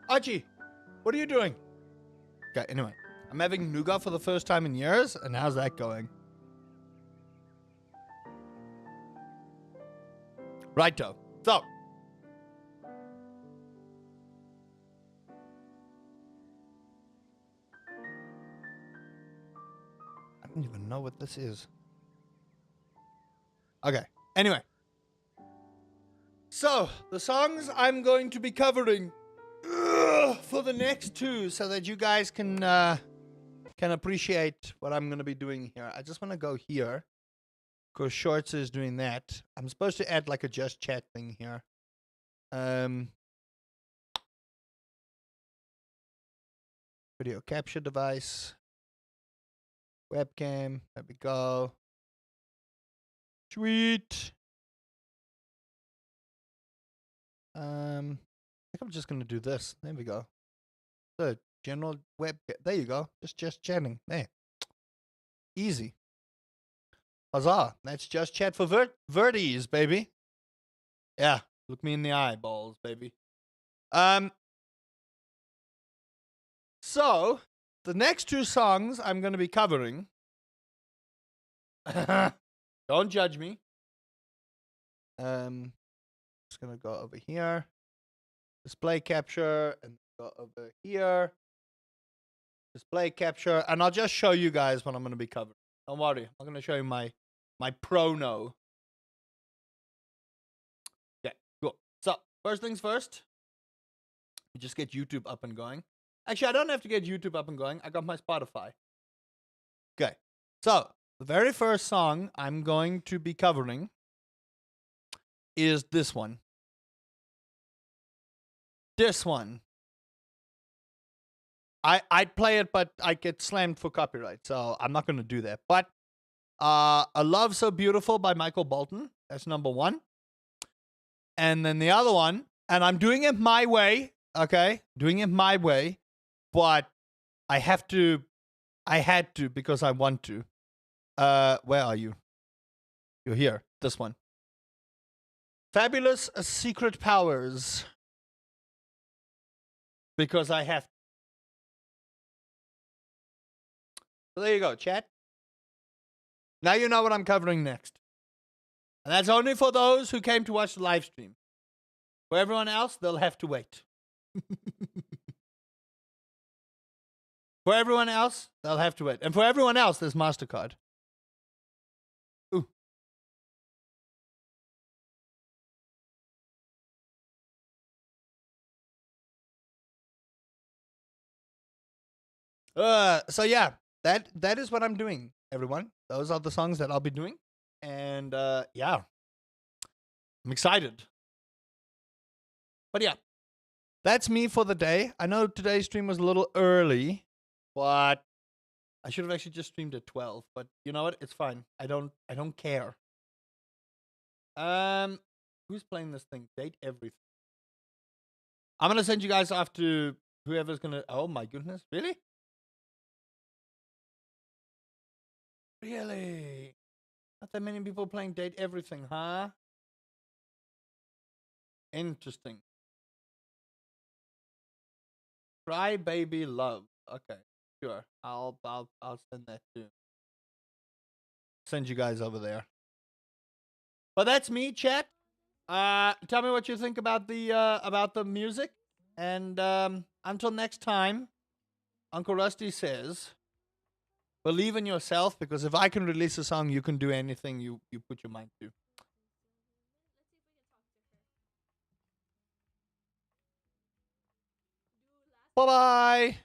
Archie, what are you doing? Okay, anyway, I'm having nougat for the first time in years, and how's that going? Righto. So, don't even know what this is. Okay. Anyway. So, the songs I'm going to be covering for the next two so that you guys can appreciate what I'm going to be doing here. I just want to go here because Shorts is doing that. I'm supposed to add like a just chat thing here. Video capture device. Webcam. There we go. Sweet. I think I'm just gonna do this. There we go. The general web. There you go. Just chatting. There. Easy. Huzzah! That's just chat for Verties, baby. Yeah. Look me in the eyeballs, baby. So the next two songs I'm gonna be covering. Don't judge me. Just gonna go over here, display capture, and go over here, display capture, and I'll just show you guys what I'm gonna be covering. Don't worry, I'm gonna show you my prono. Okay, cool. So first things first, you just get YouTube up and going. Actually, I don't have to get YouTube up and going. I got my Spotify. Okay, so the very first song I'm going to be covering is this one. This one. I'd play it, but I get slammed for copyright, so I'm not going to do that. But A Love So Beautiful by Michael Bolton. That's number one. And then the other one, and I'm doing it my way, okay? Doing it my way, but I had to because I want to. Where are you? You're here. This one. Fabulous Secret Powers. Because I have to. So there you go, chat. Now you know what I'm covering next. And that's only for those who came to watch the live stream. For everyone else, they'll have to wait. For everyone else, they'll have to wait. And for everyone else, there's MasterCard. Ooh. So yeah, that is what I'm doing, everyone. Those are the songs that I'll be doing. And yeah. I'm excited. But yeah. That's me for the day. I know today's stream was a little early, but I should have actually just streamed at 12, but you know what? It's fine. I don't care. Who's playing this thing? Date Everything. I'm going to send you guys off to whoever's going to... Oh my goodness. Really? Really? Not that many people playing Date Everything, huh? Interesting. Cry Baby Love. Okay, sure. I'll send that too. Send you guys over there. But that's me, chat. Tell me what you think about the music. And until next time, Uncle Rusty says, believe in yourself, because if I can release a song, you can do anything you put your mind to. Bye-bye.